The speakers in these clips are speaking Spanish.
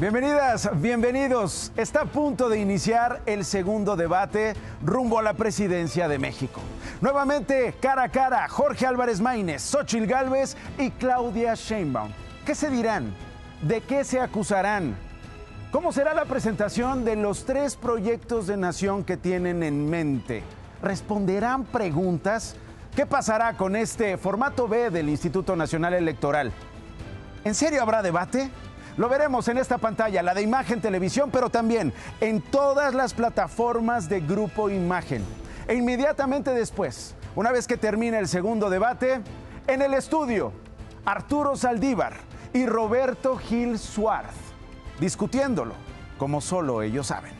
Bienvenidas, bienvenidos. Está a punto de iniciar el segundo debate rumbo a la presidencia de México. Nuevamente, cara a cara, Jorge Álvarez Maínez, Xóchitl Gálvez y Claudia Sheinbaum. ¿Qué se dirán? ¿De qué se acusarán? ¿Cómo será la presentación de los 3 proyectos de nación que tienen en mente? ¿Responderán preguntas? ¿Qué pasará con este formato B del Instituto Nacional Electoral? ¿En serio habrá debate? Lo veremos en esta pantalla, la de Imagen Televisión, pero también en todas las plataformas de Grupo Imagen. E inmediatamente después, una vez que termine el segundo debate, en el estudio, Arturo Saldívar y Roberto Gil Suárez, discutiéndolo como solo ellos saben.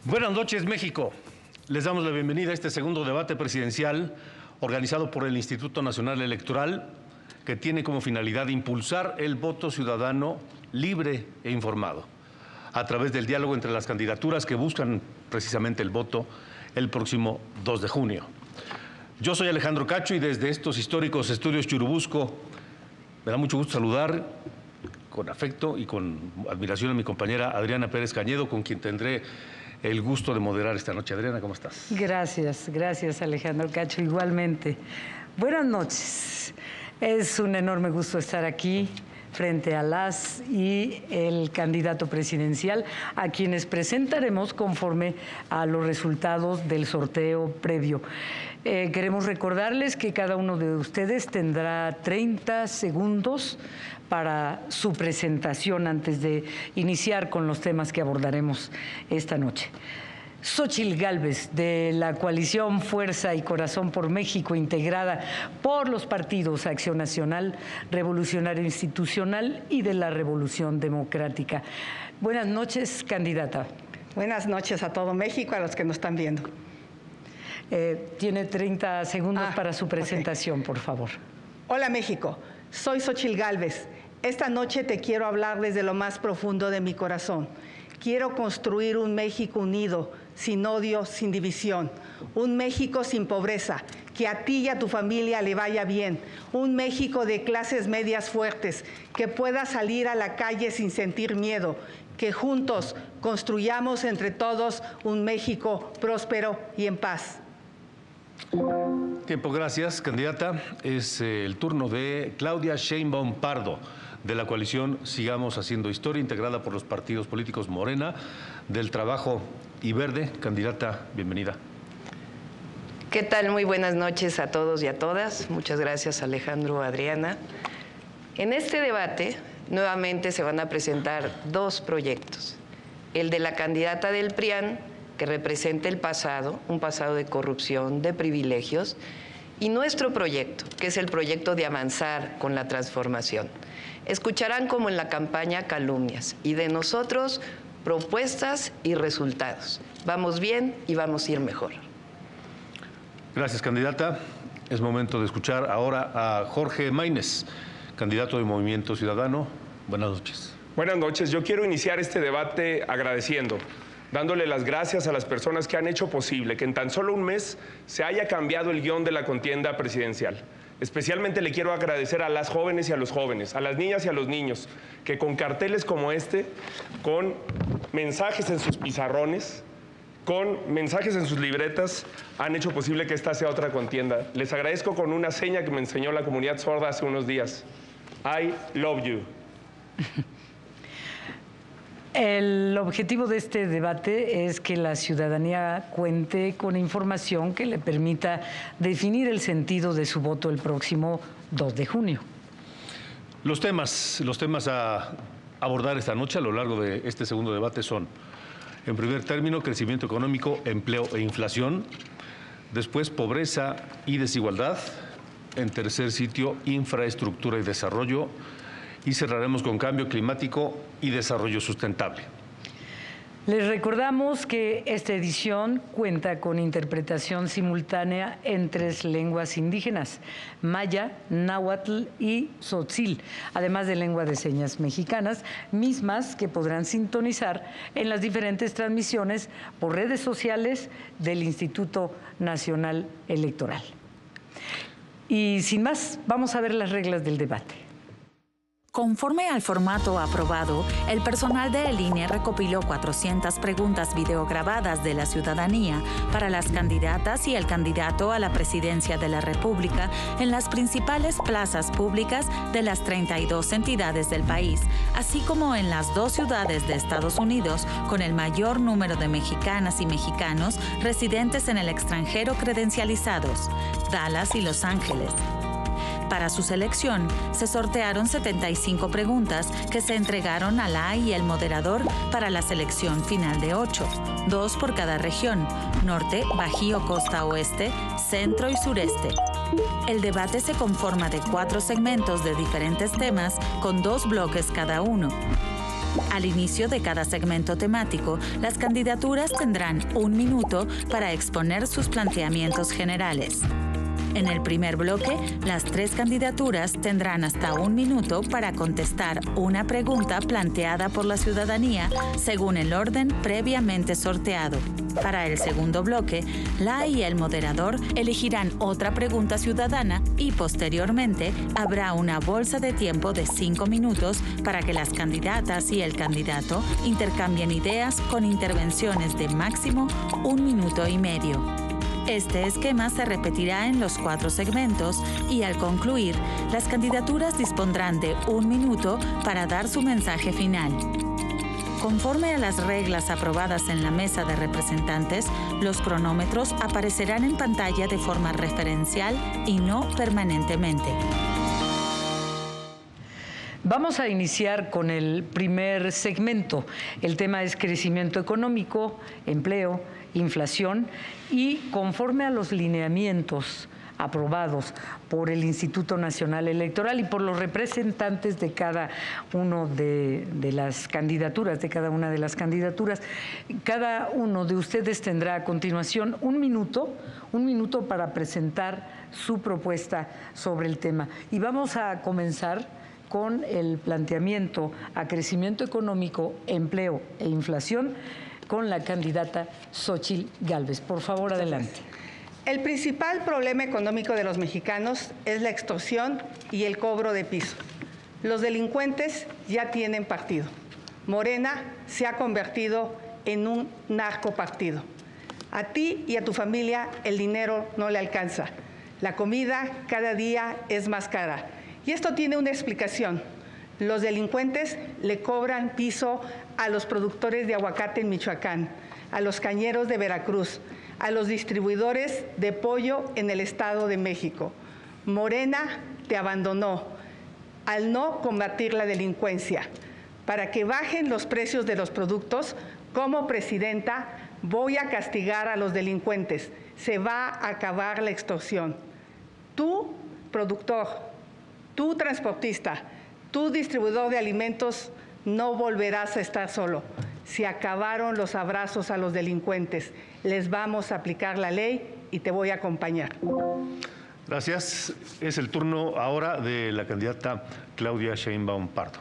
Buenas noches, México. Les damos la bienvenida a este segundo debate presidencial organizado por el Instituto Nacional Electoral, que tiene como finalidad impulsar el voto ciudadano libre e informado a través del diálogo entre las candidaturas que buscan precisamente el voto el próximo 2 de junio. Yo soy Alejandro Cacho y desde estos históricos estudios Churubusco me da mucho gusto saludar con afecto y con admiración a mi compañera Adriana Pérez Cañedo, con quien tendré el gusto de moderar esta noche. Adriana, ¿cómo estás? Gracias Alejandro Cacho, igualmente. Buenas noches. Es un enorme gusto estar aquí frente a las y el candidato presidencial, a quienes presentaremos conforme a los resultados del sorteo previo. Queremos recordarles que cada uno de ustedes tendrá 30 segundos para su presentación antes de iniciar con los temas que abordaremos esta noche. Xóchitl Gálvez, de la coalición Fuerza y Corazón por México, integrada por los partidos Acción Nacional, Revolucionario Institucional y de la Revolución Democrática. Buenas noches, candidata. Buenas noches a todo México, a los que nos están viendo. Tiene 30 segundos para su presentación, por favor. Hola, México. Soy Xóchitl Gálvez. Esta noche te quiero hablar desde lo más profundo de mi corazón. Quiero construir un México unido, sin odio, sin división. Un México sin pobreza, que a ti y a tu familia le vaya bien. Un México de clases medias fuertes, que pueda salir a la calle sin sentir miedo. Que juntos construyamos entre todos un México próspero y en paz. Tiempo, gracias, candidata. Es el turno de Claudia Sheinbaum Pardo, de la coalición Sigamos Haciendo Historia, integrada por los partidos políticos Morena, del Trabajo y Verde. Candidata, bienvenida. ¿Qué tal? Muy buenas noches a todos y a todas. Muchas gracias, Alejandro, Adriana. En este debate, nuevamente se van a presentar 2 proyectos. El de la candidata del PRIAN, que representa el pasado, un pasado de corrupción, de privilegios, y nuestro proyecto, que es el proyecto de avanzar con la transformación. Escucharán como en la campaña calumnias y de nosotros propuestas y resultados. Vamos bien y vamos a ir mejor. Gracias, candidata. Es momento de escuchar ahora a Jorge Maínez, candidato de Movimiento Ciudadano. Buenas noches. Buenas noches. Yo quiero iniciar este debate agradeciendo, dándole las gracias a las personas que han hecho posible que en tan solo un mes se haya cambiado el guión de la contienda presidencial. Especialmente le quiero agradecer a las jóvenes y a los jóvenes, a las niñas y a los niños, que con carteles como este, con mensajes en sus pizarrones, con mensajes en sus libretas, han hecho posible que esta sea otra contienda. Les agradezco con una seña que me enseñó la comunidad sorda hace unos días. I love you. El objetivo de este debate es que la ciudadanía cuente con información que le permita definir el sentido de su voto el próximo 2 de junio. Los temas a abordar esta noche a lo largo de este segundo debate son, en primer término, crecimiento económico, empleo e inflación. Después, pobreza y desigualdad. En tercer sitio, infraestructura y desarrollo. Y cerraremos con cambio climático y desarrollo sustentable. Les recordamos que esta edición cuenta con interpretación simultánea en 3 lenguas indígenas: maya, náhuatl y tzotzil, además de lengua de señas mexicanas, mismas que podrán sintonizar en las diferentes transmisiones por redes sociales del Instituto Nacional Electoral. Y sin más, vamos a ver las reglas del debate. Conforme al formato aprobado, el personal de El INE recopiló 400 preguntas videograbadas de la ciudadanía para las candidatas y el candidato a la presidencia de la República en las principales plazas públicas de las 32 entidades del país, así como en las 2 ciudades de Estados Unidos con el mayor número de mexicanas y mexicanos residentes en el extranjero credencializados, Dallas y Los Ángeles. Para su selección, se sortearon 75 preguntas que se entregaron a la y el moderador para la selección final de 8, 2 por cada región: norte, bajío, costa oeste, centro y sureste. El debate se conforma de 4 segmentos de diferentes temas con 2 bloques cada uno. Al inicio de cada segmento temático, las candidaturas tendrán 1 minuto para exponer sus planteamientos generales. En el primer bloque, las 3 candidaturas tendrán hasta 1 minuto para contestar una pregunta planteada por la ciudadanía según el orden previamente sorteado. Para el segundo bloque, la y el moderador elegirán otra pregunta ciudadana y posteriormente habrá una bolsa de tiempo de 5 minutos para que las candidatas y el candidato intercambien ideas con intervenciones de máximo 1 minuto y medio. Este esquema se repetirá en los 4 segmentos y al concluir, las candidaturas dispondrán de 1 minuto para dar su mensaje final. Conforme a las reglas aprobadas en la mesa de representantes, los cronómetros aparecerán en pantalla de forma referencial y no permanentemente. Vamos a iniciar con el primer segmento. El tema es crecimiento económico, empleo, inflación, y conforme a los lineamientos aprobados por el Instituto Nacional Electoral y por los representantes de cada una de las candidaturas, cada uno de ustedes tendrá a continuación 1 minuto para presentar su propuesta sobre el tema. Y vamos a comenzar con el planteamiento a crecimiento económico, empleo e inflación con la candidata Xóchitl Gálvez. Por favor, adelante. El principal problema económico de los mexicanos es la extorsión y el cobro de piso. Los delincuentes ya tienen partido. Morena se ha convertido en un narcopartido. A ti y a tu familia el dinero no le alcanza. La comida cada día es más cara. Y esto tiene una explicación. Los delincuentes le cobran piso a los productores de aguacate en Michoacán, a los cañeros de Veracruz, a los distribuidores de pollo en el Estado de México. Morena te abandonó al no combatir la delincuencia. Para que bajen los precios de los productos, como presidenta voy a castigar a los delincuentes. Se va a acabar la extorsión. Tú, productor, tú, transportista, tú, distribuidor de alimentos, no volverás a estar solo. Se acabaron los abrazos a los delincuentes. Les vamos a aplicar la ley y te voy a acompañar. Gracias. Es el turno ahora de la candidata Claudia Sheinbaum Pardo.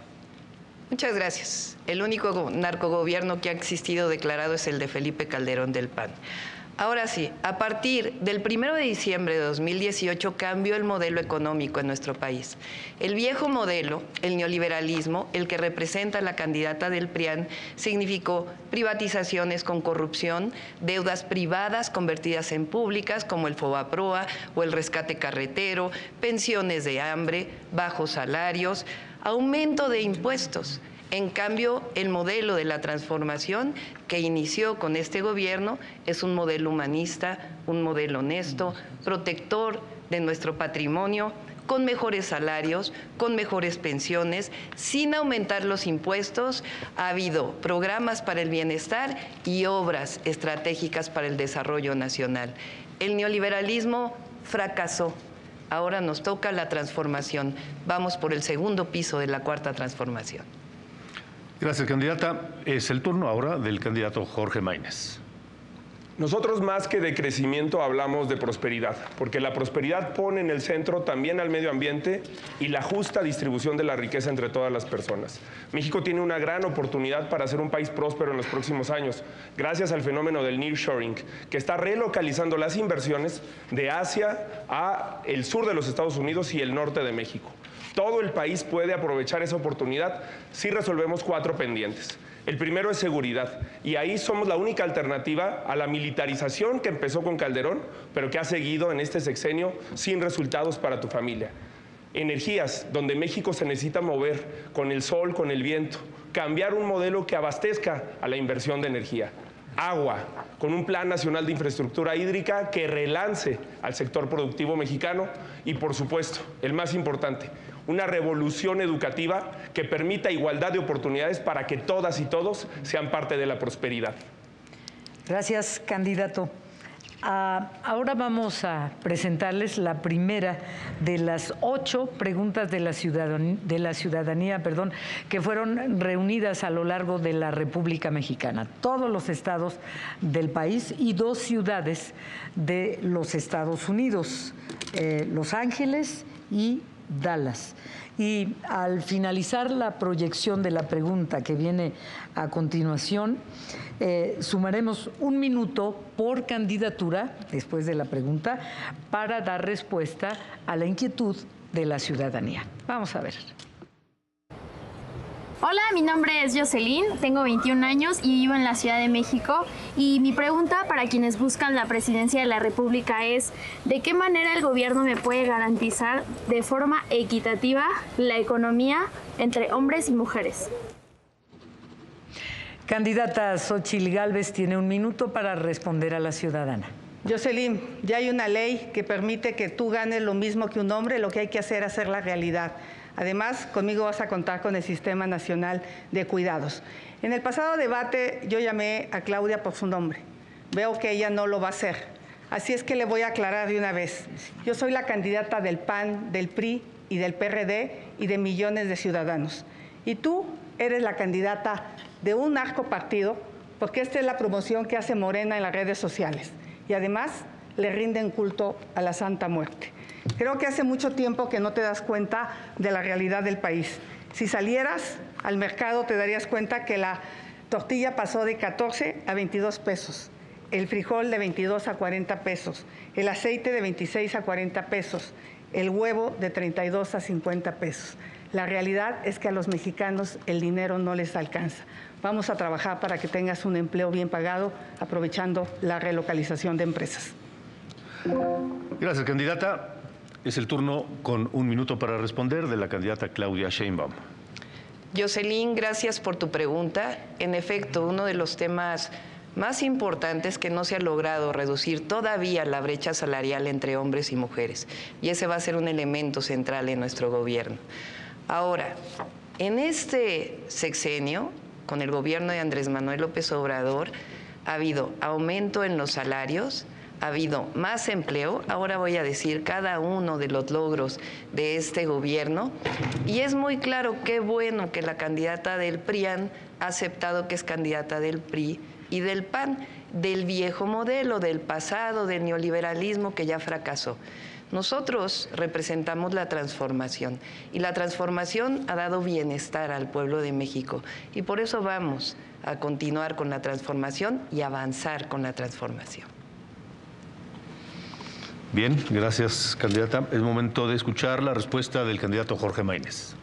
Muchas gracias. El único narcogobierno que ha existido declarado es el de Felipe Calderón del PAN. Ahora sí, a partir del 1 de diciembre de 2018 cambió el modelo económico en nuestro país. El viejo modelo, el neoliberalismo, el que representa la candidata del PRIAN, significó privatizaciones con corrupción, deudas privadas convertidas en públicas como el Fobaproa o el rescate carretero, pensiones de hambre, bajos salarios, aumento de impuestos. En cambio, el modelo de la transformación que inició con este gobierno es un modelo humanista, un modelo honesto, protector de nuestro patrimonio, con mejores salarios, con mejores pensiones, sin aumentar los impuestos. Ha habido programas para el bienestar y obras estratégicas para el desarrollo nacional. El neoliberalismo fracasó. Ahora nos toca la transformación. Vamos por el segundo piso de la cuarta transformación. Gracias, candidata. Es el turno ahora del candidato Jorge Maínez. Nosotros más que de crecimiento hablamos de prosperidad, porque la prosperidad pone en el centro también al medio ambiente y la justa distribución de la riqueza entre todas las personas. México tiene una gran oportunidad para ser un país próspero en los próximos años, gracias al fenómeno del nearshoring, que está relocalizando las inversiones de Asia a el sur de los Estados Unidos y el norte de México. Todo el país puede aprovechar esa oportunidad si resolvemos 4 pendientes. El primero es seguridad, y ahí somos la única alternativa a la militarización que empezó con Calderón, pero que ha seguido en este sexenio sin resultados para tu familia. Energías, donde México se necesita mover con el sol, con el viento, cambiar un modelo que abastezca a la inversión de energía. Agua, con un plan nacional de infraestructura hídrica que relance al sector productivo mexicano y, por supuesto, el más importante, una revolución educativa que permita igualdad de oportunidades para que todas y todos sean parte de la prosperidad. Gracias, candidato. Ahora vamos a presentarles la primera de las 8 preguntas de la ciudadanía, que fueron reunidas a lo largo de la República Mexicana. Todos los estados del país y 2 ciudades de los Estados Unidos, Los Ángeles y Dallas. Y al finalizar la proyección de la pregunta que viene a continuación, sumaremos 1 minuto por candidatura, después de la pregunta, para dar respuesta a la inquietud de la ciudadanía. Vamos a ver. Hola, mi nombre es Jocelyn, tengo 21 años y vivo en la Ciudad de México. Y mi pregunta para quienes buscan la presidencia de la República es: ¿de qué manera el gobierno me puede garantizar de forma equitativa la economía entre hombres y mujeres? Candidata Xóchitl Gálvez tiene 1 minuto para responder a la ciudadana. Jocelyn, ya hay una ley que permite que tú ganes lo mismo que un hombre. Lo que hay que hacer es hacerla realidad. Además, conmigo vas a contar con el Sistema Nacional de Cuidados. En el pasado debate yo llamé a Claudia por su nombre. Veo que ella no lo va a hacer. Así es que le voy a aclarar de una vez. Yo soy la candidata del PAN, del PRI y del PRD y de millones de ciudadanos. Y tú eres la candidata de un narcopartido, porque esta es la promoción que hace Morena en las redes sociales. Y además le rinden culto a la Santa Muerte. Creo que hace mucho tiempo que no te das cuenta de la realidad del país. Si salieras al mercado te darías cuenta que la tortilla pasó de 14 a 22 pesos, el frijol de 22 a 40 pesos, el aceite de 26 a 40 pesos, el huevo de 32 a 50 pesos. La realidad es que a los mexicanos el dinero no les alcanza. Vamos a trabajar para que tengas un empleo bien pagado, aprovechando la relocalización de empresas. Gracias, candidata. Es el turno con 1 minuto para responder de la candidata Claudia Sheinbaum. Jocelyn, gracias por tu pregunta. En efecto, uno de los temas más importantes que no se ha logrado reducir todavía la brecha salarial entre hombres y mujeres. Y ese va a ser un elemento central en nuestro gobierno. Ahora, en este sexenio, con el gobierno de Andrés Manuel López Obrador, ha habido aumento en los salarios, ha habido más empleo. Ahora voy a decir cada uno de los logros de este gobierno. Y es muy claro, qué bueno que la candidata del PRIAN ha aceptado que es candidata del PRI y del PAN, del viejo modelo, del pasado, del neoliberalismo que ya fracasó. Nosotros representamos la transformación y la transformación ha dado bienestar al pueblo de México y por eso vamos a continuar con la transformación y avanzar con la transformación. Bien, gracias, candidata. Es momento de escuchar la respuesta del candidato Jorge Maínez.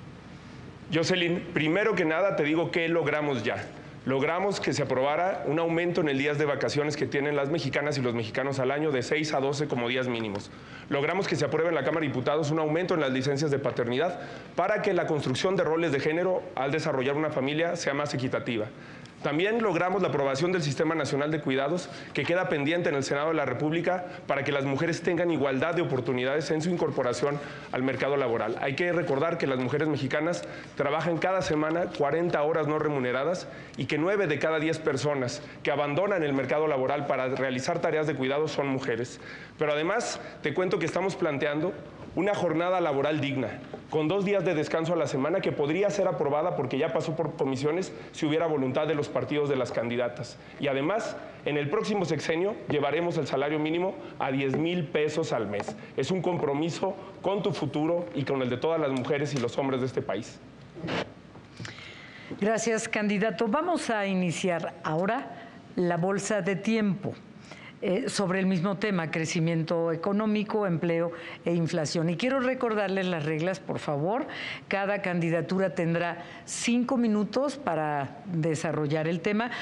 Jocelyn, primero que nada te digo que logramos ya. Logramos que se aprobara un aumento en el días de vacaciones que tienen las mexicanas y los mexicanos al año de 6 a 12 como días mínimos. Logramos que se apruebe en la Cámara de Diputados un aumento en las licencias de paternidad para que la construcción de roles de género al desarrollar una familia sea más equitativa. También logramos la aprobación del Sistema Nacional de Cuidados, que queda pendiente en el Senado de la República para que las mujeres tengan igualdad de oportunidades en su incorporación al mercado laboral. Hay que recordar que las mujeres mexicanas trabajan cada semana 40 horas no remuneradas y que 9 de cada 10 personas que abandonan el mercado laboral para realizar tareas de cuidado son mujeres. Pero además, te cuento que estamos planteando una jornada laboral digna, con 2 días de descanso a la semana que podría ser aprobada porque ya pasó por comisiones si hubiera voluntad de los partidos de las candidatas. Y además, en el próximo sexenio llevaremos el salario mínimo a 10,000 pesos al mes. Es un compromiso con tu futuro y con el de todas las mujeres y los hombres de este país. Gracias, candidato. Vamos a iniciar ahora la bolsa de tiempo. Sobre el mismo tema, crecimiento económico, empleo e inflación. Y quiero recordarles las reglas, por favor. Cada candidatura tendrá 5 minutos para desarrollar el tema,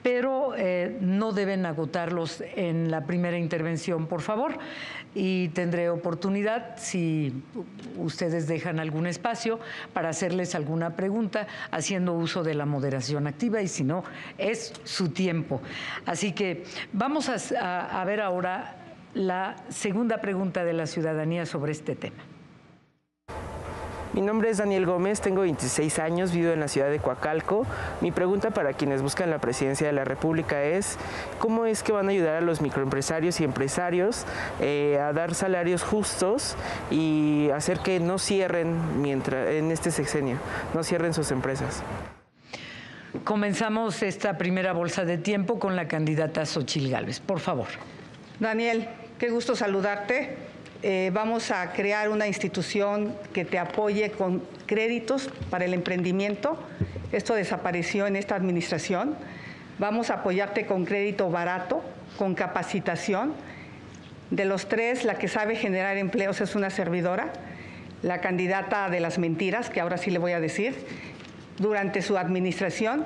pero no deben agotarlos en la primera intervención, por favor. Y tendré oportunidad, si ustedes dejan algún espacio, para hacerles alguna pregunta, haciendo uso de la moderación activa, y si no, es su tiempo. Así que vamos a ver ahora la segunda pregunta de la ciudadanía sobre este tema. Mi nombre es Daniel Gómez, tengo 26 años, vivo en la ciudad de Coacalco. Mi pregunta para quienes buscan la presidencia de la República es: ¿cómo es que van a ayudar a los microempresarios y empresarios a dar salarios justos y hacer que no cierren en este sexenio, no cierren sus empresas? Comenzamos esta primera bolsa de tiempo con la candidata Xóchitl Gálvez. Por favor. Daniel, qué gusto saludarte. Vamos a crear una institución que te apoye con créditos para el emprendimiento. Esto desapareció en esta administración. Vamos a apoyarte con crédito barato, con capacitación. De los 3, la que sabe generar empleos es una servidora, la candidata de las mentiras, que ahora sí le voy a decir. Durante su administración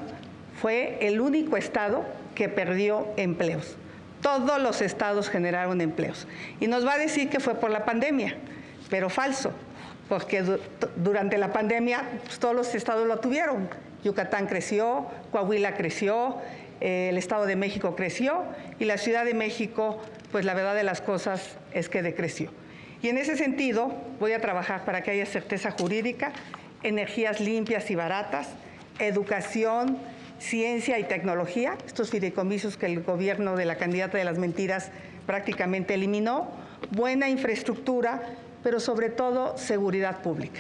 fue el único estado que perdió empleos. Todos los estados generaron empleos. Y nos va a decir que fue por la pandemia, pero falso, porque durante la pandemia pues, todos los estados lo tuvieron. Yucatán creció, Coahuila creció, el Estado de México creció y la Ciudad de México, pues la verdad de las cosas es que decreció. Y en ese sentido voy a trabajar para que haya certeza jurídica, energías limpias y baratas, educación, ciencia y tecnología, estos fideicomisos que el gobierno de la candidata de las mentiras prácticamente eliminó, buena infraestructura, pero sobre todo seguridad pública.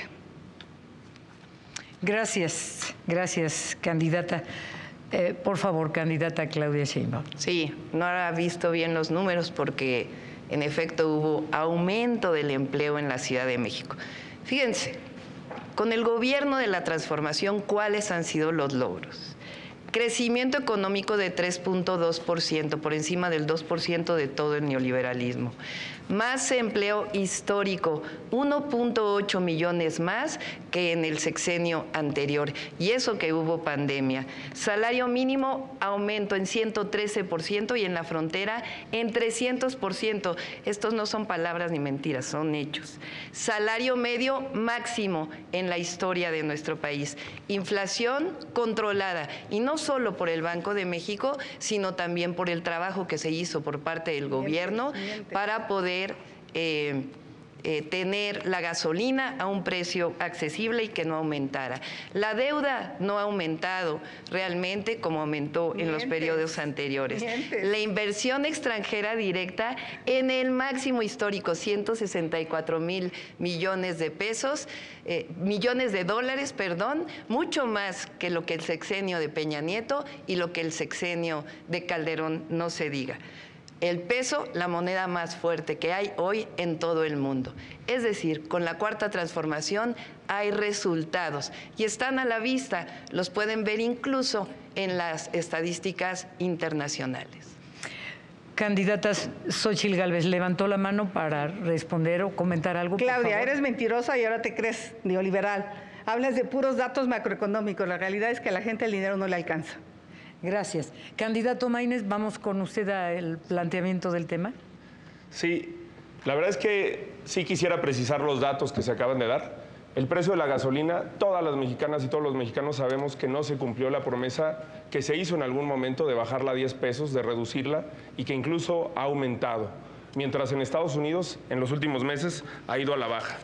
Gracias, gracias, candidata. Por favor, candidata Claudia Sheinbaum. Sí, no ha visto bien los números porque en efecto hubo aumento del empleo en la Ciudad de México. Fíjense, con el gobierno de la transformación, ¿cuáles han sido los logros? Crecimiento económico de 3.2%, por encima del 2% de todo el neoliberalismo. Más empleo histórico, 1.8 millones más que en el sexenio anterior. Y eso que hubo pandemia. Salario mínimo, aumento en 113% y en la frontera en 300%. Estos no son palabras ni mentiras, son hechos. Salario medio máximo en la historia de nuestro país. Inflación controlada. Y no solo por el Banco de México, sino también por el trabajo que se hizo por parte del gobierno para poder tener la gasolina a un precio accesible y que no aumentara. La deuda no ha aumentado realmente como aumentó en los periodos anteriores. La inversión extranjera directa en el máximo histórico, 164,000 millones de pesos, millones de dólares, perdón, mucho más que lo que el sexenio de Peña Nieto y lo que el sexenio de Calderón, no se diga. El peso, la moneda más fuerte que hay hoy en todo el mundo. Es decir, con la Cuarta Transformación hay resultados y están a la vista, los pueden ver incluso en las estadísticas internacionales. Candidatas, Xóchitl Gálvez levantó la mano para responder o comentar algo. Claudia, eres mentirosa y ahora te crees neoliberal. Hablas de puros datos macroeconómicos. La realidad es que a la gente el dinero no le alcanza. Gracias. Candidato Maínez, vamos con usted al planteamiento del tema. Sí, la verdad es que sí quisiera precisar los datos que se acaban de dar. El precio de la gasolina, todas las mexicanas y todos los mexicanos sabemos que no se cumplió la promesa que se hizo en algún momento de bajarla a 10 pesos, de reducirla y que incluso ha aumentado, mientras en Estados Unidos en los últimos meses ha ido a la baja.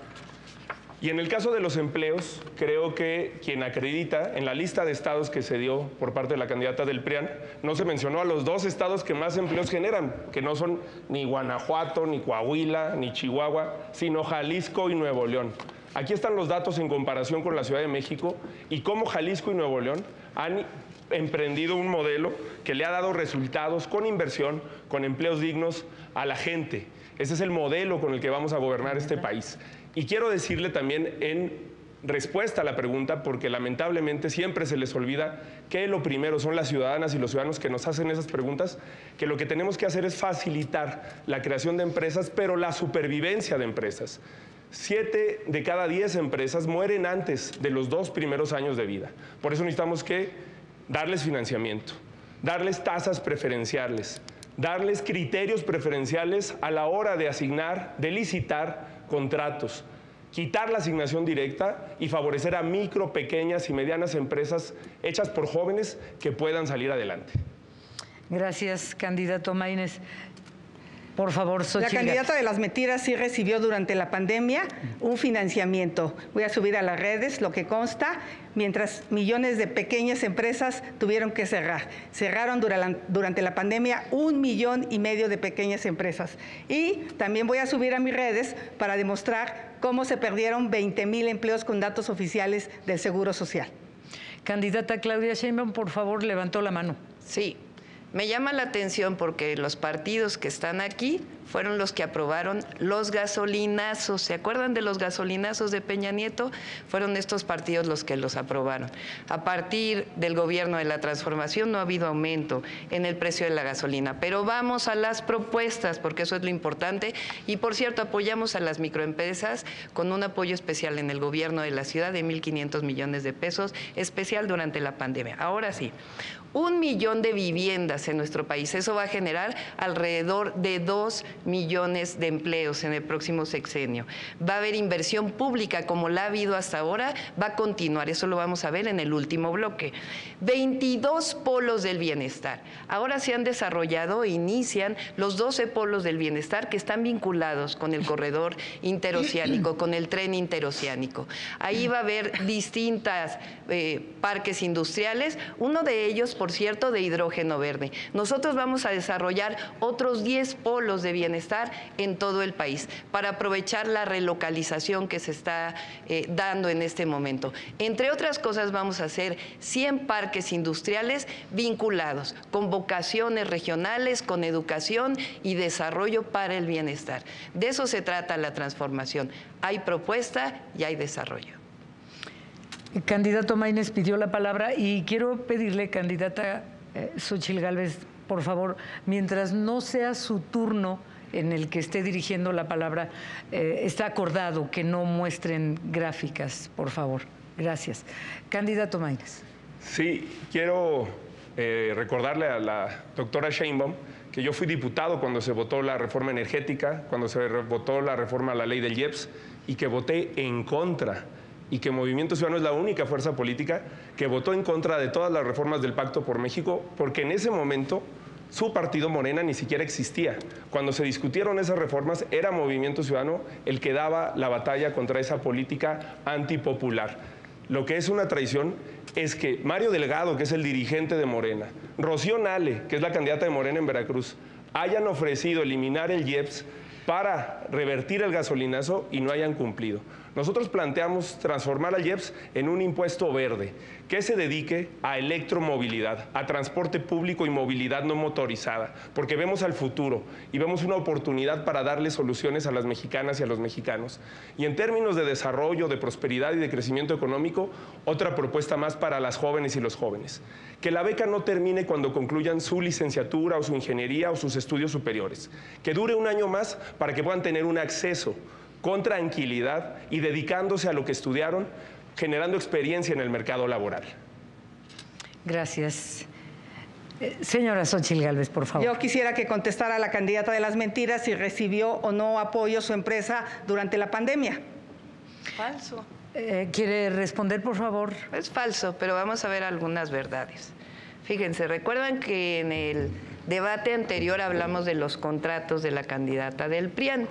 Y en el caso de los empleos, creo que quien acredita en la lista de estados que se dio por parte de la candidata del PRIAN, no se mencionó a los 2 estados que más empleos generan, que no son ni Guanajuato, ni Coahuila, ni Chihuahua, sino Jalisco y Nuevo León. Aquí están los datos en comparación con la Ciudad de México y cómo Jalisco y Nuevo León han emprendido un modelo que le ha dado resultados con inversión, con empleos dignos a la gente. Ese es el modelo con el que vamos a gobernar este país. Y quiero decirle también en respuesta a la pregunta, porque lamentablemente siempre se les olvida que lo primero son las ciudadanas y los ciudadanos que nos hacen esas preguntas, que lo que tenemos que hacer es facilitar la creación de empresas, pero la supervivencia de empresas. 7 de cada 10 empresas mueren antes de los 2 primeros años de vida. Por eso necesitamos que darles financiamiento, darles tasas preferenciales, darles criterios preferenciales a la hora de asignar, de licitar contratos, quitar la asignación directa y favorecer a micro, pequeñas y medianas empresas hechas por jóvenes que puedan salir adelante. Gracias, candidato Maínez. Por favor, Xóchitl. La candidata de las mentiras sí recibió durante la pandemia un financiamiento. Voy a subir a las redes lo que consta, mientras millones de pequeñas empresas tuvieron que cerrar. Cerraron durante la pandemia 1,5 millones de pequeñas empresas. Y también voy a subir a mis redes para demostrar cómo se perdieron 20,000 empleos con datos oficiales del Seguro Social. Candidata Claudia Sheinbaum, por favor, levantó la mano. Sí. Me llama la atención porque los partidos que están aquí fueron los que aprobaron los gasolinazos. ¿Se acuerdan de los gasolinazos de Peña Nieto? Fueron estos partidos los que los aprobaron. A partir del gobierno de la transformación no ha habido aumento en el precio de la gasolina. Pero vamos a las propuestas, porque eso es lo importante. Y por cierto, apoyamos a las microempresas con un apoyo especial en el gobierno de la ciudad de 1,500 millones de pesos, especial durante la pandemia. Ahora sí. 1 millón de viviendas en nuestro país. Eso va a generar alrededor de 2 millones de empleos en el próximo sexenio. Va a haber inversión pública como la ha habido hasta ahora, va a continuar. Eso lo vamos a ver en el último bloque. 22 polos del bienestar. Ahora se han desarrollado e inician los 12 polos del bienestar que están vinculados con el corredor interoceánico, con el tren interoceánico. Ahí va a haber distintas parques industriales. Uno de ellos, por cierto, de hidrógeno verde. Nosotros vamos a desarrollar otros 10 polos de bienestar en todo el país para aprovechar la relocalización que se está dando en este momento. Entre otras cosas, vamos a hacer 100 parques industriales vinculados con vocaciones regionales, con educación y desarrollo para el bienestar. De eso se trata la transformación. Hay propuesta y hay desarrollo. El candidato Maínez pidió la palabra y quiero pedirle, candidata Xóchitl Gálvez, por favor, mientras no sea su turno en el que esté dirigiendo la palabra, está acordado que no muestren gráficas, por favor. Gracias. Candidato Maínez. Sí, quiero recordarle a la doctora Sheinbaum que yo fui diputado cuando se votó la reforma energética, cuando se votó la reforma a la ley del IEPS, y que voté en contra, y que Movimiento Ciudadano es la única fuerza política que votó en contra de todas las reformas del Pacto por México, porque en ese momento su partido Morena ni siquiera existía. Cuando se discutieron esas reformas, era Movimiento Ciudadano el que daba la batalla contra esa política antipopular. Lo que es una traición es que Mario Delgado, que es el dirigente de Morena, Rocío Nale, que es la candidata de Morena en Veracruz, hayan ofrecido eliminar el IEPS para revertir el gasolinazo y no hayan cumplido. Nosotros planteamos transformar al IEPS en un impuesto verde que se dedique a electromovilidad, a transporte público y movilidad no motorizada, porque vemos al futuro y vemos una oportunidad para darle soluciones a las mexicanas y a los mexicanos. Y en términos de desarrollo, de prosperidad y de crecimiento económico, otra propuesta más para las jóvenes y los jóvenes. Que la beca no termine cuando concluyan su licenciatura o su ingeniería o sus estudios superiores. Que dure un año más para que puedan tener un acceso con tranquilidad y dedicándose a lo que estudiaron, generando experiencia en el mercado laboral. Gracias. Señora Xóchitl Gálvez, por favor. Yo quisiera que contestara a la candidata de las mentiras si recibió o no apoyo su empresa durante la pandemia. Falso. ¿Quiere responder, por favor? Es falso, pero vamos a ver algunas verdades. Fíjense, recuerdan que en el debate anterior hablamos de los contratos de la candidata del PRIAN.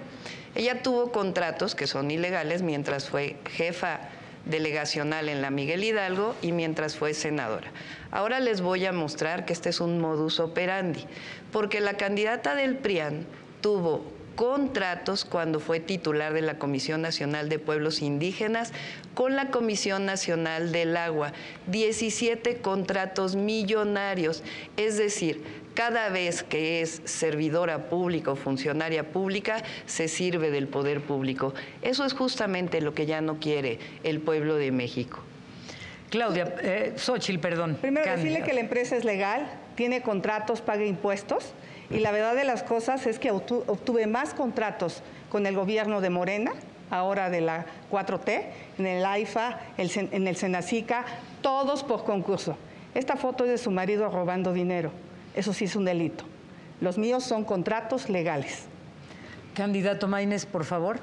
Ella tuvo contratos que son ilegales mientras fue jefa delegacional en la Miguel Hidalgo y mientras fue senadora. Ahora les voy a mostrar que este es un modus operandi, porque la candidata del PRIAN tuvo contratos cuando fue titular de la Comisión Nacional de Pueblos Indígenas con la Comisión Nacional del Agua. 17 contratos millonarios, es decir, cada vez que es servidora pública o funcionaria pública, se sirve del poder público. Eso es justamente lo que ya no quiere el pueblo de México. Claudia, Xóchitl, perdón. Primero, decirle que la empresa es legal, tiene contratos, paga impuestos, y la verdad de las cosas es que obtuve más contratos con el gobierno de Morena, ahora de la 4T, en el AIFA, en el Senacica, todos por concurso. Esta foto es de su marido robando dinero. Eso sí es un delito. Los míos son contratos legales. Candidato Maínez, por favor.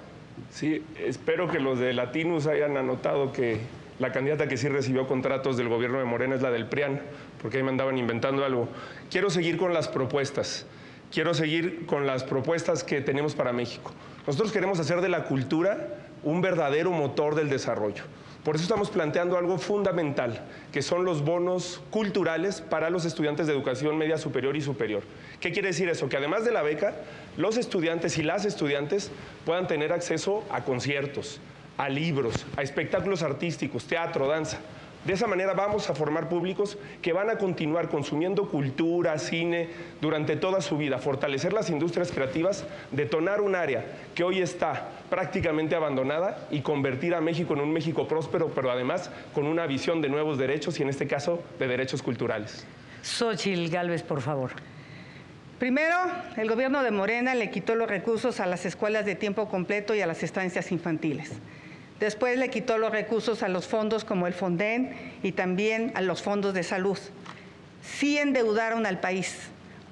Sí, espero que los de Latinus hayan anotado que la candidata que sí recibió contratos del gobierno de Morena es la del PRIAN, porque ahí me andaban inventando algo. Quiero seguir con las propuestas. Quiero seguir con las propuestas que tenemos para México. Nosotros queremos hacer de la cultura un verdadero motor del desarrollo. Por eso estamos planteando algo fundamental, que son los bonos culturales para los estudiantes de educación media superior y superior. ¿Qué quiere decir eso? Que además de la beca, los estudiantes y las estudiantes puedan tener acceso a conciertos, a libros, a espectáculos artísticos, teatro, danza. De esa manera vamos a formar públicos que van a continuar consumiendo cultura, cine, durante toda su vida, fortalecer las industrias creativas, detonar un área que hoy está prácticamente abandonada y convertir a México en un México próspero, pero además con una visión de nuevos derechos y en este caso de derechos culturales. Xóchitl Gálvez, por favor. Primero, el gobierno de Morena le quitó los recursos a las escuelas de tiempo completo y a las estancias infantiles. Después le quitó los recursos a los fondos como el Fonden y también a los fondos de salud. Sí endeudaron al país.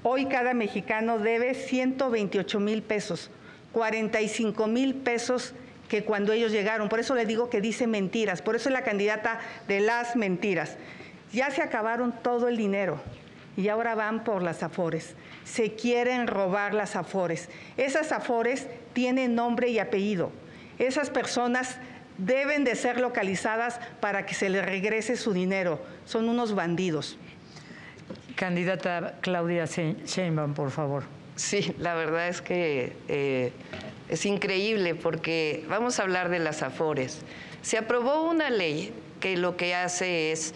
Hoy cada mexicano debe 128,000 pesos, 45,000 pesos que cuando ellos llegaron. Por eso le digo que dice mentiras, por eso es la candidata de las mentiras. Ya se acabaron todo el dinero y ahora van por las Afores. Se quieren robar las Afores. Esas Afores tienen nombre y apellido. Esas personas deben de ser localizadas para que se les regrese su dinero. Son unos bandidos. Candidata Claudia Sheinbaum, por favor. Sí, la verdad es que es increíble porque vamos a hablar de las Afores. Se aprobó una ley que lo que hace es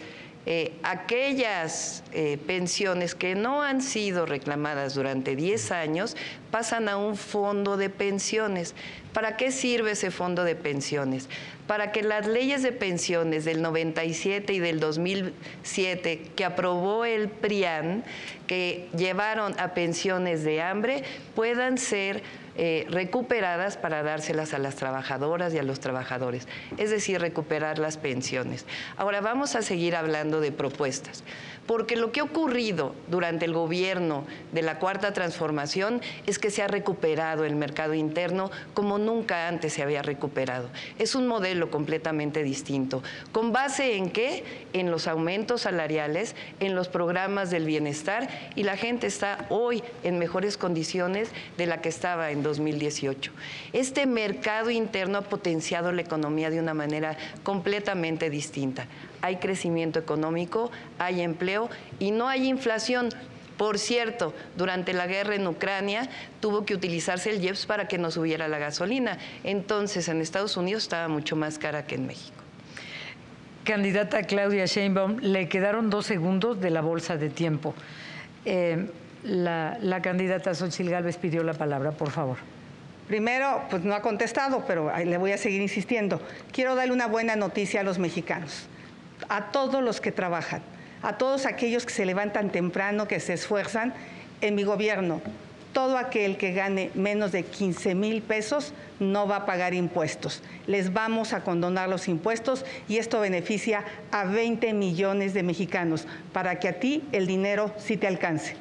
aquellas pensiones que no han sido reclamadas durante 10 años pasan a un fondo de pensiones. ¿Para qué sirve ese fondo de pensiones? Para que las leyes de pensiones del 97 y del 2007 que aprobó el PRIAN, que llevaron a pensiones de hambre, puedan ser recuperadas para dárselas a las trabajadoras y a los trabajadores, es decir, recuperar las pensiones. Ahora vamos a seguir hablando de propuestas, porque lo que ha ocurrido durante el gobierno de la Cuarta Transformación es que se ha recuperado el mercado interno como nunca antes se había recuperado. Es un modelo completamente distinto. ¿Con base en qué? En los aumentos salariales, en los programas del bienestar, y la gente está hoy en mejores condiciones de la que estaba en 2018. Este mercado interno ha potenciado la economía de una manera completamente distinta. Hay crecimiento económico, hay empleo y no hay inflación. Por cierto, durante la guerra en Ucrania tuvo que utilizarse el IEPS para que no subiera la gasolina. Entonces, en Estados Unidos estaba mucho más cara que en México. Candidata Claudia Sheinbaum, le quedaron 2 segundos de la bolsa de tiempo. La candidata Xóchitl Gálvez pidió la palabra, por favor. Primero, pues no ha contestado, pero le voy a seguir insistiendo. Quiero darle una buena noticia a los mexicanos, a todos los que trabajan, a todos aquellos que se levantan temprano, que se esfuerzan. En mi gobierno, todo aquel que gane menos de 15,000 pesos no va a pagar impuestos. Les vamos a condonar los impuestos y esto beneficia a 20 millones de mexicanos para que a ti el dinero sí te alcance.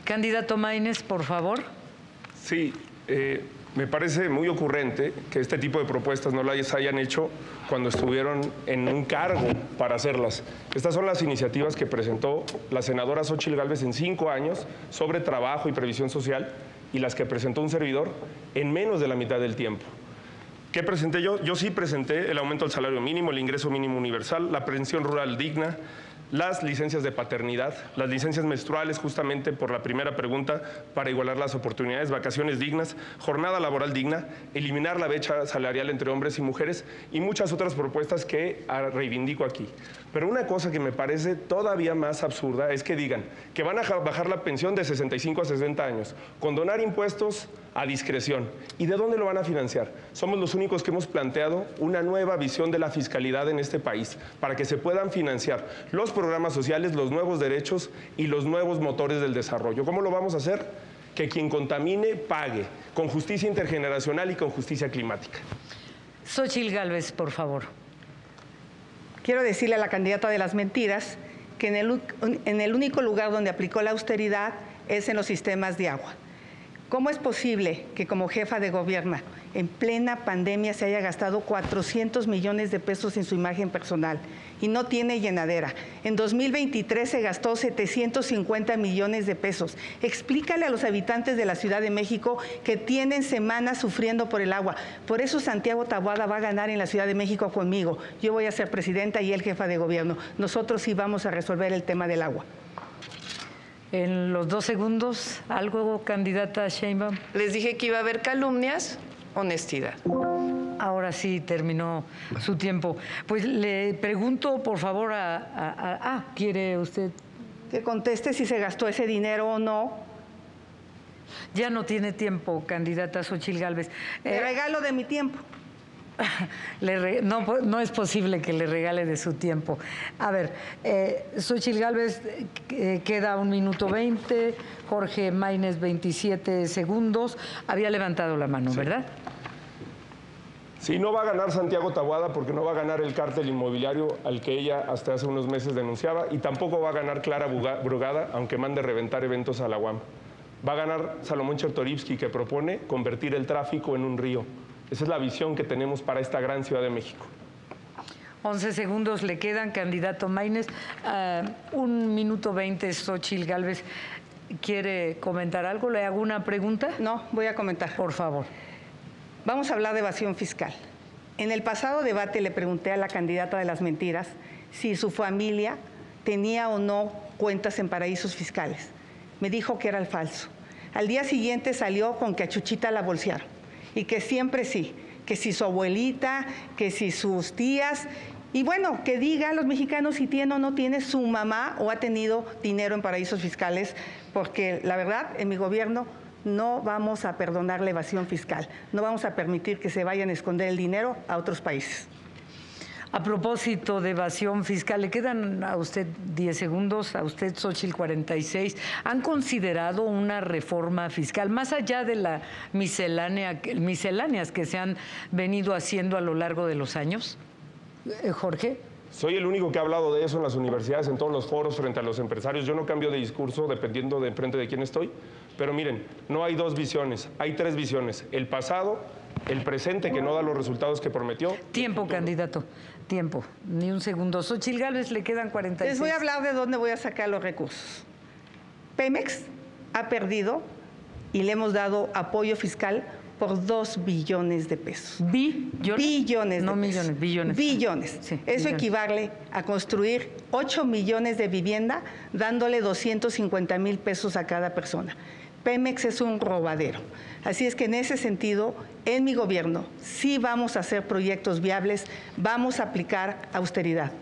Candidato Maínez, por favor. Sí, me parece muy ocurrente que este tipo de propuestas no las hayan hecho cuando estuvieron en un cargo para hacerlas. Estas son las iniciativas que presentó la senadora Xóchitl Gálvez en 5 años sobre trabajo y previsión social y las que presentó un servidor en menos de la mitad del tiempo. ¿Qué presenté yo? Yo sí presenté el aumento del salario mínimo, el ingreso mínimo universal, la pensión rural digna, las licencias de paternidad, las licencias menstruales, justamente por la primera pregunta, para igualar las oportunidades, vacaciones dignas, jornada laboral digna, eliminar la brecha salarial entre hombres y mujeres y muchas otras propuestas que reivindico aquí. Pero una cosa que me parece todavía más absurda es que digan que van a bajar la pensión de 65 a 60 años, condonar impuestos a discreción. ¿Y de dónde lo van a financiar? Somos los únicos que hemos planteado una nueva visión de la fiscalidad en este país para que se puedan financiar los programas sociales, los nuevos derechos y los nuevos motores del desarrollo. ¿Cómo lo vamos a hacer? Que quien contamine pague, con justicia intergeneracional y con justicia climática. Xóchitl Gálvez, por favor. Quiero decirle a la candidata de las mentiras que en el único lugar donde aplicó la austeridad es en los sistemas de agua. ¿Cómo es posible que como jefa de gobierno en plena pandemia se haya gastado 400 millones de pesos en su imagen personal y no tiene llenadera? En 2023 se gastó 750 millones de pesos. Explícale a los habitantes de la Ciudad de México que tienen semanas sufriendo por el agua. Por eso Santiago Taboada va a ganar en la Ciudad de México conmigo. Yo voy a ser presidenta y él jefa de gobierno. Nosotros sí vamos a resolver el tema del agua. En los 2 segundos, ¿algo, candidata Sheinbaum? Les dije que iba a haber calumnias, honestidad. Ahora sí terminó su tiempo. Pues le pregunto, por favor, ¿quiere usted? Que conteste si se gastó ese dinero o no. Ya no tiene tiempo, candidata Xóchitl Gálvez. Le regalo de mi tiempo. No es posible que le regale de su tiempo. A ver, Xóchitl Gálvez queda 1 minuto 20, Jorge Maínez 27 segundos. Había levantado la mano, sí, ¿verdad? Sí, no va a ganar Santiago Taboada porque no va a ganar el cártel inmobiliario al que ella hasta hace unos meses denunciaba y tampoco va a ganar Clara Brugada, aunque mande reventar eventos a la UAM. Va a ganar Salomón Chertorivsky, que propone convertir el tráfico en un río. Esa es la visión que tenemos para esta gran Ciudad de México. 11 segundos le quedan, candidato Maínez. 1 minuto 20, Xóchitl Gálvez. ¿Quiere comentar algo? ¿Le hago una pregunta? No, voy a comentar. Por favor. Vamos a hablar de evasión fiscal. En el pasado debate le pregunté a la candidata de las mentiras si su familia tenía o no cuentas en paraísos fiscales. Me dijo que era el falso. Al día siguiente salió con que a Chuchita la bolsearon. Y que siempre sí, que si su abuelita, que si sus tías, y bueno, que diga a los mexicanos si tiene o no tiene su mamá o ha tenido dinero en paraísos fiscales, porque la verdad, en mi gobierno no vamos a perdonar la evasión fiscal, no vamos a permitir que se vayan a esconder el dinero a otros países. A propósito de evasión fiscal, le quedan a usted 10 segundos, a usted, Xóchitl, 46. ¿Han considerado una reforma fiscal, más allá de las misceláneas que se han venido haciendo a lo largo de los años? Jorge. Soy el único que ha hablado de eso en las universidades, en todos los foros, frente a los empresarios. Yo no cambio de discurso dependiendo de frente de quién estoy. Pero miren, no hay 2 visiones, hay 3 visiones. El pasado, el presente que no da los resultados que prometió. Tiempo, candidato. Tiempo. Ni un segundo. Xóchitl Gálvez, le quedan 46. Les voy a hablar de dónde voy a sacar los recursos. Pemex ha perdido y le hemos dado apoyo fiscal por 2 billones de pesos. ¿Billones? Billones. No de millones, pesos. billones. Billones. Sí, Eso billones. equivale a construir 8 millones de vivienda, dándole 250,000 pesos a cada persona. Pemex es un robadero. Así es que en ese sentido, en mi gobierno, sí vamos a hacer proyectos viables, vamos a aplicar austeridad.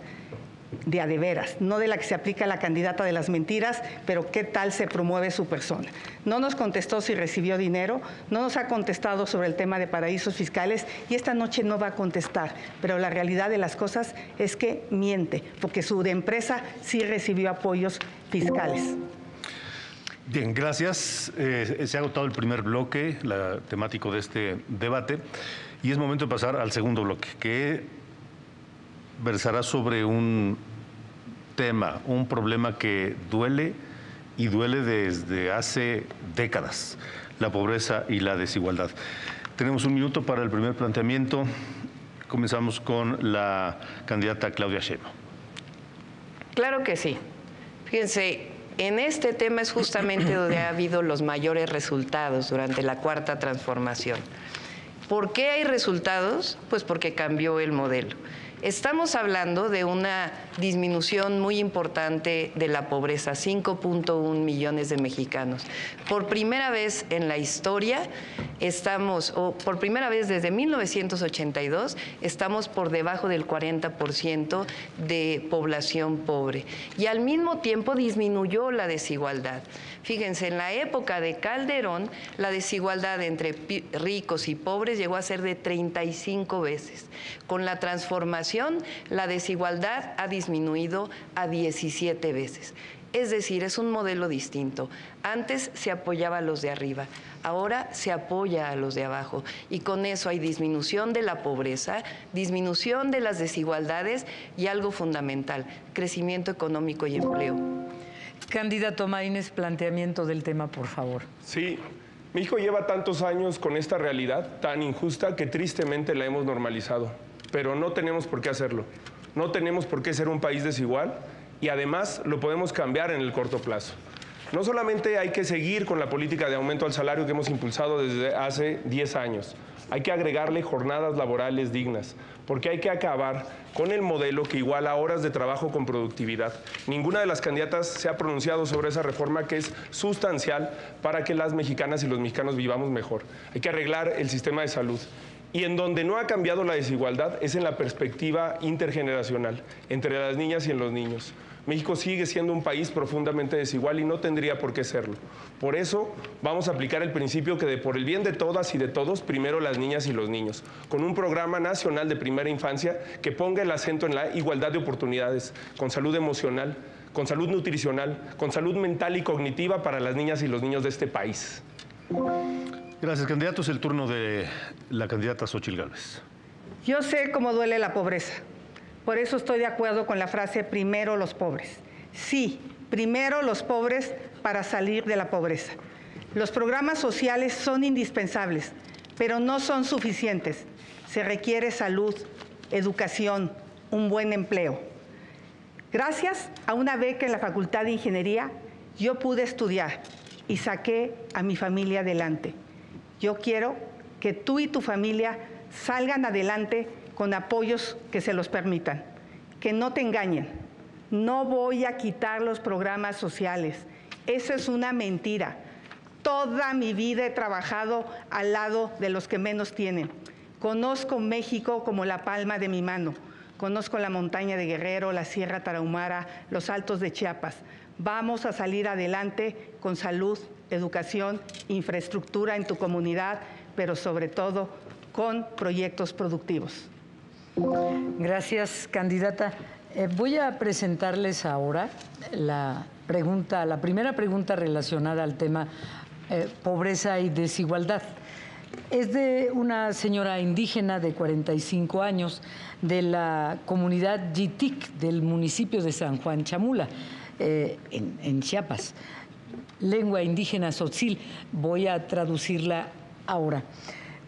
De a de veras, no de la que se aplica a la candidata de las mentiras, pero qué tal se promueve su persona. No nos contestó si recibió dinero, no nos ha contestado sobre el tema de paraísos fiscales y esta noche no va a contestar, pero la realidad de las cosas es que miente, porque su empresa sí recibió apoyos fiscales. Bien, gracias. Se ha agotado el primer bloque, temático de este debate, y es momento de pasar al segundo bloque, que versará sobre un tema, un problema que duele y duele desde hace décadas, la pobreza y la desigualdad. Tenemos un minuto para el primer planteamiento. Comenzamos con la candidata Claudia Sheinbaum. Claro que sí. Fíjense, en este tema es justamente donde ha habido los mayores resultados durante la Cuarta Transformación. ¿Por qué hay resultados? Pues porque cambió el modelo. Estamos hablando de una disminución muy importante de la pobreza, 5.1 millones de mexicanos. Por primera vez en la historia por primera vez desde 1982, estamos por debajo del 40% de población pobre. Y al mismo tiempo disminuyó la desigualdad. Fíjense, en la época de Calderón, la desigualdad entre ricos y pobres llegó a ser de 35 veces. Con la transformación, la desigualdad ha disminuido a 17 veces. Es decir, es un modelo distinto. Antes se apoyaba a los de arriba, ahora se apoya a los de abajo. Y con eso hay disminución de la pobreza, disminución de las desigualdades y algo fundamental, crecimiento económico y empleo. Candidato Maínez, planteamiento del tema, por favor. Sí, México lleva tantos años con esta realidad tan injusta que tristemente la hemos normalizado, pero no tenemos por qué hacerlo. No tenemos por qué ser un país desigual y además lo podemos cambiar en el corto plazo. No solamente hay que seguir con la política de aumento al salario que hemos impulsado desde hace 10 años, hay que agregarle jornadas laborales dignas, porque hay que acabar con el modelo que iguala horas de trabajo con productividad. Ninguna de las candidatas se ha pronunciado sobre esa reforma que es sustancial para que las mexicanas y los mexicanos vivamos mejor. Hay que arreglar el sistema de salud. Y en donde no ha cambiado la desigualdad es en la perspectiva intergeneracional, entre las niñas y en los niños. México sigue siendo un país profundamente desigual y no tendría por qué serlo. Por eso vamos a aplicar el principio que por el bien de todas y de todos, primero las niñas y los niños, con un programa nacional de primera infancia que ponga el acento en la igualdad de oportunidades, con salud emocional, con salud nutricional, con salud mental y cognitiva para las niñas y los niños de este país. Gracias, candidato. Es el turno de la candidata Xóchitl Gálvez. Yo sé cómo duele la pobreza. Por eso estoy de acuerdo con la frase primero los pobres. Sí, primero los pobres para salir de la pobreza. Los programas sociales son indispensables, pero no son suficientes. Se requiere salud, educación, un buen empleo. Gracias a una beca en la Facultad de Ingeniería, yo pude estudiar y saqué a mi familia adelante. Yo quiero que tú y tu familia salgan adelante con apoyos que se los permitan. Que no te engañen. No voy a quitar los programas sociales. Eso es una mentira. Toda mi vida he trabajado al lado de los que menos tienen. Conozco México como la palma de mi mano. Conozco la montaña de Guerrero, la Sierra Tarahumara, los Altos de Chiapas. Vamos a salir adelante con salud, educación, infraestructura en tu comunidad, pero sobre todo con proyectos productivos. Gracias, candidata. Voy a presentarles ahora la primera pregunta relacionada al tema pobreza y desigualdad. Es de una señora indígena de 45 años de la comunidad Yitic del municipio de San Juan Chamula, en Chiapas. Lengua indígena tzotzil. Voy a traducirla ahora.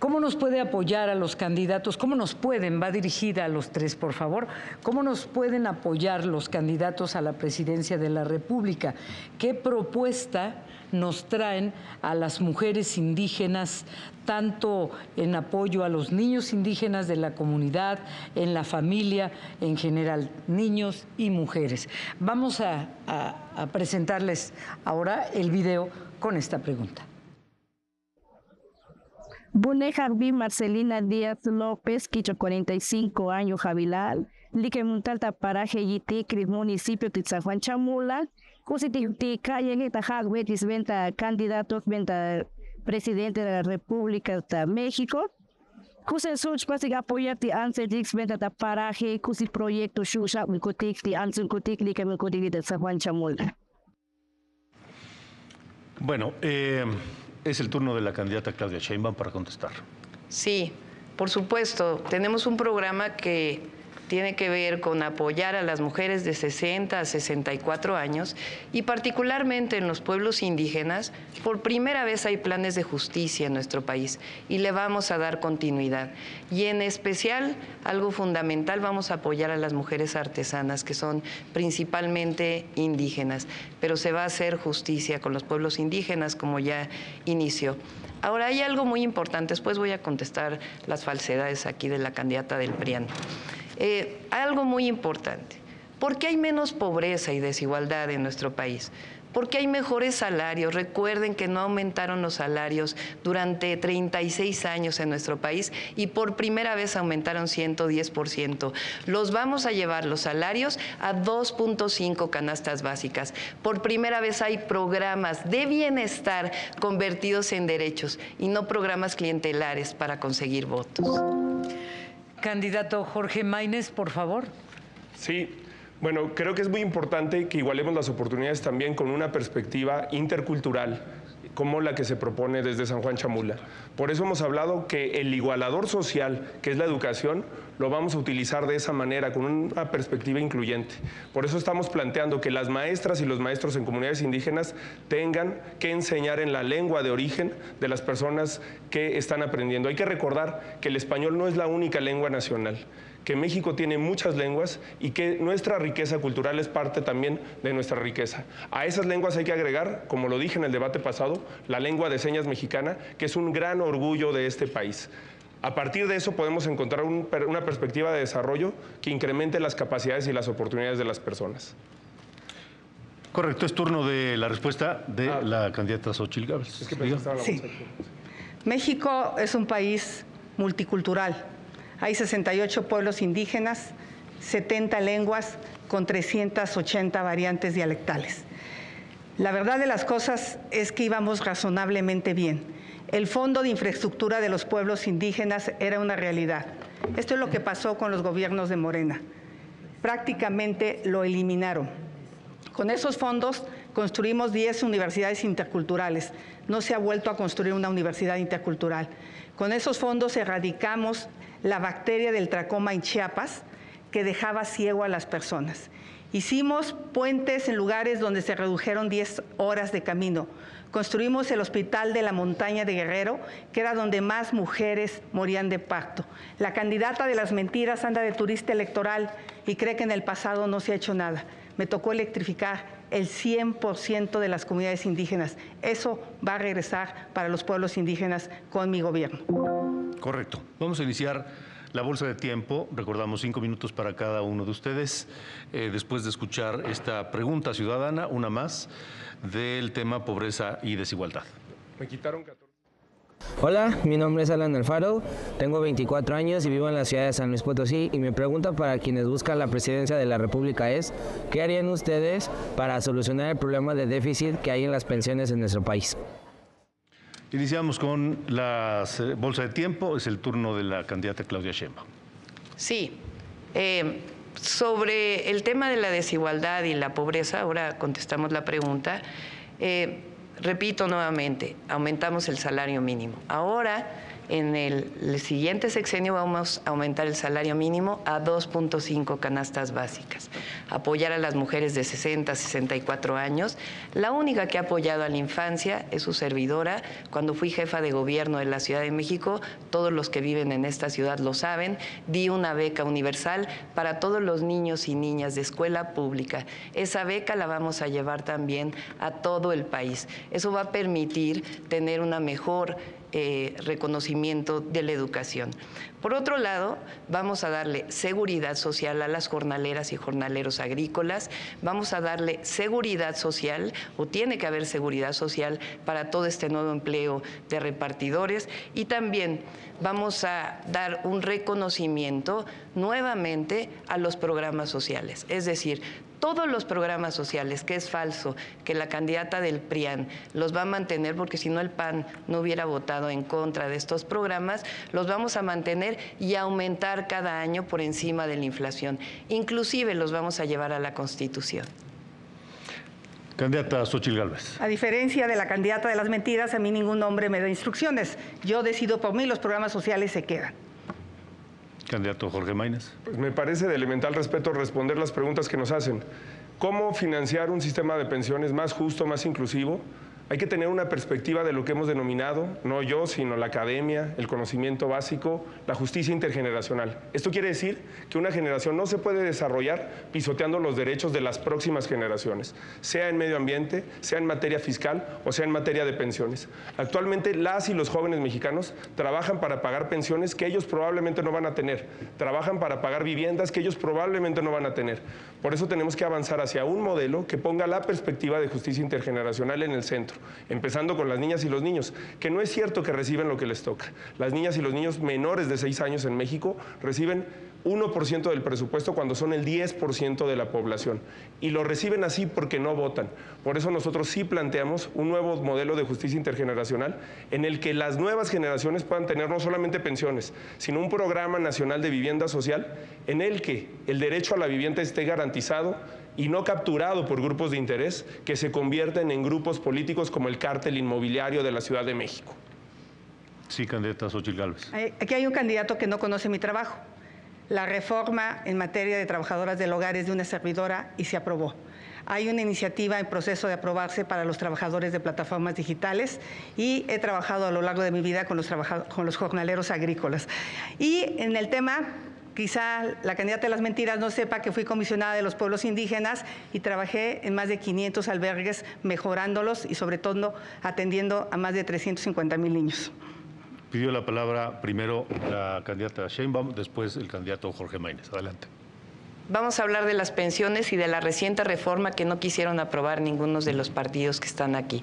¿Cómo nos puede apoyar a los candidatos? ¿Cómo nos pueden? Va dirigida a los tres, por favor. ¿Cómo nos pueden apoyar los candidatos a la presidencia de la República? ¿Qué propuesta nos traen a las mujeres indígenas, tanto en apoyo a los niños indígenas de la comunidad, en la familia en general, niños y mujeres? Vamos a presentarles ahora el video con esta pregunta. Bune Jarbi Marcelina Díaz López, Quicho 45 años, Javilal, Lique Muntalta Paraje Yiti, Cris Municipio de San Juan Chamula, Cusiti Calle Lita Jagbetis, venta candidatos, venta presidente de la República de México. Cusen Such Pasig apoyarte Anse Dix, venta de Paraje, Cusi Proyecto Shusha, Micotic, de Anse Cotic, Lique Micotic de San Juan Chamula. Bueno, es el turno de la candidata Claudia Sheinbaum para contestar. Sí, por supuesto. Tenemos un programa que tiene que ver con apoyar a las mujeres de 60 a 64 años y particularmente en los pueblos indígenas. Por primera vez hay planes de justicia en nuestro país y le vamos a dar continuidad. Y en especial, algo fundamental, vamos a apoyar a las mujeres artesanas que son principalmente indígenas, pero se va a hacer justicia con los pueblos indígenas como ya inició. Ahora, hay algo muy importante, después voy a contestar las falsedades aquí de la candidata del PRIAN. Algo muy importante, ¿por qué hay menos pobreza y desigualdad en nuestro país? Porque hay mejores salarios. Recuerden que no aumentaron los salarios durante 36 años en nuestro país y por primera vez aumentaron 110%. Los vamos a llevar los salarios a 2.5 canastas básicas. Por primera vez hay programas de bienestar convertidos en derechos y no programas clientelares para conseguir votos. Candidato Jorge Maínez, por favor. Sí. Bueno, creo que es muy importante que igualemos las oportunidades también con una perspectiva intercultural, como la que se propone desde San Juan Chamula. Por eso hemos hablado que el igualador social, que es la educación, lo vamos a utilizar de esa manera, con una perspectiva incluyente. Por eso estamos planteando que las maestras y los maestros en comunidades indígenas tengan que enseñar en la lengua de origen de las personas que están aprendiendo. Hay que recordar que el español no es la única lengua nacional, que México tiene muchas lenguas y que nuestra riqueza cultural es parte también de nuestra riqueza. A esas lenguas hay que agregar, como lo dije en el debate pasado, la lengua de señas mexicana, que es un gran orgullo de este país. A partir de eso podemos encontrar una perspectiva de desarrollo que incremente las capacidades y las oportunidades de las personas. Correcto, es turno de la respuesta de la candidata Xóchitl Gálvez. Es que pensé que estaba la Sí. bolsa aquí. México es un país multicultural. Hay 68 pueblos indígenas, 70 lenguas con 380 variantes dialectales. La verdad de las cosas es que íbamos razonablemente bien. El Fondo de Infraestructura de los Pueblos Indígenas era una realidad. Esto es lo que pasó con los gobiernos de Morena. Prácticamente lo eliminaron. Con esos fondos construimos 10 universidades interculturales. No se ha vuelto a construir una universidad intercultural. Con esos fondos erradicamos la bacteria del tracoma en Chiapas, que dejaba ciego a las personas. Hicimos puentes en lugares donde se redujeron 10 horas de camino. Construimos el Hospital de la Montaña de Guerrero, que era donde más mujeres morían de parto. La candidata de las mentiras anda de turista electoral y cree que en el pasado no se ha hecho nada. Me tocó electrificar el 100% de las comunidades indígenas. Eso va a regresar para los pueblos indígenas con mi gobierno. Correcto. Vamos a iniciar la bolsa de tiempo. Recordamos 5 minutos para cada uno de ustedes. Después de escuchar esta pregunta ciudadana, una más, del tema pobreza y desigualdad. Me quitaron 14. Hola, mi nombre es Alan Alfaro, tengo 24 años y vivo en la ciudad de San Luis Potosí y mi pregunta para quienes buscan la presidencia de la República es ¿qué harían ustedes para solucionar el problema de déficit que hay en las pensiones en nuestro país? Iniciamos con la bolsa de tiempo. Es el turno de la candidata Claudia Sheinbaum. Sí. Sobre el tema de la desigualdad y la pobreza, ahora contestamos la pregunta. repito nuevamente, aumentamos el salario mínimo. Ahora, en el siguiente sexenio vamos a aumentar el salario mínimo a 2.5 canastas básicas. Apoyar a las mujeres de 60 a 64 años. La única que ha apoyado a la infancia es su servidora. Cuando fui jefa de gobierno de la Ciudad de México, todos los que viven en esta ciudad lo saben, di una beca universal para todos los niños y niñas de escuela pública. Esa beca la vamos a llevar también a todo el país. Eso va a permitir tener una mejor reconocimiento de la educación. Por otro lado, vamos a darle seguridad social a las jornaleras y jornaleros agrícolas, vamos a darle seguridad social, o tiene que haber seguridad social para todo este nuevo empleo de repartidores, y también vamos a dar un reconocimiento nuevamente a los programas sociales, es decir, todos los programas sociales, que es falso, que la candidata del PRIAN los va a mantener, porque si no el PAN no hubiera votado en contra de estos programas, los vamos a mantener y aumentar cada año por encima de la inflación. Inclusive los vamos a llevar a la Constitución. Candidata Xóchitl Gálvez. A diferencia de la candidata de las mentiras, a mí ningún hombre me da instrucciones. Yo decido por mí, los programas sociales se quedan. Candidato Jorge Maínez. Pues me parece de elemental respeto responder las preguntas que nos hacen. ¿Cómo financiar un sistema de pensiones más justo, más inclusivo? Hay que tener una perspectiva de lo que hemos denominado, no yo, sino la academia, el conocimiento básico, la justicia intergeneracional. Esto quiere decir que una generación no se puede desarrollar pisoteando los derechos de las próximas generaciones, sea en medio ambiente, sea en materia fiscal o sea en materia de pensiones. Actualmente las y los jóvenes mexicanos trabajan para pagar pensiones que ellos probablemente no van a tener, trabajan para pagar viviendas que ellos probablemente no van a tener. Por eso tenemos que avanzar hacia un modelo que ponga la perspectiva de justicia intergeneracional en el centro, empezando con las niñas y los niños, que no es cierto que reciben lo que les toca. Las niñas y los niños menores de 6 años en México reciben 1% del presupuesto cuando son el 10% de la población. Y lo reciben así porque no votan. Por eso nosotros sí planteamos un nuevo modelo de justicia intergeneracional en el que las nuevas generaciones puedan tener no solamente pensiones, sino un programa nacional de vivienda social en el que el derecho a la vivienda esté garantizado y no capturado por grupos de interés que se convierten en grupos políticos como el cártel inmobiliario de la Ciudad de México. Sí, candidata Xóchitl Gálvez. Aquí hay un candidato que no conoce mi trabajo. La reforma en materia de trabajadoras del hogar es de una servidora y se aprobó. Hay una iniciativa en proceso de aprobarse para los trabajadores de plataformas digitales y he trabajado a lo largo de mi vida con los jornaleros agrícolas. Y en el tema, quizá la candidata de las mentiras no sepa que fui comisionada de los pueblos indígenas y trabajé en más de 500 albergues mejorándolos y sobre todo atendiendo a más de 350,000 niños. Pidió la palabra primero la candidata Sheinbaum, después el candidato Jorge Maínez. Adelante. Vamos a hablar de las pensiones y de la reciente reforma que no quisieron aprobar ninguno de los partidos que están aquí.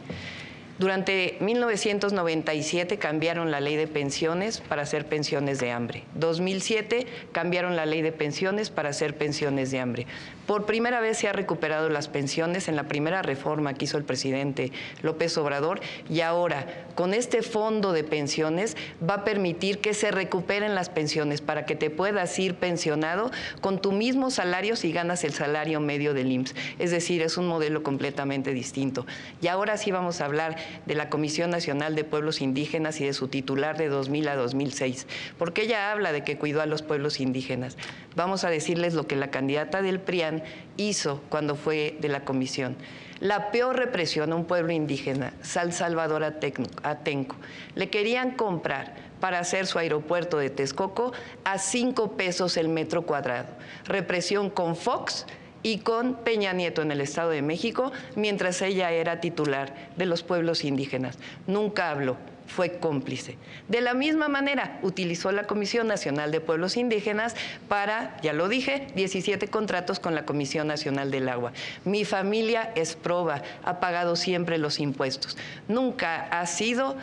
Durante 1997 cambiaron la ley de pensiones para hacer pensiones de hambre. 2007 cambiaron la ley de pensiones para hacer pensiones de hambre. Por primera vez se ha recuperado las pensiones en la primera reforma que hizo el presidente López Obrador y ahora con este fondo de pensiones va a permitir que se recuperen las pensiones para que te puedas ir pensionado con tu mismo salario si ganas el salario medio del IMSS. Es decir, es un modelo completamente distinto. Y ahora sí vamos a hablar de la Comisión Nacional de Pueblos Indígenas y de su titular de 2000 a 2006, porque ella habla de que cuidó a los pueblos indígenas. Vamos a decirles lo que la candidata del PRIAN hizo cuando fue de la comisión. La peor represión a un pueblo indígena, San Salvador Atenco. Le querían comprar para hacer su aeropuerto de Texcoco a 5 pesos el metro cuadrado. Represión con Fox y con Peña Nieto en el Estado de México, mientras ella era titular de los pueblos indígenas. Nunca habló, fue cómplice. De la misma manera, utilizó la Comisión Nacional de Pueblos Indígenas para, ya lo dije, 17 contratos con la Comisión Nacional del Agua. Mi familia es proba, ha pagado siempre los impuestos. Nunca ha sido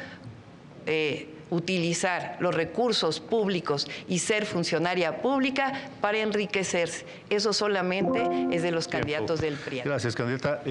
utilizar los recursos públicos y ser funcionaria pública para enriquecerse. Eso solamente es de los candidatos del PRIAN. Gracias, candidata.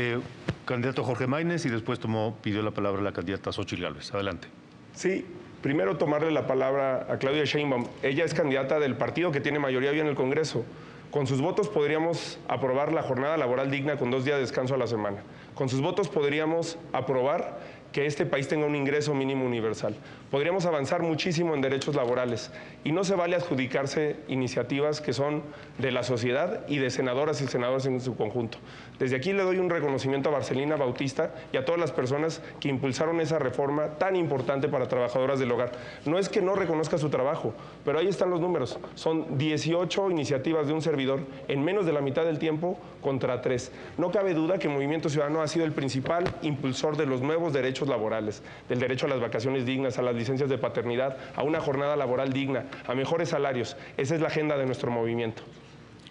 Candidato Jorge Maínez y después pidió la palabra la candidata Xóchitl Gálvez. Adelante. Sí, primero tomarle la palabra a Claudia Sheinbaum. Ella es candidata del partido que tiene mayoría hoy en el Congreso. Con sus votos podríamos aprobar la jornada laboral digna con 2 días de descanso a la semana. Con sus votos podríamos aprobar que este país tenga un ingreso mínimo universal. Podríamos avanzar muchísimo en derechos laborales y no se vale adjudicarse iniciativas que son de la sociedad y de senadoras y senadores en su conjunto. Desde aquí le doy un reconocimiento a Marcelina Bautista y a todas las personas que impulsaron esa reforma tan importante para trabajadoras del hogar. No es que no reconozca su trabajo, pero ahí están los números. Son 18 iniciativas de un servidor en menos de la mitad del tiempo contra 3. No cabe duda que Movimiento Ciudadano ha sido el principal impulsor de los nuevos derechos laborales, del derecho a las vacaciones dignas, a las licencias de paternidad, a una jornada laboral digna, a mejores salarios. Esa es la agenda de nuestro movimiento.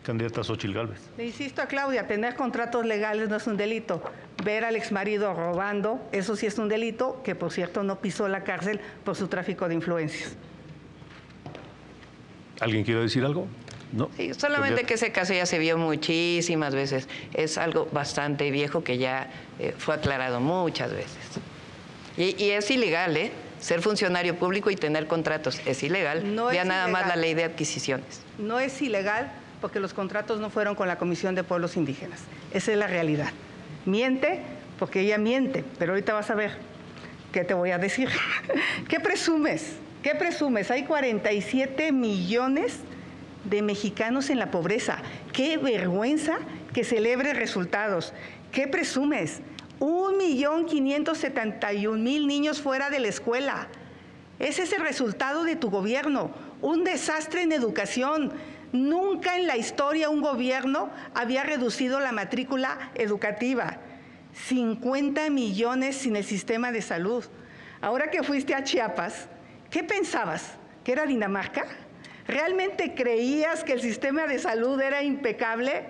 Candidata Xóchitl Gálvez. Le insisto a Claudia, tener contratos legales no es un delito. Ver al exmarido robando, eso sí es un delito, que por cierto no pisó la cárcel por su tráfico de influencias. ¿Alguien quiere decir algo? No. Sí, solamente que ese caso ya se vio muchísimas veces. Es algo bastante viejo que ya fue aclarado muchas veces. Y es ilegal, ser funcionario público y tener contratos. Es ilegal. No Vea es nada ilegal. más la ley de adquisiciones. No es ilegal porque los contratos no fueron con la Comisión de Pueblos Indígenas. Esa es la realidad. Miente porque ella miente, pero ahorita vas a ver qué te voy a decir. ¿Qué presumes? ¿Qué presumes? Hay 47 millones de mexicanos en la pobreza. ¡Qué vergüenza que celebre resultados! ¿Qué presumes? 1.571.000 niños fuera de la escuela. Ese es el resultado de tu gobierno. Un desastre en educación. Nunca en la historia un gobierno había reducido la matrícula educativa. 50 millones sin el sistema de salud. Ahora que fuiste a Chiapas, ¿qué pensabas? ¿Que era Dinamarca? ¿Realmente creías que el sistema de salud era impecable?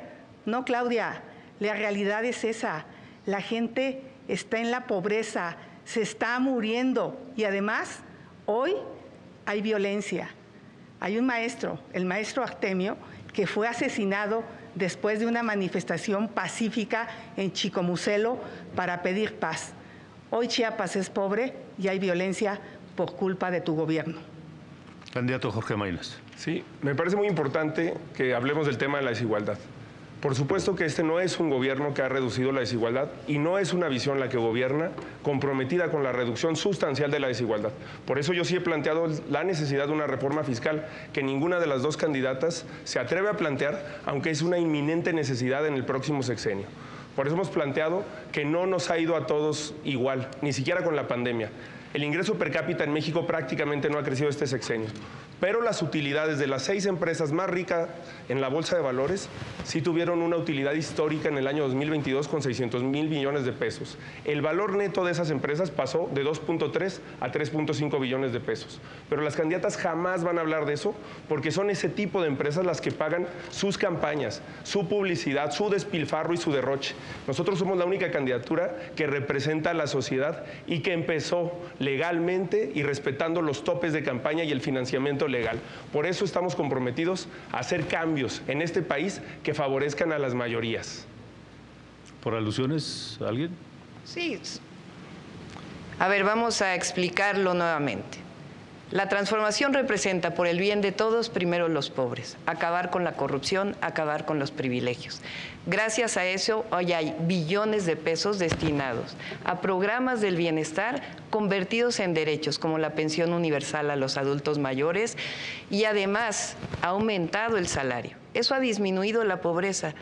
No, Claudia, la realidad es esa. La gente está en la pobreza, se está muriendo y además hoy hay violencia. Hay un maestro, el maestro Artemio, que fue asesinado después de una manifestación pacífica en Chicomucelo para pedir paz. Hoy Chiapas es pobre y hay violencia por culpa de tu gobierno. Candidato Jorge Maínez. Sí, me parece muy importante que hablemos del tema de la desigualdad. Por supuesto que este no es un gobierno que ha reducido la desigualdad y no es una visión la que gobierna comprometida con la reducción sustancial de la desigualdad. Por eso yo sí he planteado la necesidad de una reforma fiscal que ninguna de las dos candidatas se atreve a plantear, aunque es una inminente necesidad en el próximo sexenio. Por eso hemos planteado que no nos ha ido a todos igual, ni siquiera con la pandemia. El ingreso per cápita en México prácticamente no ha crecido este sexenio, pero las utilidades de las 6 empresas más ricas en la Bolsa de Valores sí tuvieron una utilidad histórica en el año 2022 con 600,000 millones de pesos. El valor neto de esas empresas pasó de 2.3 a 3.5 billones de pesos. Pero las candidatas jamás van a hablar de eso porque son ese tipo de empresas las que pagan sus campañas, su publicidad, su despilfarro y su derroche. Nosotros somos la única candidatura que representa a la sociedad y que empezó legalmente y respetando los topes de campaña y el financiamiento legal. Por eso estamos comprometidos a hacer cambios en este país que favorezcan a las mayorías. ¿Por alusiones, alguien? Sí. A ver, vamos a explicarlo nuevamente. La transformación representa, por el bien de todos, primero los pobres, acabar con la corrupción, acabar con los privilegios. Gracias a eso, hoy hay billones de pesos destinados a programas del bienestar convertidos en derechos, como la pensión universal a los adultos mayores, y además ha aumentado el salario. Eso ha disminuido la pobreza.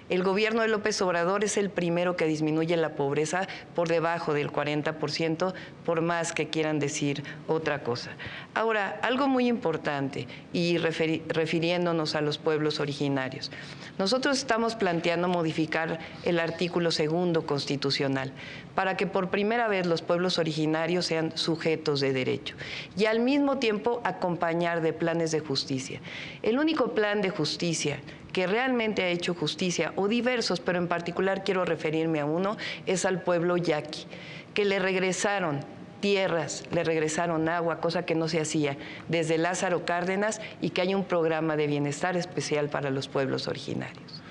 El gobierno de López Obrador es el primero que disminuye la pobreza por debajo del 40%, por más que quieran decir otra cosa. Ahora, algo muy importante, y refiriéndonos a los pueblos originarios, nosotros estamos planteando modificar el artículo 2 constitucional para que por primera vez los pueblos originarios sean sujetos de derecho y al mismo tiempo acompañar de planes de justicia. El único plan de justicia que realmente ha hecho justicia, o diversos, pero en particular quiero referirme a uno, es al pueblo yaqui, que le regresaron tierras, le regresaron agua, cosa que no se hacía desde Lázaro Cárdenas, y que hay un programa de bienestar especial para los pueblos originarios.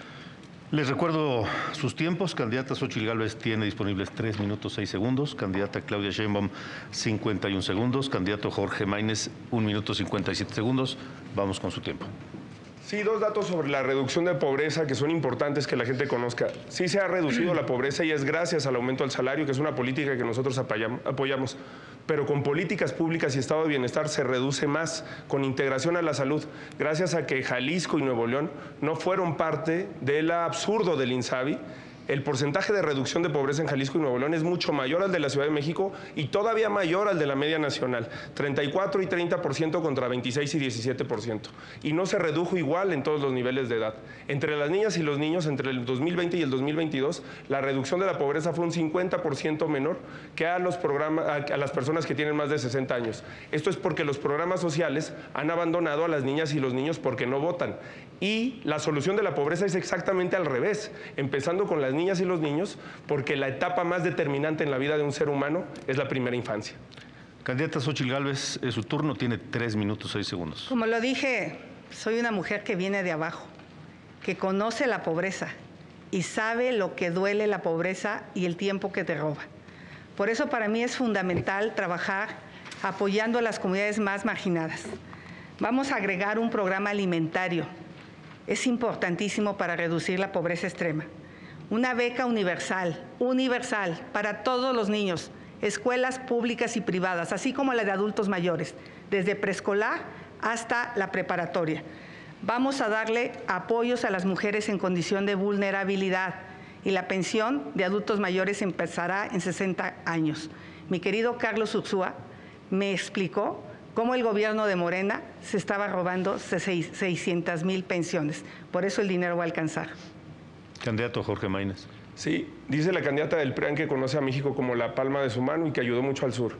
Les recuerdo sus tiempos. Candidata Xóchitl Gálvez tiene disponibles 3 minutos 6 segundos. Candidata Claudia Sheinbaum, 51 segundos. Candidato Jorge Maínez, 1 minuto 57 segundos. Vamos con su tiempo. Sí, dos datos sobre la reducción de pobreza que son importantes que la gente conozca. Sí se ha reducido la pobreza y es gracias al aumento del salario, que es una política que nosotros apoyamos. Pero con políticas públicas y estado de bienestar se reduce más, con integración a la salud, gracias a que Jalisco y Nuevo León no fueron parte del absurdo del INSABI. El porcentaje de reducción de pobreza en Jalisco y Nuevo León es mucho mayor al de la Ciudad de México y todavía mayor al de la media nacional, 34 y 30% contra 26 y 17%. Y no se redujo igual en todos los niveles de edad. Entre las niñas y los niños, entre el 2020 y el 2022, la reducción de la pobreza fue un 50% menor que a las personas que tienen más de 60 años. Esto es porque los programas sociales han abandonado a las niñas y los niños porque no votan. Y la solución de la pobreza es exactamente al revés, empezando con las niñas y los niños, porque la etapa más determinante en la vida de un ser humano es la primera infancia. Candidata Xóchitl Gálvez, su turno, tiene 3 minutos 6 segundos. Como lo dije, soy una mujer que viene de abajo, que conoce la pobreza y sabe lo que duele la pobreza y el tiempo que te roba. Por eso para mí es fundamental trabajar apoyando a las comunidades más marginadas. Vamos a agregar un programa alimentario. Es importantísimo para reducir la pobreza extrema. Una beca universal para todos los niños, escuelas públicas y privadas, así como la de adultos mayores, desde preescolar hasta la preparatoria. Vamos a darle apoyos a las mujeres en condición de vulnerabilidad y la pensión de adultos mayores empezará en 60 años. Mi querido Carlos Ursúa me explicó cómo el gobierno de Morena se estaba robando 600,000 pensiones. Por eso el dinero va a alcanzar. Candidato Jorge Maínez. Sí, dice la candidata del PRIAN que conoce a México como la palma de su mano y que ayudó mucho al sur.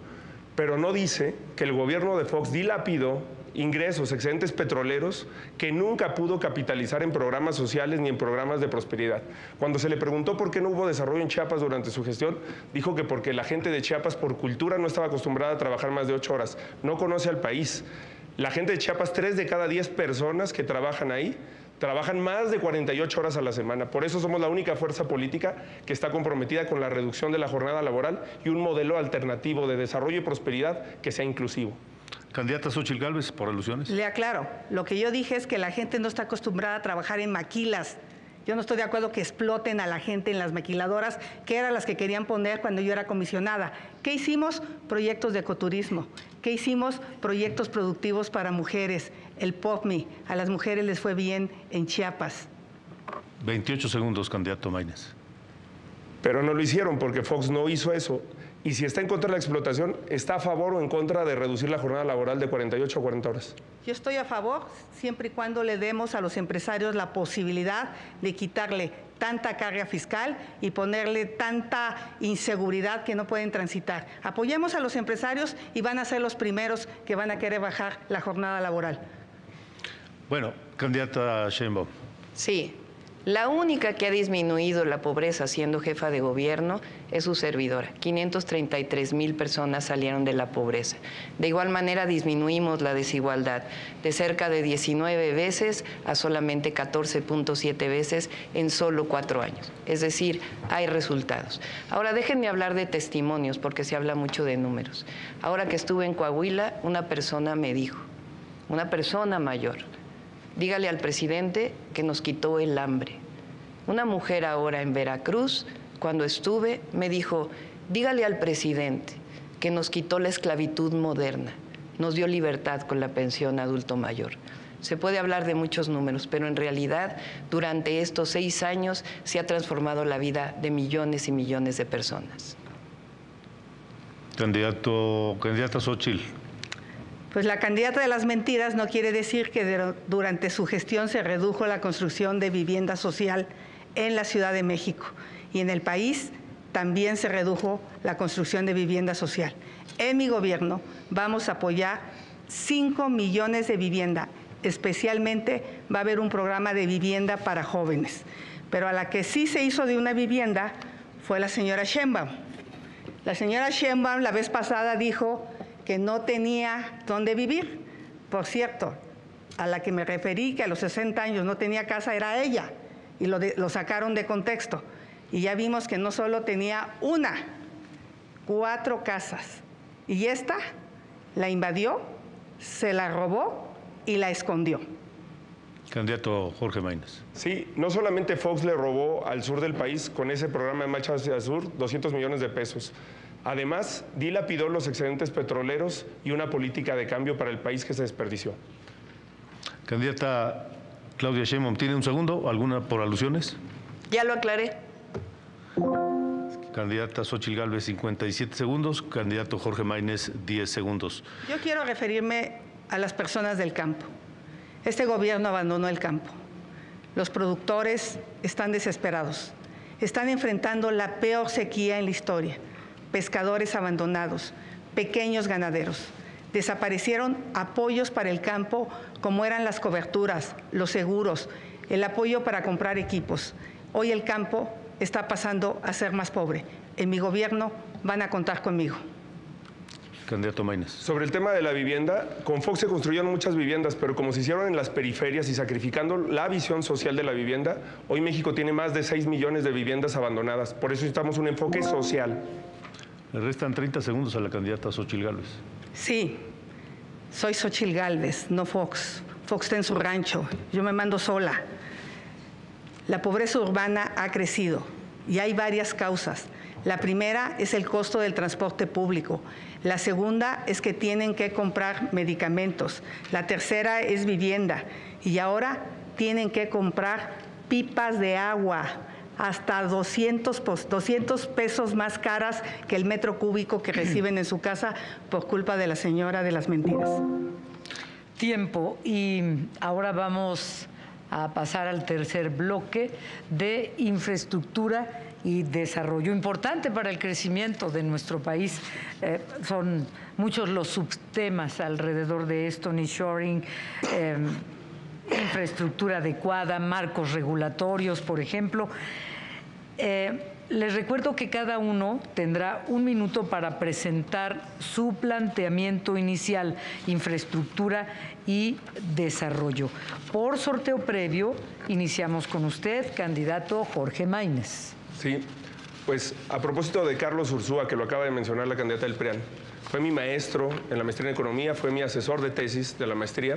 Pero no dice que el gobierno de Fox dilapidó ingresos, excedentes petroleros que nunca pudo capitalizar en programas sociales ni en programas de prosperidad. Cuando se le preguntó por qué no hubo desarrollo en Chiapas durante su gestión, dijo que porque la gente de Chiapas por cultura no estaba acostumbrada a trabajar más de 8 horas, no conoce al país. La gente de Chiapas, 3 de cada 10 personas que trabajan ahí, trabajan más de 48 horas a la semana. Por eso somos la única fuerza política que está comprometida con la reducción de la jornada laboral y un modelo alternativo de desarrollo y prosperidad que sea inclusivo. Candidata Xóchitl Gálvez, por alusiones. Le aclaro, lo que yo dije es que la gente no está acostumbrada a trabajar en maquilas. Yo no estoy de acuerdo que exploten a la gente en las maquiladoras, que eran las que querían poner cuando yo era comisionada. ¿Qué hicimos? Proyectos de ecoturismo. ¿Qué hicimos? Proyectos productivos para mujeres. El POPMI, a las mujeres les fue bien en Chiapas. 28 segundos, candidato Maínez. Pero no lo hicieron porque Fox no hizo eso. Y si está en contra de la explotación, ¿está a favor o en contra de reducir la jornada laboral de 48 a 40 horas? Yo estoy a favor siempre y cuando le demos a los empresarios la posibilidad de quitarle tanta carga fiscal y ponerle tanta inseguridad que no pueden transitar. Apoyemos a los empresarios y van a ser los primeros que van a querer bajar la jornada laboral. Bueno, candidata Sheinbaum. Sí, la única que ha disminuido la pobreza siendo jefa de gobierno es su servidora. 533,000 personas salieron de la pobreza. De igual manera disminuimos la desigualdad de cerca de 19 veces a solamente 14.7 veces en solo 4 años. Es decir, hay resultados. Ahora déjenme hablar de testimonios porque se habla mucho de números. Ahora que estuve en Coahuila, una persona me dijo, una persona mayor, dígale al presidente que nos quitó el hambre. Una mujer ahora en Veracruz, cuando estuve, me dijo, dígale al presidente que nos quitó la esclavitud moderna, nos dio libertad con la pensión adulto mayor. Se puede hablar de muchos números, pero en realidad durante estos 6 años se ha transformado la vida de millones y millones de personas. Candidata Xóchitl. Pues la candidata de las mentiras no quiere decir que durante su gestión se redujo la construcción de vivienda social en la Ciudad de México. Y en el país también se redujo la construcción de vivienda social. En mi gobierno vamos a apoyar 5 millones de vivienda. Especialmente va a haber un programa de vivienda para jóvenes. Pero a la que sí se hizo de una vivienda fue la señora Sheinbaum. La señora Sheinbaum la vez pasada dijo que no tenía dónde vivir. Por cierto, a la que me referí que a los 60 años no tenía casa era ella, y lo sacaron de contexto. Y ya vimos que no solo tenía 4 casas. Y esta la invadió, se la robó y la escondió. Candidato Jorge Maínez. Sí, no solamente Fox le robó al sur del país con ese programa de Marcha hacia el Sur 200 millones de pesos. Además, dilapidó los excedentes petroleros y una política de cambio para el país que se desperdició. Candidata Claudia Sheinbaum, ¿tiene un segundo? ¿Alguna por alusiones? Ya lo aclaré. Candidata Xóchitl Gálvez, 57 segundos. Candidato Jorge Maínez, 10 segundos. Yo quiero referirme a las personas del campo. Este gobierno abandonó el campo. Los productores están desesperados. Están enfrentando la peor sequía en la historia. Pescadores abandonados, pequeños ganaderos. Desaparecieron apoyos para el campo como eran las coberturas, los seguros, el apoyo para comprar equipos. Hoy el campo está pasando a ser más pobre. En mi gobierno van a contar conmigo. Candidato Maínez. Sobre el tema de la vivienda, con Fox se construyeron muchas viviendas, pero como se hicieron en las periferias y sacrificando la visión social de la vivienda, hoy México tiene más de 6 millones de viviendas abandonadas. Por eso necesitamos un enfoque social. Le restan 30 segundos a la candidata Xóchitl Gálvez. Sí, soy Xóchitl Gálvez, no Fox. Fox está en su rancho, yo me mando sola. La pobreza urbana ha crecido y hay varias causas. La primera es el costo del transporte público. La segunda es que tienen que comprar medicamentos. La tercera es vivienda. Y ahora tienen que comprar pipas de agua, hasta 200 pesos más caras que el metro cúbico que reciben en su casa por culpa de la señora de las mentiras. Tiempo. Y ahora vamos a pasar al tercer bloque de infraestructura y desarrollo, importante para el crecimiento de nuestro país. Son muchos los subtemas alrededor de esto: nearshoring, infraestructura adecuada, marcos regulatorios, por ejemplo. Les recuerdo que cada uno tendrá 1 minuto para presentar su planteamiento inicial, infraestructura y desarrollo. Por sorteo previo, iniciamos con usted, candidato Jorge Maínez. Sí, pues a propósito de Carlos Ursúa, que lo acaba de mencionar la candidata del PRIAN, fue mi maestro en la maestría en Economía, fue mi asesor de tesis de la maestría,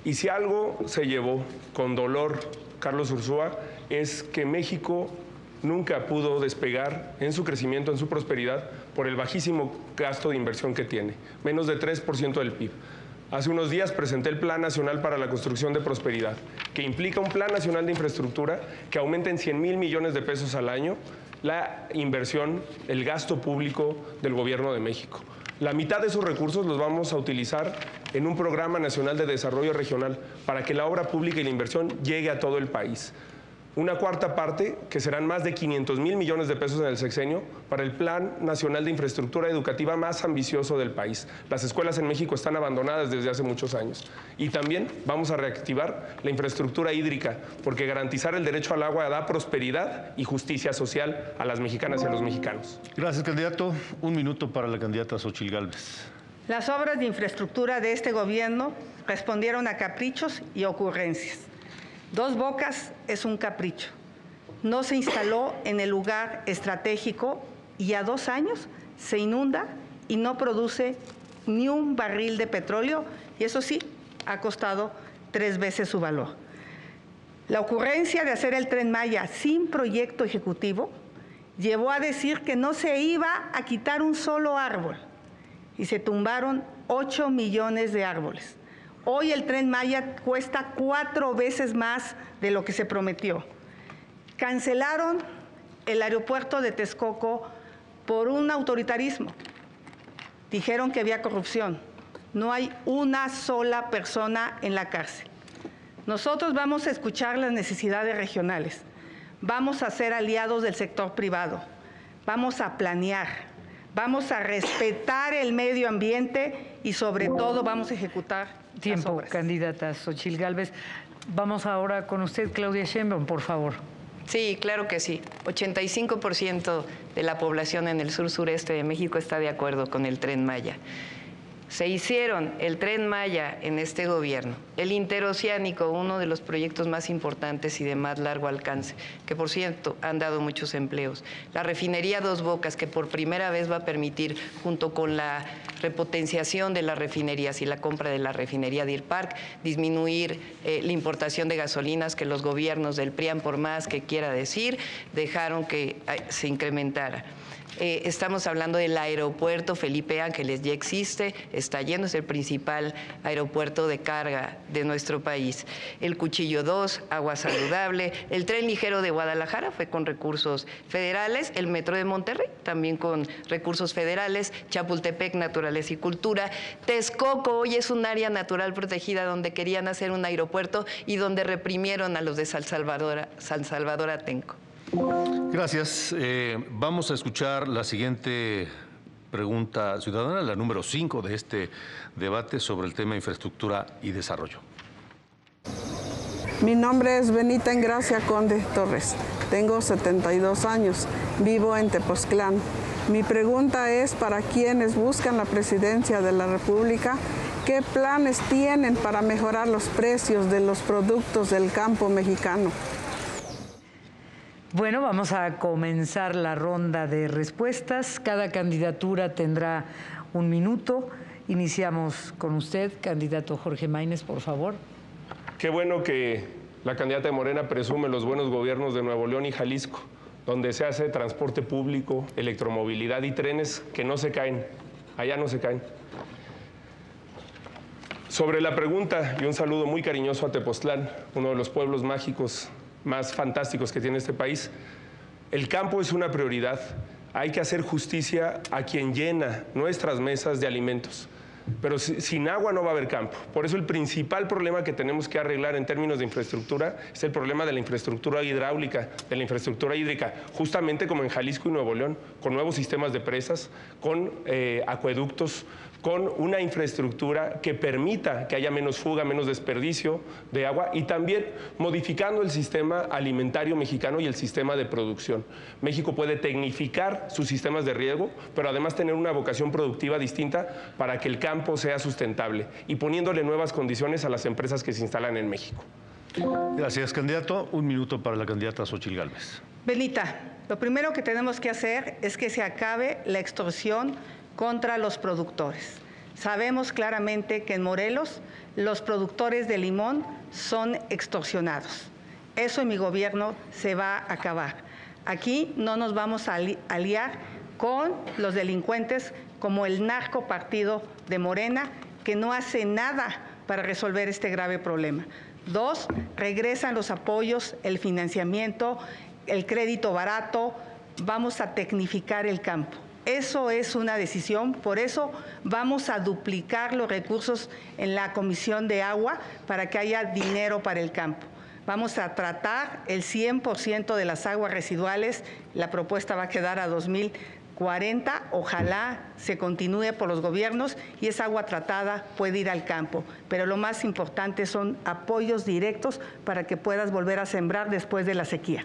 y si algo se llevó con dolor Carlos Ursúa es que México nunca pudo despegar en su crecimiento, en su prosperidad, por el bajísimo gasto de inversión que tiene, menos de 3% del PIB. Hace unos días presenté el Plan Nacional para la Construcción de Prosperidad, que implica un Plan Nacional de Infraestructura que aumente en 100,000 millones de pesos al año la inversión, el gasto público del Gobierno de México. La mitad de esos recursos los vamos a utilizar en un Programa Nacional de Desarrollo Regional para que la obra pública y la inversión llegue a todo el país. Una cuarta parte, que serán más de 500,000 millones de pesos en el sexenio, para el Plan Nacional de Infraestructura Educativa más ambicioso del país. Las escuelas en México están abandonadas desde hace muchos años. Y también vamos a reactivar la infraestructura hídrica, porque garantizar el derecho al agua da prosperidad y justicia social a las mexicanas y a los mexicanos. Gracias, candidato. 1 minuto para la candidata Xóchitl Gálvez. Las obras de infraestructura de este gobierno respondieron a caprichos y ocurrencias. Dos Bocas es un capricho. No se instaló en el lugar estratégico y a 2 años se inunda y no produce ni un barril de petróleo, y eso sí, ha costado 3 veces su valor. La ocurrencia de hacer el Tren Maya sin proyecto ejecutivo llevó a decir que no se iba a quitar un solo árbol y se tumbaron 8 millones de árboles. Hoy el Tren Maya cuesta 4 veces más de lo que se prometió. Cancelaron el aeropuerto de Texcoco por un autoritarismo. Dijeron que había corrupción. No hay una sola persona en la cárcel. Nosotros vamos a escuchar las necesidades regionales. Vamos a ser aliados del sector privado. Vamos a planear. Vamos a respetar el medio ambiente y sobre todo vamos a ejecutar. Tiempo, candidata Xóchitl Gálvez. Vamos ahora con usted, Claudia Sheinbaum, por favor. Sí, claro que sí. 85% de la población en el sur-sureste de México está de acuerdo con el Tren Maya. Se hicieron el Tren Maya en este gobierno, el Interoceánico, uno de los proyectos más importantes y de más largo alcance, que por cierto han dado muchos empleos. La refinería Dos Bocas, que por primera vez va a permitir, junto con la repotenciación de las refinerías y la compra de la refinería Deer Park, disminuir la importación de gasolinas que los gobiernos del PRIAN, por más que quiera decir, dejaron que se incrementara. Estamos hablando del aeropuerto Felipe Ángeles, ya existe, está lleno, es el principal aeropuerto de carga de nuestro país. El Cuchillo 2, agua saludable, el tren ligero de Guadalajara fue con recursos federales, el metro de Monterrey también con recursos federales, Chapultepec, naturaleza y cultura, Texcoco hoy es un área natural protegida donde querían hacer un aeropuerto y donde reprimieron a los de San Salvador Atenco. Gracias. Vamos a escuchar la siguiente pregunta ciudadana, la número 5 de este debate sobre el tema infraestructura y desarrollo. Mi nombre es Benita Engracia Conde Torres. Tengo 72 años. Vivo en Tepoztlán. Mi pregunta es para quienes buscan la presidencia de la República, ¿qué planes tienen para mejorar los precios de los productos del campo mexicano? Bueno, vamos a comenzar la ronda de respuestas. Cada candidatura tendrá 1 minuto. Iniciamos con usted, candidato Jorge Maínez, por favor. Qué bueno que la candidata de Morena presume los buenos gobiernos de Nuevo León y Jalisco, donde se hace transporte público, electromovilidad y trenes que no se caen. Allá no se caen. Sobre la pregunta, y un saludo muy cariñoso a Tepoztlán, uno de los pueblos mágicos más fantásticos que tiene este país. El campo es una prioridad. Hay que hacer justicia a quien llena nuestras mesas de alimentos. Pero sin agua no va a haber campo. Por eso el principal problema que tenemos que arreglar en términos de infraestructura es el problema de la infraestructura hidráulica, de la infraestructura hídrica, justamente como en Jalisco y Nuevo León, con nuevos sistemas de presas, con acueductos, con una infraestructura que permita que haya menos fuga, menos desperdicio de agua y también modificando el sistema alimentario mexicano y el sistema de producción. México puede tecnificar sus sistemas de riego, pero además tener una vocación productiva distinta para que el campo sea sustentable y poniéndole nuevas condiciones a las empresas que se instalan en México. Gracias, candidato. 1 minuto para la candidata Xóchitl Gálvez. Benita, lo primero que tenemos que hacer es que se acabe la extorsión contra los productores. Sabemos claramente que en Morelos los productores de limón son extorsionados. Eso en mi gobierno se va a acabar. Aquí no nos vamos a aliar con los delincuentes como el narco partido de Morena, que no hace nada para resolver este grave problema. 2, regresan los apoyos, el financiamiento, el crédito barato, vamos a tecnificar el campo. Eso es una decisión, por eso vamos a duplicar los recursos en la Comisión de Agua para que haya dinero para el campo. Vamos a tratar el 100% de las aguas residuales, la propuesta va a quedar a 2040, ojalá se continúe por los gobiernos y esa agua tratada puede ir al campo. Pero lo más importante son apoyos directos para que puedas volver a sembrar después de la sequía.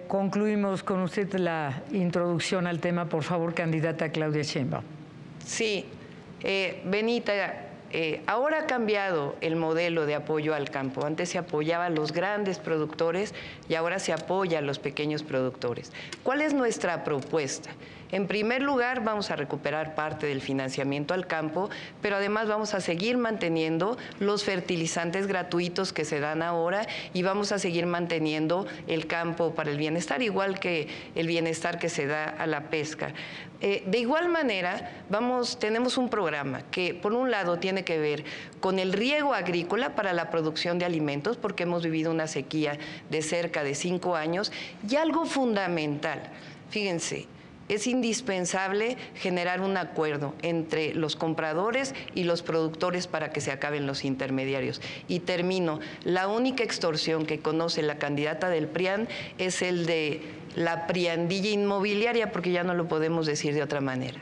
Concluimos con usted la introducción al tema, por favor, candidata Claudia Sheinbaum. Sí, Benita, ahora ha cambiado el modelo de apoyo al campo. Antes se apoyaba a los grandes productores y ahora se apoya a los pequeños productores. ¿Cuál es nuestra propuesta? En primer lugar, vamos a recuperar parte del financiamiento al campo, pero además vamos a seguir manteniendo los fertilizantes gratuitos que se dan ahora y vamos a seguir manteniendo el campo para el bienestar, igual que el bienestar que se da a la pesca. De igual manera, tenemos un programa que, por un lado, tiene que ver con el riego agrícola para la producción de alimentos, porque hemos vivido una sequía de cerca de 5 años, y algo fundamental, fíjense, es indispensable generar un acuerdo entre los compradores y los productores para que se acaben los intermediarios. Y termino, la única extorsión que conoce la candidata del PRIAN es el de la priandilla inmobiliaria, porque ya no lo podemos decir de otra manera.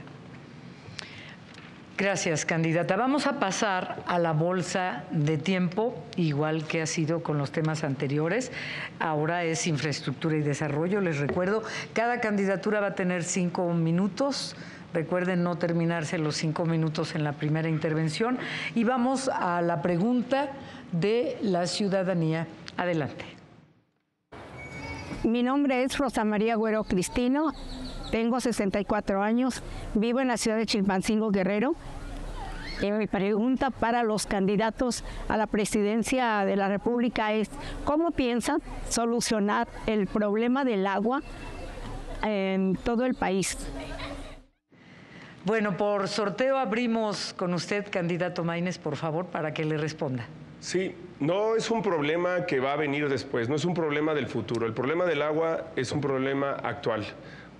Gracias, candidata. Vamos a pasar a la bolsa de tiempo, igual que ha sido con los temas anteriores. Ahora es infraestructura y desarrollo. Les recuerdo, cada candidatura va a tener 5 minutos Recuerden no terminarse los 5 minutos en la primera intervención. Y vamos a la pregunta de la ciudadanía. Adelante. Mi nombre es Rosa María Güero Cristino, tengo 64 años, vivo en la ciudad de Chilpancingo, Guerrero. Mi pregunta para los candidatos a la presidencia de la República es: ¿cómo piensan solucionar el problema del agua en todo el país? Bueno, por sorteo abrimos con usted, candidato Maínez, por favor, para que le responda. Sí, no es un problema que va a venir después, no es un problema del futuro. El problema del agua es un problema actual.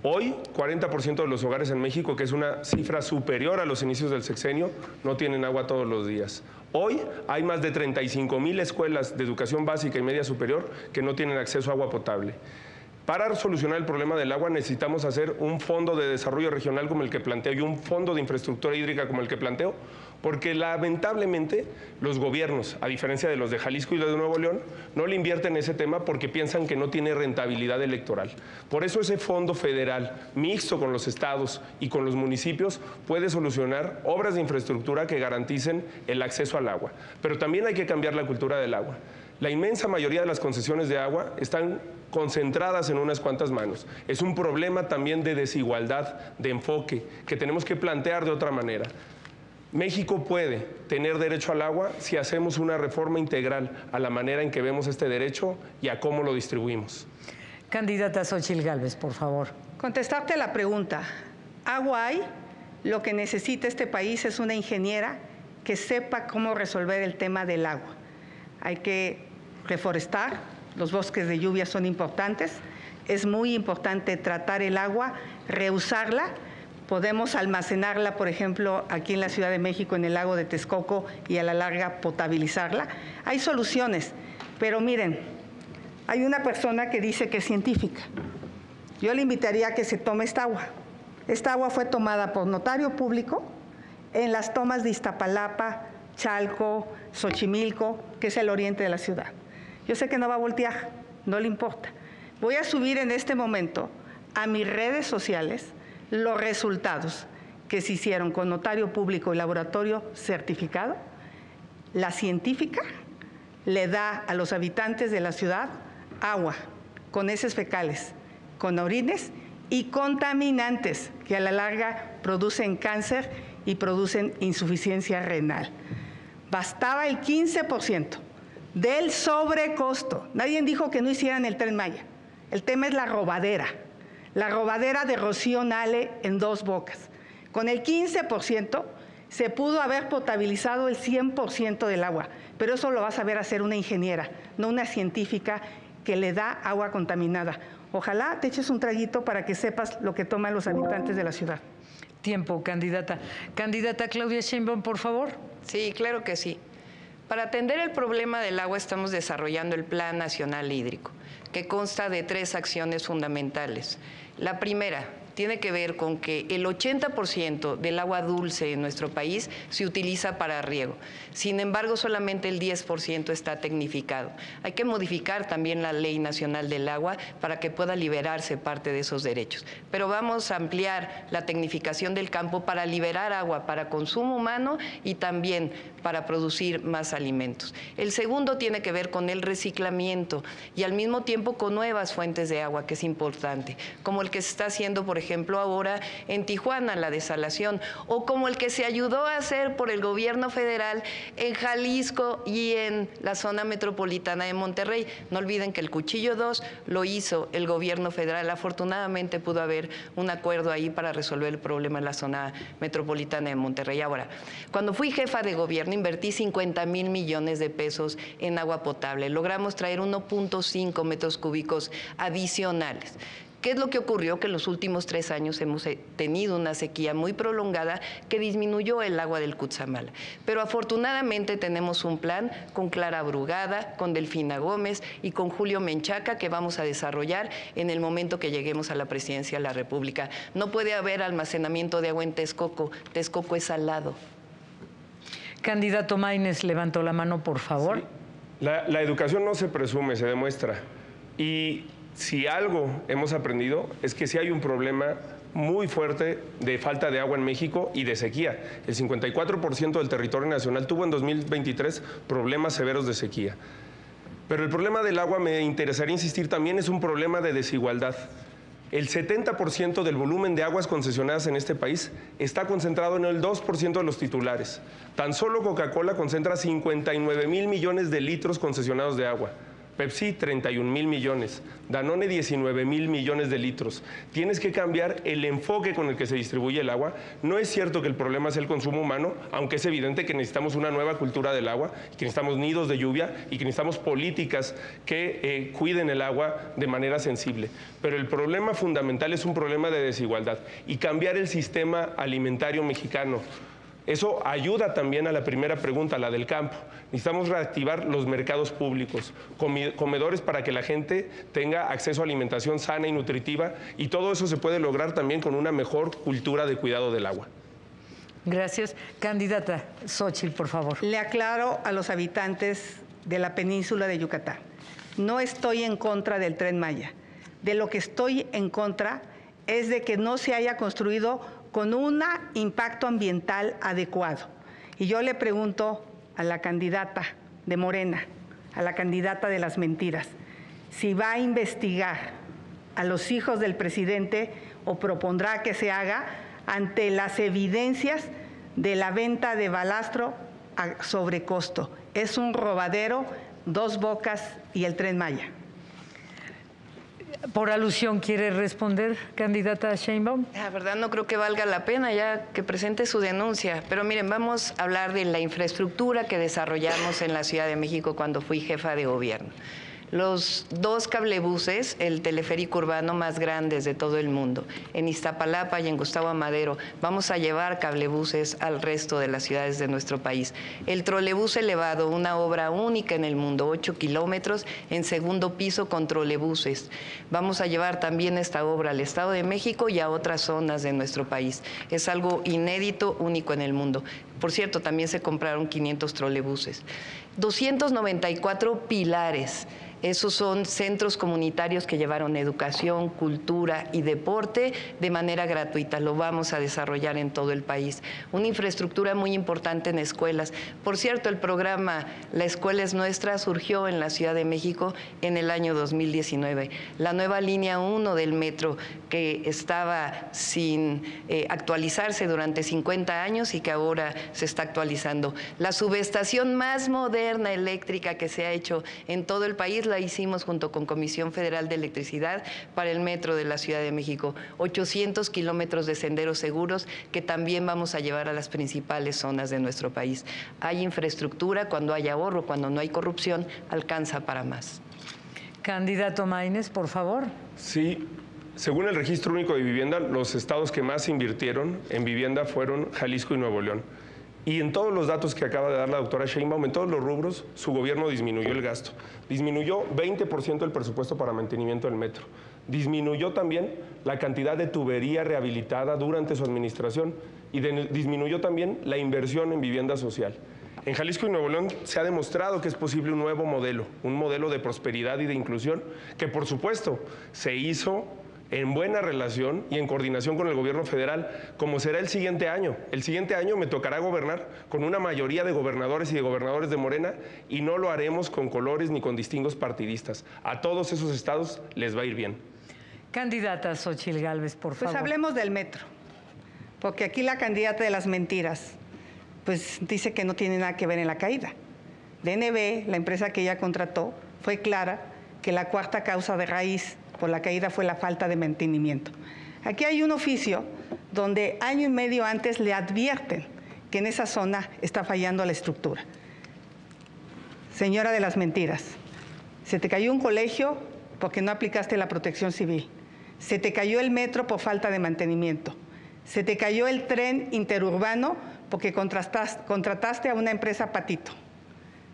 Hoy, 40% de los hogares en México, que es una cifra superior a los inicios del sexenio, no tienen agua todos los días. Hoy hay más de 35,000 escuelas de educación básica y media superior que no tienen acceso a agua potable. Para solucionar el problema del agua necesitamos hacer un fondo de desarrollo regional como el que planteo y un fondo de infraestructura hídrica como el que planteo, porque lamentablemente los gobiernos, a diferencia de los de Jalisco y los de Nuevo León, no le invierten en ese tema porque piensan que no tiene rentabilidad electoral. Por eso ese fondo federal, mixto con los estados y con los municipios, puede solucionar obras de infraestructura que garanticen el acceso al agua. Pero también hay que cambiar la cultura del agua. La inmensa mayoría de las concesiones de agua están concentradas en unas cuantas manos. Es un problema también de desigualdad, de enfoque, que tenemos que plantear de otra manera. México puede tener derecho al agua si hacemos una reforma integral a la manera en que vemos este derecho y a cómo lo distribuimos. Candidata Xóchitl Gálvez, por favor. Contestarte la pregunta. Agua hay, lo que necesita este país es una ingeniera que sepa cómo resolver el tema del agua. Hay que reforestar, los bosques de lluvia son importantes, es muy importante tratar el agua, reusarla. Podemos almacenarla, por ejemplo, aquí en la Ciudad de México, en el lago de Texcoco, y a la larga potabilizarla. Hay soluciones, pero miren, hay una persona que dice que es científica. Yo le invitaría a que se tome esta agua. Esta agua fue tomada por notario público en las tomas de Iztapalapa, Chalco, Xochimilco, que es el oriente de la ciudad. Yo sé que no va a voltear, no le importa. Voy a subir en este momento a mis redes sociales los resultados que se hicieron con notario público y laboratorio certificado. La científica le da a los habitantes de la ciudad agua con heces fecales, con orines y contaminantes que a la larga producen cáncer y producen insuficiencia renal. Bastaba el 15% del sobrecosto. Nadie dijo que no hicieran el Tren Maya. El tema es la robadera de Rocío Nale en Dos Bocas. Con el 15% se pudo haber potabilizado el 100% del agua, pero eso lo va a saber hacer una ingeniera, no una científica que le da agua contaminada. Ojalá te eches un traguito para que sepas lo que toman los habitantes de la ciudad. Tiempo, candidata. Candidata Claudia Sheinbaum, por favor. Sí, claro que sí. Para atender el problema del agua estamos desarrollando el Plan Nacional Hídrico, que consta de 3 acciones fundamentales. La primera tiene que ver con que el 80% del agua dulce en nuestro país se utiliza para riego. Sin embargo, solamente el 10% está tecnificado. Hay que modificar también la Ley Nacional del Agua para que pueda liberarse parte de esos derechos. Pero vamos a ampliar la tecnificación del campo para liberar agua para consumo humano y también para producir más alimentos. El segundo tiene que ver con el reciclamiento y al mismo tiempo con nuevas fuentes de agua, que es importante, como el que se está haciendo, por ejemplo, ahora en Tijuana, la desalación, o como el que se ayudó a hacer por el gobierno federal en Jalisco y en la zona metropolitana de Monterrey. No olviden que el Cuchillo 2 lo hizo el gobierno federal. Afortunadamente pudo haber un acuerdo ahí para resolver el problema en la zona metropolitana de Monterrey. Ahora, cuando fui jefa de gobierno, invertí 50,000 millones de pesos en agua potable. Logramos traer 1.5 metros cúbicos adicionales. ¿Qué es lo que ocurrió? Que en los últimos 3 años hemos tenido una sequía muy prolongada que disminuyó el agua del Cutzamala. Pero afortunadamente tenemos un plan con Clara Brugada, con Delfina Gómez y con Julio Menchaca que vamos a desarrollar en el momento que lleguemos a la presidencia de la República. No puede haber almacenamiento de agua en Texcoco. Texcoco es salado. Candidato Maínez, levantó la mano, por favor. Sí. La educación no se presume, se demuestra. Y si algo hemos aprendido es que si hay un problema muy fuerte de falta de agua en México y de sequía. El 54% del territorio nacional tuvo en 2023 problemas severos de sequía. Pero el problema del agua, me interesaría insistir, también es un problema de desigualdad. El 70% del volumen de aguas concesionadas en este país está concentrado en el 2% de los titulares. Tan solo Coca-Cola concentra 59,000 millones de litros concesionados de agua. Pepsi, 31,000 millones. Danone, 19,000 millones de litros. Tienes que cambiar el enfoque con el que se distribuye el agua. No es cierto que el problema es el consumo humano, aunque es evidente que necesitamos una nueva cultura del agua, que necesitamos nidos de lluvia y que necesitamos políticas que cuiden el agua de manera sensible. Pero el problema fundamental es un problema de desigualdad y cambiar el sistema alimentario mexicano. Eso ayuda también a la primera pregunta, la del campo. Necesitamos reactivar los mercados públicos, comedores para que la gente tenga acceso a alimentación sana y nutritiva, y todo eso se puede lograr también con una mejor cultura de cuidado del agua. Gracias. Candidata Xóchitl, por favor. Le aclaro a los habitantes de la península de Yucatán. No estoy en contra del Tren Maya. De lo que estoy en contra es de que no se haya construido con un impacto ambiental adecuado. Y yo le pregunto a la candidata de Morena, a la candidata de las mentiras, si va a investigar a los hijos del presidente o propondrá que se haga ante las evidencias de la venta de balastro a sobrecosto. Es un robadero, Dos Bocas y el Tren Maya. Por alusión, ¿quiere responder, candidata Sheinbaum? La verdad no creo que valga la pena ya que presente su denuncia. Pero miren, vamos a hablar de la infraestructura que desarrollamos en la Ciudad de México cuando fui jefa de gobierno. Los 2 cablebuses, el teleférico urbano más grandes de todo el mundo, en Iztapalapa y en Gustavo Amadero, vamos a llevar cablebuses al resto de las ciudades de nuestro país. El trolebús elevado, una obra única en el mundo, 8 kilómetros en segundo piso con trolebuses. Vamos a llevar también esta obra al Estado de México y a otras zonas de nuestro país. Es algo inédito, único en el mundo. Por cierto, también se compraron 500 trolebuses. 294 pilares. Esos son centros comunitarios que llevaron educación, cultura y deporte de manera gratuita. Lo vamos a desarrollar en todo el país. Una infraestructura muy importante en escuelas. Por cierto, el programa La Escuela es Nuestra surgió en la Ciudad de México en el año 2019. La nueva línea 1 del metro, que estaba sin actualizarse durante 50 años y que ahora se está actualizando. La subestación más moderna eléctrica que se ha hecho en todo el país la hicimos junto con Comisión Federal de Electricidad para el metro de la Ciudad de México. 800 kilómetros de senderos seguros que también vamos a llevar a las principales zonas de nuestro país. Hay infraestructura, cuando hay ahorro, cuando no hay corrupción, alcanza para más. Candidato Maínez, por favor. Sí. Según el Registro Único de Vivienda, los estados que más invirtieron en vivienda fueron Jalisco y Nuevo León. Y en todos los datos que acaba de dar la doctora Sheinbaum, en todos los rubros, su gobierno disminuyó el gasto. Disminuyó 20% el presupuesto para mantenimiento del metro. Disminuyó también la cantidad de tubería rehabilitada durante su administración y disminuyó también la inversión en vivienda social. En Jalisco y Nuevo León se ha demostrado que es posible un nuevo modelo, un modelo de prosperidad y de inclusión, que por supuesto se hizo en buena relación y en coordinación con el gobierno federal, como será el siguiente año. El siguiente año me tocará gobernar con una mayoría de gobernadores y de gobernadores de Morena, y no lo haremos con colores ni con distingos partidistas. A todos esos estados les va a ir bien. Candidata Xóchitl Gálvez, por favor. Pues hablemos del metro, porque aquí la candidata de las mentiras, pues dice que no tiene nada que ver en la caída. DNB, la empresa que ella contrató, fue clara que la cuarta causa de raíz por la caída fue la falta de mantenimiento. Aquí hay un oficio donde año y medio antes le advierten que en esa zona está fallando la estructura. Señora de las mentiras, se te cayó un colegio porque no aplicaste la protección civil. Se te cayó el metro por falta de mantenimiento. Se te cayó el tren interurbano porque contrataste a una empresa patito.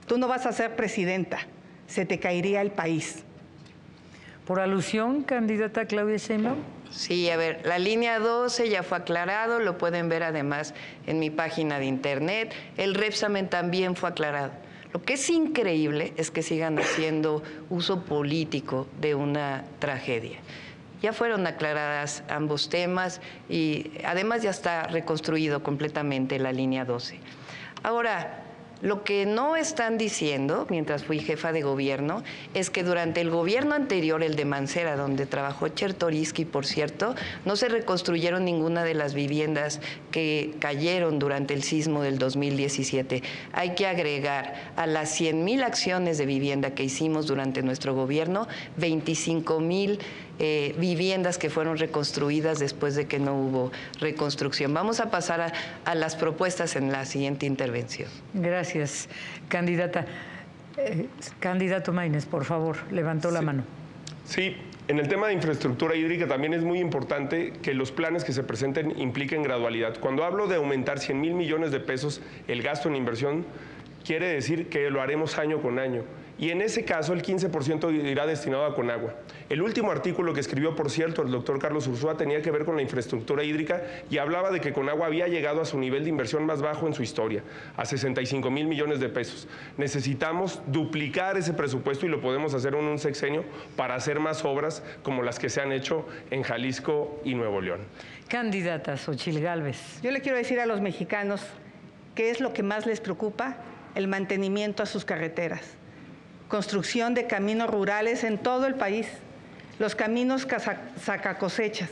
Tú no vas a ser presidenta, se te caería el país. Por alusión, candidata Claudia Sheinbaum. Sí, a ver, la línea 12 ya fue aclarado, lo pueden ver además en mi página de internet. El Repsamen también fue aclarado. Lo que es increíble es que sigan haciendo uso político de una tragedia. Ya fueron aclaradas ambos temas y además ya está reconstruido completamente la línea 12. Ahora, lo que no están diciendo, mientras fui jefa de gobierno, es que durante el gobierno anterior, el de Mancera, donde trabajó Chertoriski, por cierto, no se reconstruyeron ninguna de las viviendas que cayeron durante el sismo del 2017. Hay que agregar a las 100,000 acciones de vivienda que hicimos durante nuestro gobierno, 25,000 viviendas que fueron reconstruidas después de que no hubo reconstrucción. Vamos a pasar a las propuestas en la siguiente intervención. Gracias, candidata. Candidato Maínez, por favor, levantó la mano. Sí, en el tema de infraestructura hídrica también es muy importante que los planes que se presenten impliquen gradualidad. Cuando hablo de aumentar 100,000 millones de pesos el gasto en inversión, quiere decir que lo haremos año con año. Y en ese caso el 15% irá destinado a Conagua. El último artículo que escribió, por cierto, el doctor Carlos Ursúa tenía que ver con la infraestructura hídrica y hablaba de que Conagua había llegado a su nivel de inversión más bajo en su historia, a 65,000 millones de pesos. Necesitamos duplicar ese presupuesto y lo podemos hacer en un sexenio para hacer más obras como las que se han hecho en Jalisco y Nuevo León. Candidata Xochitl Gálvez. Yo le quiero decir a los mexicanos qué es lo que más les preocupa: el mantenimiento a sus carreteras. Construcción de caminos rurales en todo el país, los caminos sacacosechas,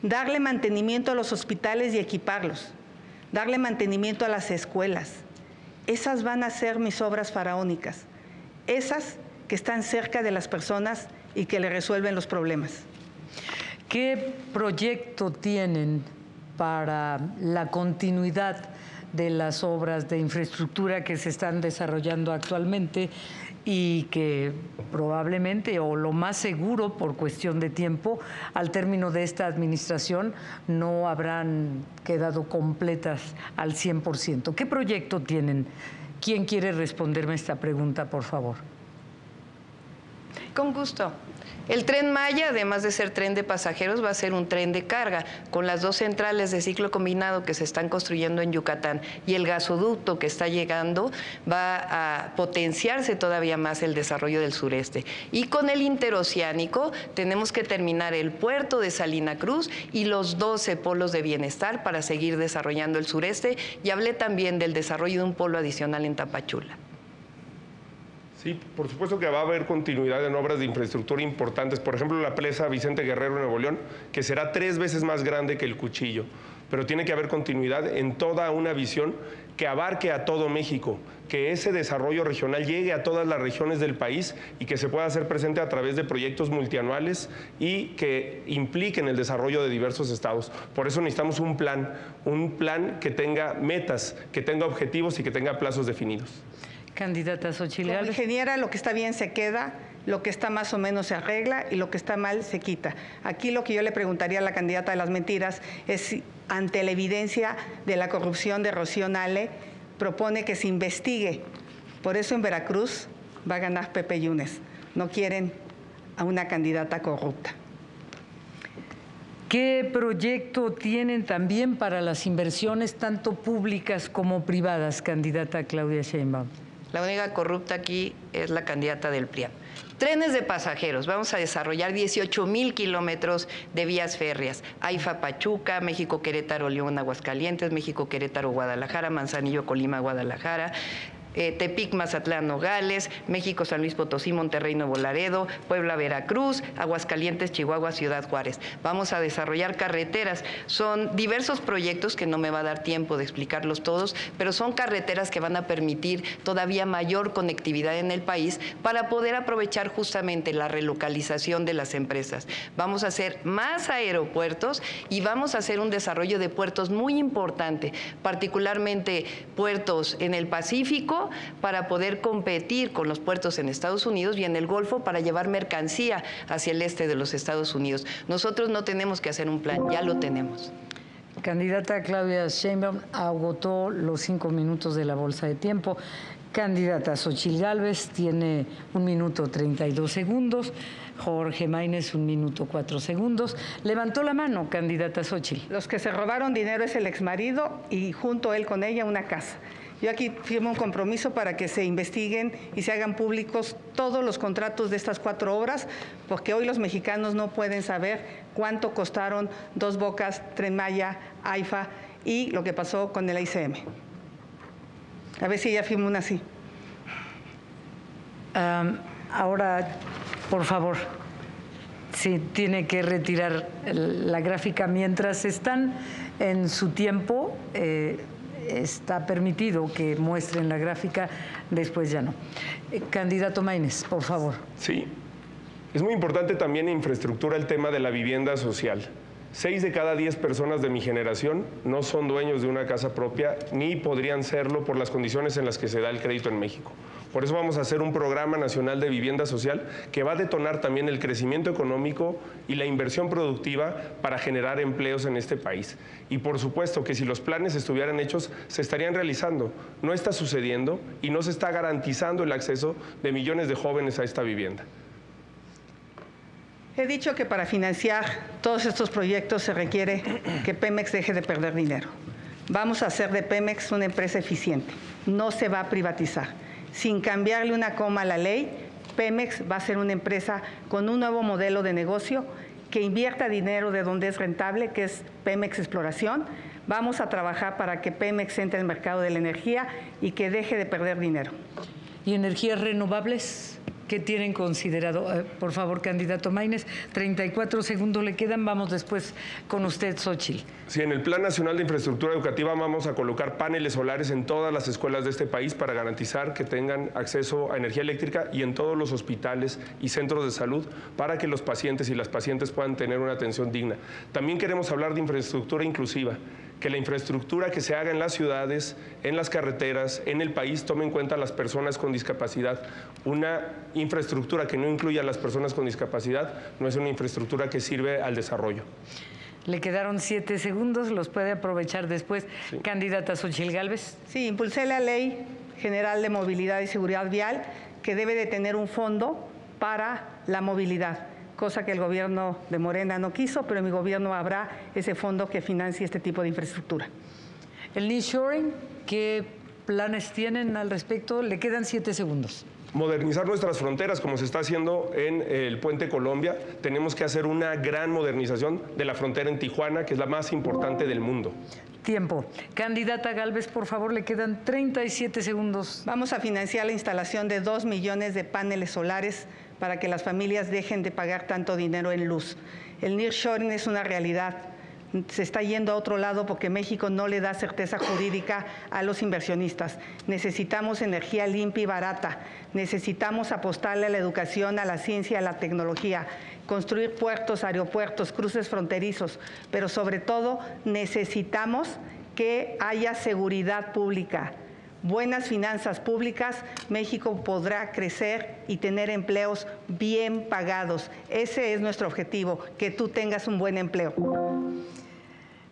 darle mantenimiento a los hospitales y equiparlos, darle mantenimiento a las escuelas. Esas van a ser mis obras faraónicas, esas que están cerca de las personas y que le resuelven los problemas. ¿Qué proyecto tienen para la continuidad de las obras de infraestructura que se están desarrollando actualmente y que probablemente, o lo más seguro por cuestión de tiempo, al término de esta administración no habrán quedado completas al 100%? ¿Qué proyecto tienen? ¿Quién quiere responderme esta pregunta, por favor? Con gusto. El Tren Maya, además de ser tren de pasajeros, va a ser un tren de carga, con las 2 centrales de ciclo combinado que se están construyendo en Yucatán y el gasoducto que está llegando, va a potenciarse todavía más el desarrollo del sureste. Y con el interoceánico tenemos que terminar el puerto de Salina Cruz y los 12 polos de bienestar para seguir desarrollando el sureste, y hablé también del desarrollo de un polo adicional en Tapachula. Sí, por supuesto que va a haber continuidad en obras de infraestructura importantes. Por ejemplo, la presa Vicente Guerrero en Nuevo León, que será 3 veces más grande que el Cuchillo. Pero tiene que haber continuidad en toda una visión que abarque a todo México, que ese desarrollo regional llegue a todas las regiones del país y que se pueda hacer presente a través de proyectos multianuales y que impliquen el desarrollo de diversos estados. Por eso necesitamos un plan que tenga metas, que tenga objetivos y que tenga plazos definidos. Candidata Xochitl Gálvez. Como ingeniera, lo que está bien se queda, lo que está más o menos se arregla y lo que está mal se quita. Aquí lo que yo le preguntaría a la candidata de las mentiras es si, ante la evidencia de la corrupción de Rocío Nale, propone que se investigue. Por eso en Veracruz va a ganar Pepe Yunes. No quieren a una candidata corrupta. ¿Qué proyecto tienen también para las inversiones tanto públicas como privadas, candidata Claudia Sheinbaum? La única corrupta aquí es la candidata del PRIAN. Trenes de pasajeros. Vamos a desarrollar 18,000 kilómetros de vías férreas. AIFA Pachuca, México Querétaro León Aguascalientes, México Querétaro Guadalajara, Manzanillo Colima Guadalajara, Tepic, Mazatlán, Nogales, México, San Luis Potosí, Monterrey, Nuevo Laredo, Puebla, Veracruz, Aguascalientes, Chihuahua, Ciudad Juárez. Vamos a desarrollar carreteras. Son diversos proyectos que no me va a dar tiempo de explicarlos todos, pero son carreteras que van a permitir todavía mayor conectividad en el país para poder aprovechar justamente la relocalización de las empresas. Vamos a hacer más aeropuertos y vamos a hacer un desarrollo de puertos muy importante, particularmente puertos en el Pacífico, para poder competir con los puertos en Estados Unidos y en el Golfo para llevar mercancía hacia el este de los Estados Unidos. Nosotros no tenemos que hacer un plan, ya lo tenemos. Candidata Claudia Sheinbaum agotó los 5 minutos de la bolsa de tiempo. Candidata Xochitl Gálvez tiene 1 minuto 32 segundos. Jorge Maínez, 1 minuto 4 segundos. Levantó la mano, candidata Xochitl. Los que se robaron dinero es el exmarido y junto él con ella una casa. Yo aquí firmo un compromiso para que se investiguen y se hagan públicos todos los contratos de estas 4 obras, porque hoy los mexicanos no pueden saber cuánto costaron Dos Bocas, Tren Maya, AIFA y lo que pasó con el ICM. A ver si ya firmo una así. Ahora, por favor, sí, tiene que retirar la gráfica. Mientras están en su tiempo, está permitido que muestren la gráfica, después ya no. Candidato Maínez, por favor. Sí. Es muy importante también en infraestructura el tema de la vivienda social. 6 de cada 10 personas de mi generación no son dueños de una casa propia ni podrían serlo por las condiciones en las que se da el crédito en México. Por eso vamos a hacer un programa nacional de vivienda social que va a detonar también el crecimiento económico y la inversión productiva para generar empleos en este país. Y por supuesto que si los planes estuvieran hechos, se estarían realizando. No está sucediendo y no se está garantizando el acceso de millones de jóvenes a esta vivienda. He dicho que para financiar todos estos proyectos se requiere que Pemex deje de perder dinero. Vamos a hacer de Pemex una empresa eficiente. No se va a privatizar. Sin cambiarle una coma a la ley, Pemex va a ser una empresa con un nuevo modelo de negocio que invierta dinero de donde es rentable, que es Pemex Exploración. Vamos a trabajar para que Pemex entre al mercado de la energía y que deje de perder dinero. ¿Y energías renovables? ¿Qué tienen considerado? Por favor, candidato Maínez, 34 segundos le quedan. Vamos después con usted, Xóchitl. Sí, en el Plan Nacional de Infraestructura Educativa vamos a colocar paneles solares en todas las escuelas de este país para garantizar que tengan acceso a energía eléctrica y en todos los hospitales y centros de salud para que los pacientes y las pacientes puedan tener una atención digna. También queremos hablar de infraestructura inclusiva, que la infraestructura que se haga en las ciudades, en las carreteras, en el país, tome en cuenta a las personas con discapacidad. Una infraestructura que no incluya a las personas con discapacidad no es una infraestructura que sirve al desarrollo. Le quedaron 7 segundos, los puede aprovechar después. Sí. Candidata Xóchitl Gálvez. Sí, impulsé la Ley General de Movilidad y Seguridad Vial, que debe de tener un fondo para la movilidad, cosa que el gobierno de Morena no quiso, pero en mi gobierno habrá ese fondo que financie este tipo de infraestructura. El nearshoring, ¿qué planes tienen al respecto? Le quedan 7 segundos. Modernizar nuestras fronteras, como se está haciendo en el Puente Colombia. Tenemos que hacer una gran modernización de la frontera en Tijuana, que es la más importante del mundo. Tiempo. Candidata Gálvez, por favor, le quedan 37 segundos. Vamos a financiar la instalación de 2 millones de paneles solares para que las familias dejen de pagar tanto dinero en luz. El nearshoring es una realidad. Se está yendo a otro lado porque México no le da certeza jurídica a los inversionistas. Necesitamos energía limpia y barata. Necesitamos apostarle a la educación, a la ciencia, a la tecnología, construir puertos, aeropuertos, cruces fronterizos, pero sobre todo necesitamos que haya seguridad pública. Buenas finanzas públicas, México podrá crecer y tener empleos bien pagados. Ese es nuestro objetivo, que tú tengas un buen empleo.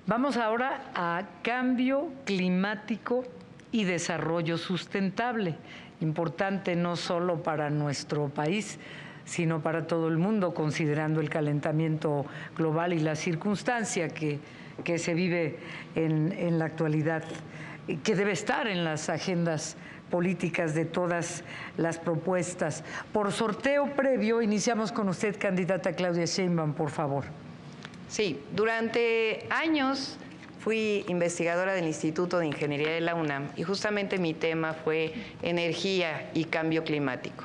Vamos ahora a cambio climático y desarrollo sustentable. Importante no solo para nuestro país, sino para todo el mundo, considerando el calentamiento global y la circunstancia que se vive en la actualidad, que debe estar en las agendas políticas de todas las propuestas. Por sorteo previo, iniciamos con usted, candidata Claudia Sheinbaum, por favor. Sí, durante años fui investigadora del Instituto de Ingeniería de la UNAM y justamente mi tema fue energía y cambio climático.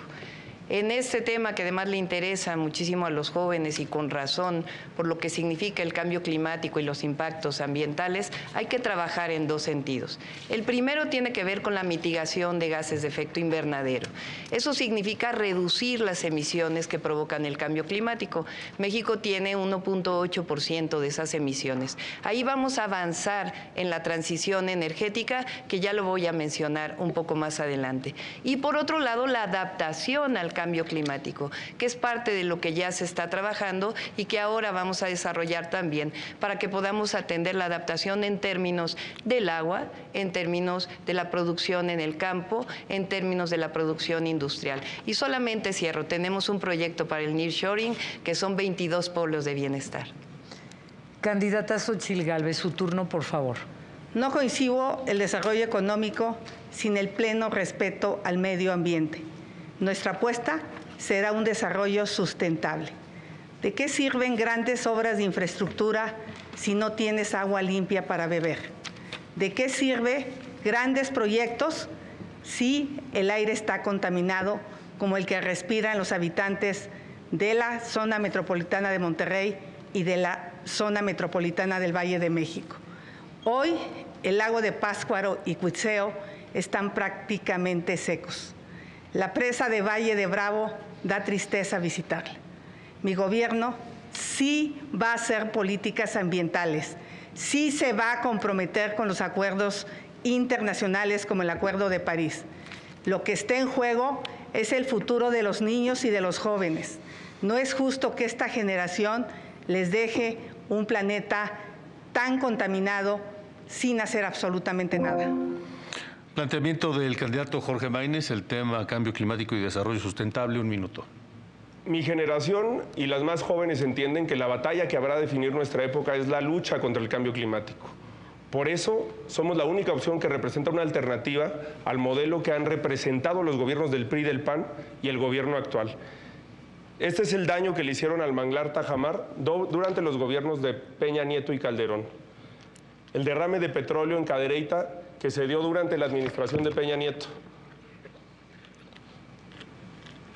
En este tema, que además le interesa muchísimo a los jóvenes y con razón por lo que significa el cambio climático y los impactos ambientales, hay que trabajar en 2 sentidos. El primero tiene que ver con la mitigación de gases de efecto invernadero. Eso significa reducir las emisiones que provocan el cambio climático. México tiene 1.8% de esas emisiones. Ahí vamos a avanzar en la transición energética, que ya lo voy a mencionar un poco más adelante. Y por otro lado, la adaptación al cambio climático, que es parte de lo que ya se está trabajando y que ahora vamos a desarrollar también para que podamos atender la adaptación en términos del agua, en términos de la producción en el campo, en términos de la producción industrial. Y solamente cierro, tenemos un proyecto para el nearshoring que son 22 polos de bienestar. Candidata Xóchitl Gálvez, su turno, por favor. No concibo el desarrollo económico sin el pleno respeto al medio ambiente. Nuestra apuesta será un desarrollo sustentable. ¿De qué sirven grandes obras de infraestructura si no tienes agua limpia para beber? ¿De qué sirve grandes proyectos si el aire está contaminado, como el que respiran los habitantes de la zona metropolitana de Monterrey y de la zona metropolitana del Valle de México? Hoy el lago de Pátzcuaro y Cuitzeo están prácticamente secos. La presa de Valle de Bravo da tristeza visitarla. Mi gobierno sí va a hacer políticas ambientales, sí se va a comprometer con los acuerdos internacionales como el Acuerdo de París. Lo que está en juego es el futuro de los niños y de los jóvenes. No es justo que esta generación les deje un planeta tan contaminado sin hacer absolutamente nada. Planteamiento del candidato Jorge Maínez, el tema cambio climático y desarrollo sustentable, 1 minuto. Mi generación y las más jóvenes entienden que la batalla que habrá de definir nuestra época es la lucha contra el cambio climático. Por eso somos la única opción que representa una alternativa al modelo que han representado los gobiernos del PRI, del PAN y el gobierno actual. Este es el daño que le hicieron al manglar Tajamar durante los gobiernos de Peña Nieto y Calderón. El derrame de petróleo en Cadereyta que se dio durante la administración de Peña Nieto.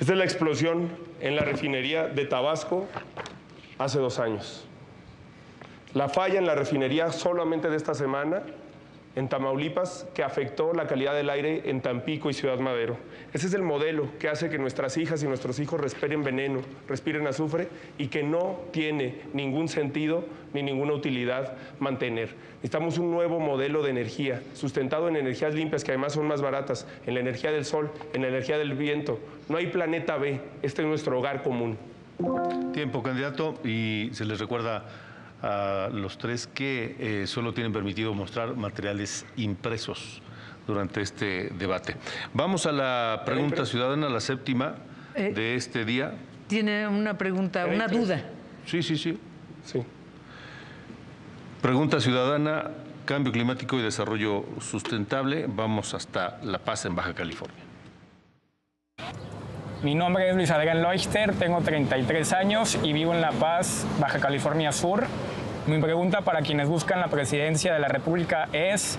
Esta es la explosión en la refinería de Tabasco hace 2 años. La falla en la refinería solamente de esta semana en Tamaulipas, que afectó la calidad del aire en Tampico y Ciudad Madero. Ese es el modelo que hace que nuestras hijas y nuestros hijos respiren veneno, respiren azufre, y que no tiene ningún sentido ni ninguna utilidad mantener. Necesitamos un nuevo modelo de energía, sustentado en energías limpias, que además son más baratas, en la energía del sol, en la energía del viento. No hay planeta B, este es nuestro hogar común. Tiempo, candidato, y se les recuerda a los 3 que solo tienen permitido mostrar materiales impresos durante este debate. Vamos a la pregunta ciudadana, la 7ª de este día. Tiene una pregunta, una duda. Sí. Pregunta ciudadana, cambio climático y desarrollo sustentable. Vamos hasta La Paz, en Baja California. Mi nombre es Luis Adrián Leuchter, tengo 33 años y vivo en La Paz, Baja California Sur. Mi pregunta para quienes buscan la presidencia de la República es: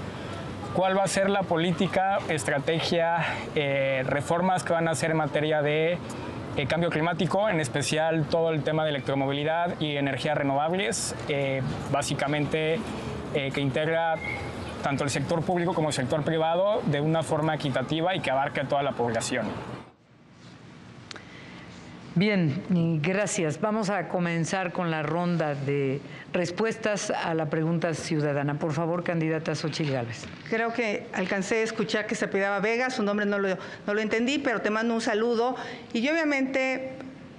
¿cuál va a ser la política, estrategia, reformas que van a hacer en materia de cambio climático, en especial todo el tema de electromovilidad y energías renovables, básicamente que integra tanto el sector público como el sector privado de una forma equitativa y que abarque a toda la población? Bien, gracias. Vamos a comenzar con la ronda de respuestas a la pregunta ciudadana. Por favor, candidata Xóchitl Gálvez. Creo que alcancé a escuchar que se apellidaba Vega, su nombre no lo entendí, pero te mando un saludo. Y obviamente,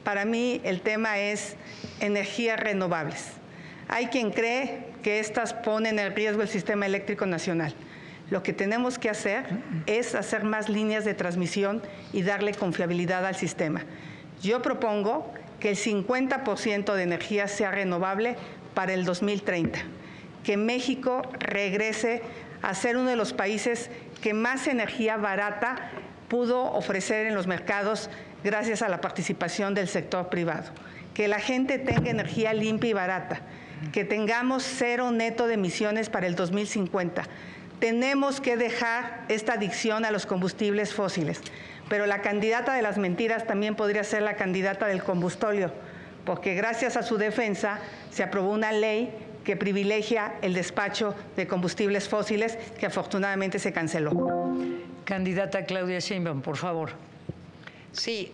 para mí el tema es energías renovables. Hay quien cree que estas ponen en riesgo el sistema eléctrico nacional. Lo que tenemos que hacer es hacer más líneas de transmisión y darle confiabilidad al sistema. Yo propongo que el 50% de energía sea renovable para el 2030, que México regrese a ser uno de los países que más energía barata pudo ofrecer en los mercados gracias a la participación del sector privado, que la gente tenga energía limpia y barata, que tengamos 0 neto de emisiones para el 2050. Tenemos que dejar esta adicción a los combustibles fósiles. Pero la candidata de las mentiras también podría ser la candidata del combustóleo, porque gracias a su defensa se aprobó una ley que privilegia el despacho de combustibles fósiles, que afortunadamente se canceló. Candidata Claudia Sheinbaum, por favor. Sí,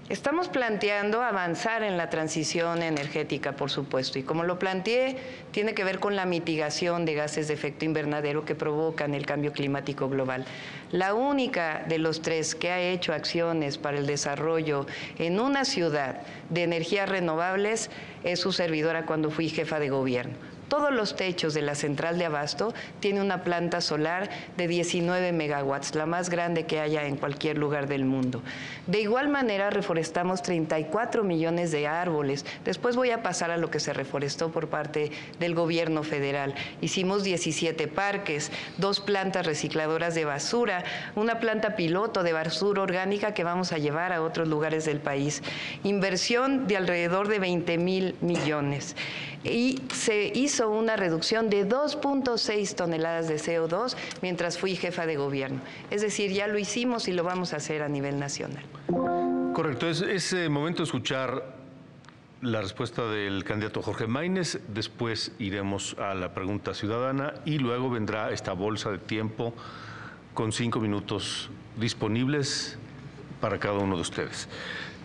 estamos planteando avanzar en la transición energética, por supuesto, y como lo planteé, tiene que ver con la mitigación de gases de efecto invernadero que provocan el cambio climático global. La única de los 3 que ha hecho acciones para el desarrollo en una ciudad de energías renovables es su servidora cuando fui jefa de gobierno. Todos los techos de la central de abasto tiene una planta solar de 19 megawatts, la más grande que haya en cualquier lugar del mundo. De igual manera, reforestamos 34 millones de árboles. Después voy a pasar a lo que se reforestó por parte del gobierno federal. Hicimos 17 parques, 2 plantas recicladoras de basura, una planta piloto de basura orgánica que vamos a llevar a otros lugares del país. Inversión de alrededor de 20,000 millones. Y se hizo una reducción de 2.6 toneladas de CO2 mientras fui jefa de gobierno. Es decir, ya lo hicimos y lo vamos a hacer a nivel nacional. Correcto, es momento de escuchar la respuesta del candidato Jorge Maínez, después iremos a la pregunta ciudadana y luego vendrá esta bolsa de tiempo con 5 minutos disponibles para cada uno de ustedes.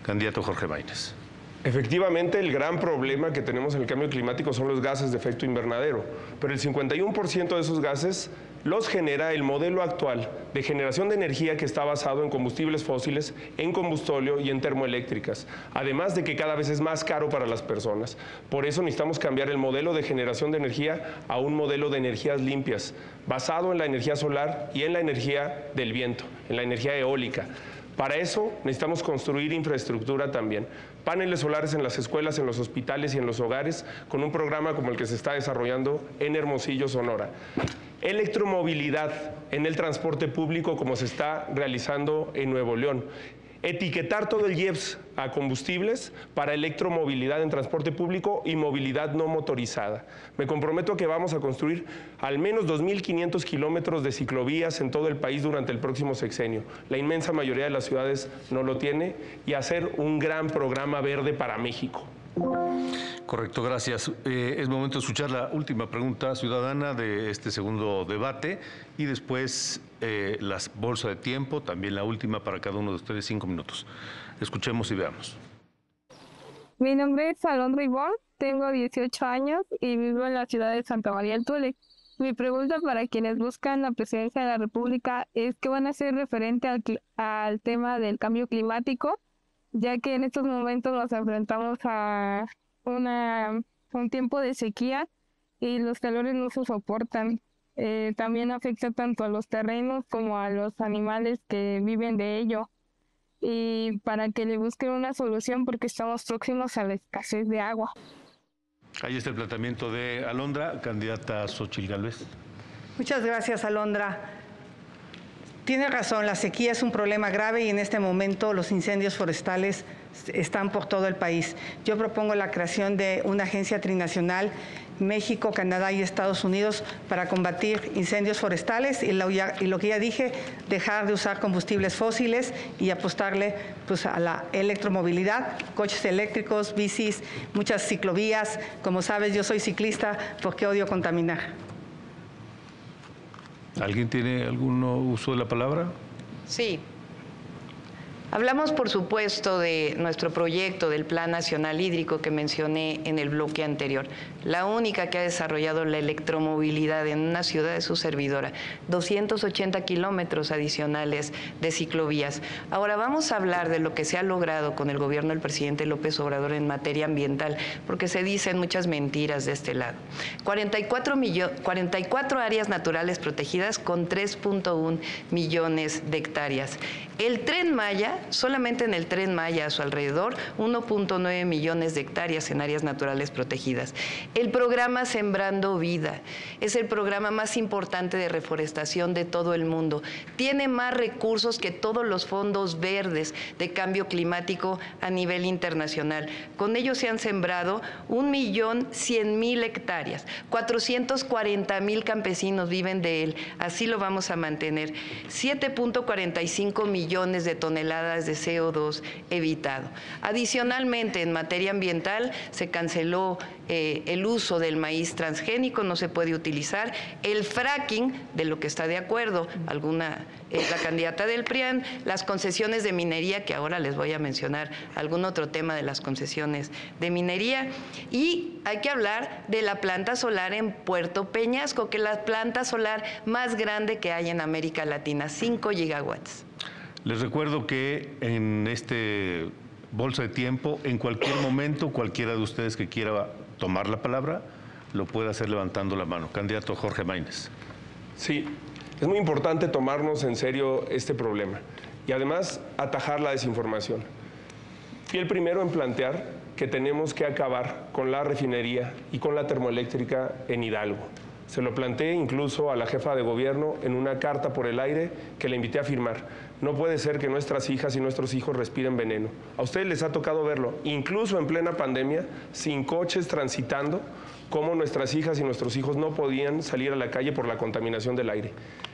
Candidato Jorge Maínez. Efectivamente, el gran problema que tenemos en el cambio climático son los gases de efecto invernadero, pero el 51% de esos gases los genera el modelo actual de generación de energía que está basado en combustibles fósiles, en combustóleo y en termoeléctricas, además de que cada vez es más caro para las personas. Por eso necesitamos cambiar el modelo de generación de energía a un modelo de energías limpias, basado en la energía solar y en la energía del viento, en la energía eólica. Para eso necesitamos construir infraestructura también. Paneles solares en las escuelas, en los hospitales y en los hogares, con un programa como el que se está desarrollando en Hermosillo, Sonora. Electromovilidad en el transporte público como se está realizando en Nuevo León. Etiquetar todo el IEPS a combustibles para electromovilidad en transporte público y movilidad no motorizada. Me comprometo a que vamos a construir al menos 2.500 kilómetros de ciclovías en todo el país durante el próximo sexenio. La inmensa mayoría de las ciudades no lo tiene, y hacer un gran programa verde para México. Correcto, gracias. Es momento de escuchar la última pregunta ciudadana de este segundo debate y después las bolsas de tiempo, también la última para cada uno de ustedes, 5 minutos. Escuchemos y veamos. Mi nombre es Alondra Ivonne, tengo 18 años y vivo en la ciudad de Santa María del Tule. Mi pregunta para quienes buscan la presidencia de la República es qué van a hacer referente al tema del cambio climático, ya que en estos momentos nos enfrentamos a un tiempo de sequía y los calores no se soportan. También afecta tanto a los terrenos como a los animales que viven de ello. Y para que le busquen una solución porque estamos próximos a la escasez de agua. Ahí está el planteamiento de Alondra, candidata Xóchitl Gálvez. Muchas gracias, Alondra. Tiene razón, la sequía es un problema grave y en este momento los incendios forestales están por todo el país. Yo propongo la creación de una agencia trinacional, México, Canadá y Estados Unidos, para combatir incendios forestales y lo que ya dije, dejar de usar combustibles fósiles y apostarle pues, a la electromovilidad, coches eléctricos, bicis, muchas ciclovías. Como sabes, yo soy ciclista porque odio contaminar. ¿Alguien tiene algún uso de la palabra? Sí. Hablamos, por supuesto, de nuestro proyecto del Plan Nacional Hídrico que mencioné en el bloque anterior. La única que ha desarrollado la electromovilidad en una ciudad es su servidora. 280 kilómetros adicionales de ciclovías. Ahora vamos a hablar de lo que se ha logrado con el gobierno del presidente López Obrador en materia ambiental, porque se dicen muchas mentiras de este lado. 44 áreas naturales protegidas con 3.1 millones de hectáreas. El Tren Maya, solamente en el Tren Maya a su alrededor, 1.9 millones de hectáreas en áreas naturales protegidas. El programa Sembrando Vida es el programa más importante de reforestación de todo el mundo. Tiene más recursos que todos los fondos verdes de cambio climático a nivel internacional. Con ellos se han sembrado 1.100.000 hectáreas. 440.000 campesinos viven de él. Así lo vamos a mantener. 7.45 millones de toneladas de CO2 evitado. Adicionalmente, en materia ambiental, se canceló el uso del maíz transgénico, no se puede utilizar. El fracking, de lo que está de acuerdo la candidata del PRIAN, las concesiones de minería, que ahora les voy a mencionar algún otro tema de las concesiones de minería. Y hay que hablar de la planta solar en Puerto Peñasco, que es la planta solar más grande que hay en América Latina, 5 gigawatts. Les recuerdo que en este bolsa de tiempo, en cualquier momento, cualquiera de ustedes que quiera tomar la palabra, lo puede hacer levantando la mano. Candidato Jorge Maínez. Sí, es muy importante tomarnos en serio este problema y además atajar la desinformación. Fui el primero en plantear que tenemos que acabar con la refinería y con la termoeléctrica en Hidalgo. Se lo planteé incluso a la jefa de gobierno en una carta por el aire que le invité a firmar. No puede ser que nuestras hijas y nuestros hijos respiren veneno. A ustedes les ha tocado verlo, incluso en plena pandemia, sin coches transitando, cómo nuestras hijas y nuestros hijos no podían salir a la calle por la contaminación del aire.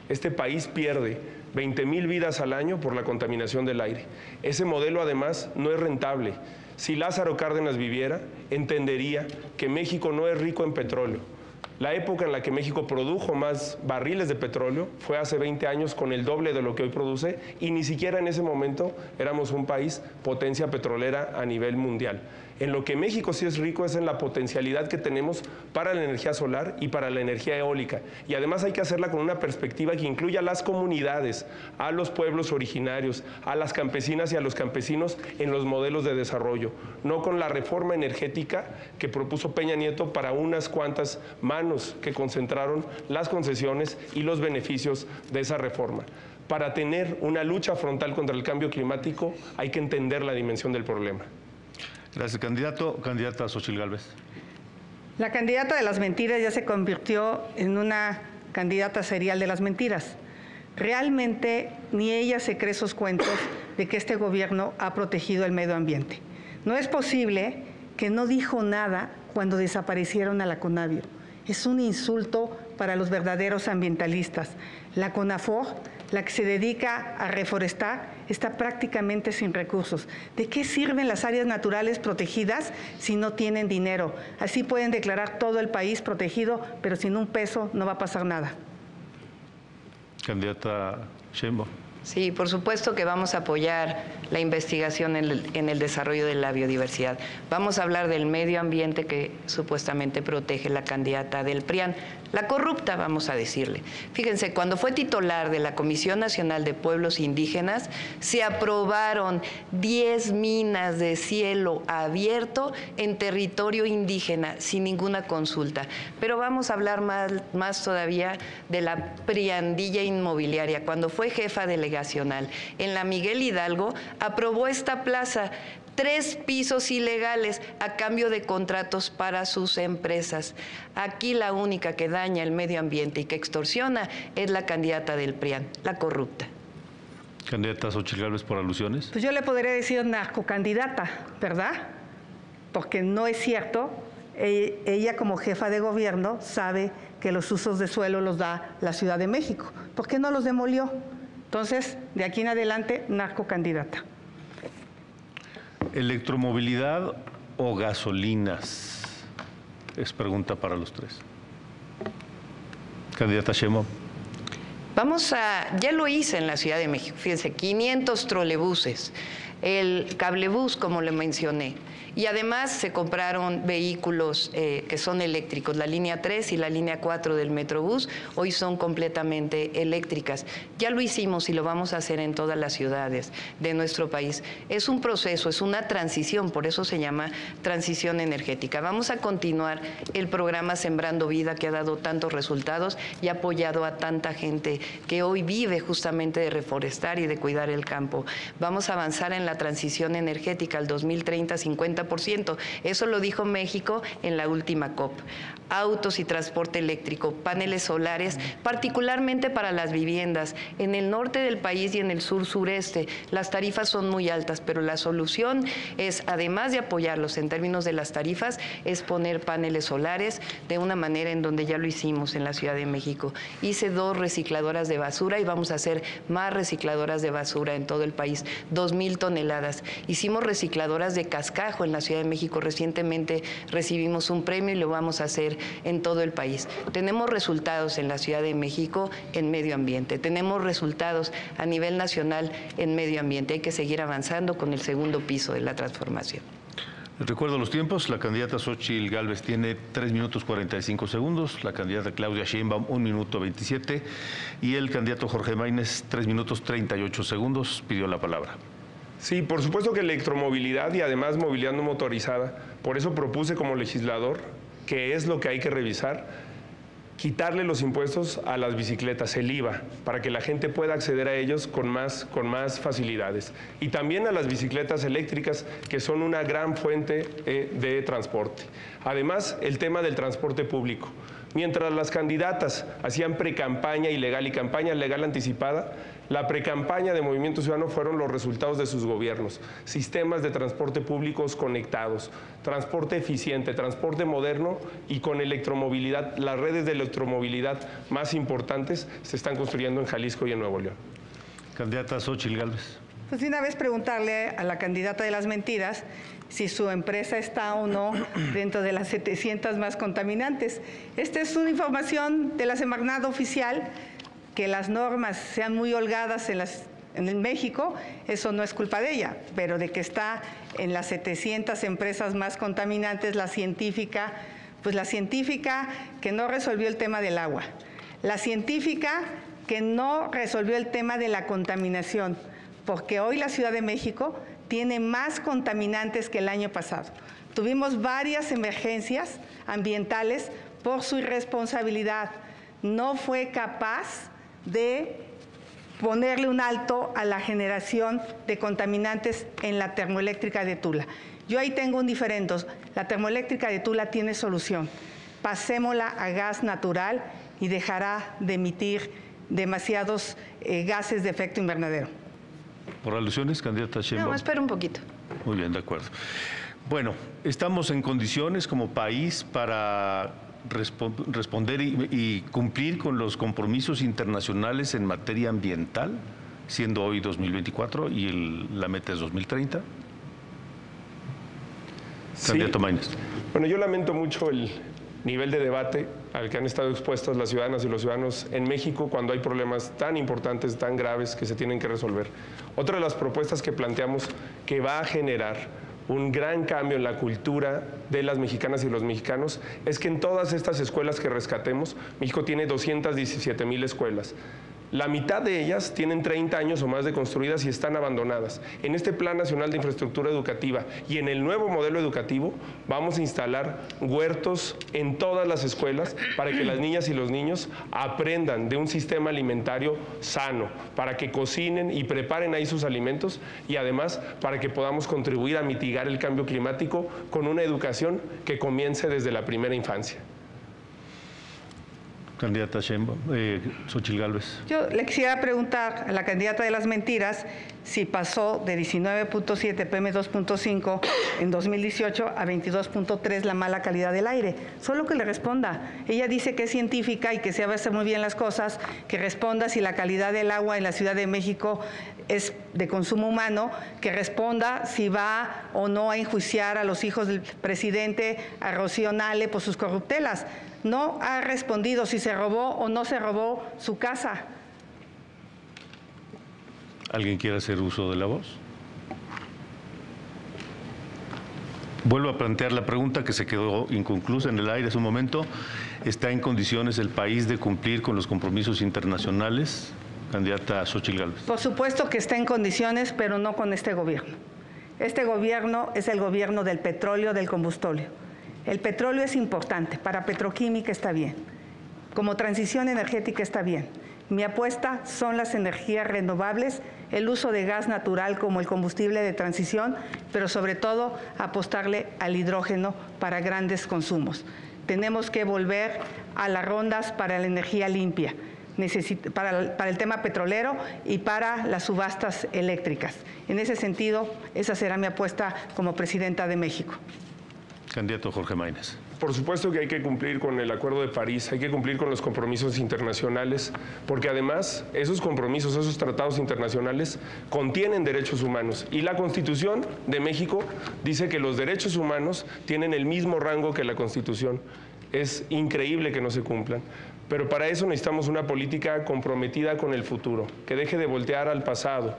Este país pierde 20,000 vidas al año por la contaminación del aire. Ese modelo además no es rentable. Si Lázaro Cárdenas viviera, entendería que México no es rico en petróleo. La época en la que México produjo más barriles de petróleo fue hace 20 años con el doble de lo que hoy produce y ni siquiera en ese momento éramos un país potencia petrolera a nivel mundial. En lo que México sí es rico es en la potencialidad que tenemos para la energía solar y para la energía eólica. Y además hay que hacerla con una perspectiva que incluya a las comunidades, a los pueblos originarios, a las campesinas y a los campesinos en los modelos de desarrollo, no con la reforma energética que propuso Peña Nieto para unas cuantas manos que concentraron las concesiones y los beneficios de esa reforma. Para tener una lucha frontal contra el cambio climático hay que entender la dimensión del problema. Gracias, candidato. Candidata Xóchitl Gálvez. La candidata de las mentiras ya se convirtió en una candidata serial de las mentiras. Realmente ni ella se cree esos cuentos de que este gobierno ha protegido el medio ambiente. No es posible que no dijo nada cuando desaparecieron a la Conavio. Es un insulto para los verdaderos ambientalistas. La CONAFOR, la que se dedica a reforestar, está prácticamente sin recursos. ¿De qué sirven las áreas naturales protegidas si no tienen dinero? Así pueden declarar todo el país protegido, pero sin un peso no va a pasar nada. Candidata Sheinbaum. Sí, por supuesto que vamos a apoyar la investigación en el desarrollo de la biodiversidad. Vamos a hablar del medio ambiente que supuestamente protege la candidata del PRIAN. La corrupta, vamos a decirle. Fíjense, cuando fue titular de la Comisión Nacional de Pueblos Indígenas, se aprobaron 10 minas de cielo abierto en territorio indígena, sin ninguna consulta. Pero vamos a hablar más todavía de la priandilla inmobiliaria. Cuando fue jefa delegacional en la Miguel Hidalgo, aprobó esta plaza, 3 pisos ilegales a cambio de contratos para sus empresas. Aquí la única que daña el medio ambiente y que extorsiona es la candidata del PRIAN, la corrupta. Candidata Xóchitl Gálvez, por alusiones. Pues yo le podría decir narcocandidata, ¿verdad? Porque no es cierto. Ella como jefa de gobierno sabe que los usos de suelo los da la Ciudad de México. ¿Por qué no los demolió? Entonces, de aquí en adelante, narcocandidata. ¿Electromovilidad o gasolinas? Es pregunta para los tres. Candidata Sheinbaum. Ya lo hice en la Ciudad de México, fíjense, 500 trolebuses, el cablebús, como le mencioné. Y además se compraron vehículos que son eléctricos. La línea 3 y la línea 4 del Metrobús hoy son completamente eléctricas. Ya lo hicimos y lo vamos a hacer en todas las ciudades de nuestro país. Es un proceso, es una transición, por eso se llama transición energética. Vamos a continuar el programa Sembrando Vida, que ha dado tantos resultados y ha apoyado a tanta gente que hoy vive justamente de reforestar y de cuidar el campo. Vamos a avanzar en la transición energética al 2030, 50%. Eso lo dijo México en la última COP. Autos y transporte eléctrico, paneles solares, particularmente para las viviendas. En el norte del país y en el sur-sureste las tarifas son muy altas, pero la solución es, además de apoyarlos en términos de las tarifas, es poner paneles solares de una manera en donde ya lo hicimos en la Ciudad de México. Hice 2 recicladoras de basura y vamos a hacer más recicladoras de basura en todo el país, 2,000 toneladas. Hicimos recicladoras de cascajo en la Ciudad de México. Recientemente recibimos un premio y lo vamos a hacer en todo el país. Tenemos resultados en la Ciudad de México en medio ambiente. Tenemos resultados a nivel nacional en medio ambiente. Hay que seguir avanzando con el segundo piso de la transformación. Recuerdo los tiempos. La candidata Xóchitl Gálvez tiene 3 minutos 45 segundos. La candidata Claudia Sheinbaum 1 minuto 27. Y el candidato Jorge Maínez 3 minutos 38 segundos. Pidió la palabra. Sí, por supuesto que electromovilidad y además movilidad no motorizada. Por eso propuse como legislador que es lo que hay que revisar, quitarle los impuestos a las bicicletas, el IVA, para que la gente pueda acceder a ellos con más facilidades. Y también a las bicicletas eléctricas, que son una gran fuente de transporte. Además, el tema del transporte público. Mientras las candidatas hacían precampaña ilegal y campaña legal anticipada, la precampaña de Movimiento Ciudadano fueron los resultados de sus gobiernos. Sistemas de transporte públicos conectados, transporte eficiente, transporte moderno y con electromovilidad. Las redes de electromovilidad más importantes se están construyendo en Jalisco y en Nuevo León. Candidata Xóchitl Gálvez. Pues de una vez preguntarle a la candidata de las mentiras si su empresa está o no dentro de las 700 más contaminantes. Esta es una información de la Semarnat oficial, que las normas sean muy holgadas en México, eso no es culpa de ella, pero de que está en las 700 empresas más contaminantes, la científica que no resolvió el tema del agua, la científica que no resolvió el tema de la contaminación, porque hoy la Ciudad de México tiene más contaminantes que el año pasado. Tuvimos varias emergencias ambientales por su irresponsabilidad. No fue capaz de ponerle un alto a la generación de contaminantes en la termoeléctrica de Tula. Yo ahí tengo un diferendo. La termoeléctrica de Tula tiene solución. Pasémosla a gas natural y dejará de emitir demasiados gases de efecto invernadero. ¿Por alusiones, candidata Sheinbaum? No, espera un poquito. Muy bien, de acuerdo. Bueno, estamos en condiciones como país para responder y cumplir con los compromisos internacionales en materia ambiental, siendo hoy 2024 y la meta es 2030. Sí. Candidato Maínez. Bueno, yo lamento mucho el nivel de debate al que han estado expuestos las ciudadanas y los ciudadanos en México cuando hay problemas tan importantes, tan graves que se tienen que resolver. Otra de las propuestas que planteamos que va a generar un gran cambio en la cultura de las mexicanas y los mexicanos es que en todas estas escuelas que rescatemos, México tiene 217,000 escuelas. La mitad de ellas tienen 30 años o más de construidas y están abandonadas. En este Plan Nacional de Infraestructura Educativa y en el nuevo modelo educativo vamos a instalar huertos en todas las escuelas para que las niñas y los niños aprendan de un sistema alimentario sano, para que cocinen y preparen ahí sus alimentos y además para que podamos contribuir a mitigar el cambio climático con una educación que comience desde la primera infancia. Candidata Xóchitl Gálvez. Yo le quisiera preguntar a la candidata de las mentiras si pasó de 19.7 PM2.5 en 2018 a 22.3 la mala calidad del aire. Solo que le responda. Ella dice que es científica y que sabe hacer muy bien las cosas, que responda si la calidad del agua en la Ciudad de México es de consumo humano, que responda si va o no a enjuiciar a los hijos del presidente, a Rocío Nale por sus corruptelas. No ha respondido si se robó o no se robó su casa. ¿Alguien quiere hacer uso de la voz? Vuelvo a plantear la pregunta que se quedó inconclusa en el aire hace un momento. ¿Está en condiciones el país de cumplir con los compromisos internacionales? Candidata Xóchitl Gálvez. Por supuesto que está en condiciones, pero no con este gobierno. Este gobierno es el gobierno del petróleo, del combustible. El petróleo es importante, para petroquímica está bien, como transición energética está bien. Mi apuesta son las energías renovables, el uso de gas natural como el combustible de transición, pero sobre todo apostarle al hidrógeno para grandes consumos. Tenemos que volver a las rondas para la energía limpia, para el tema petrolero y para las subastas eléctricas. En ese sentido, esa será mi apuesta como presidenta de México. Candidato Jorge Maínez. Por supuesto que hay que cumplir con el Acuerdo de París, hay que cumplir con los compromisos internacionales, porque además esos compromisos, esos tratados internacionales contienen derechos humanos y la Constitución de México dice que los derechos humanos tienen el mismo rango que la Constitución. Es increíble que no se cumplan, pero para eso necesitamos una política comprometida con el futuro, que deje de voltear al pasado.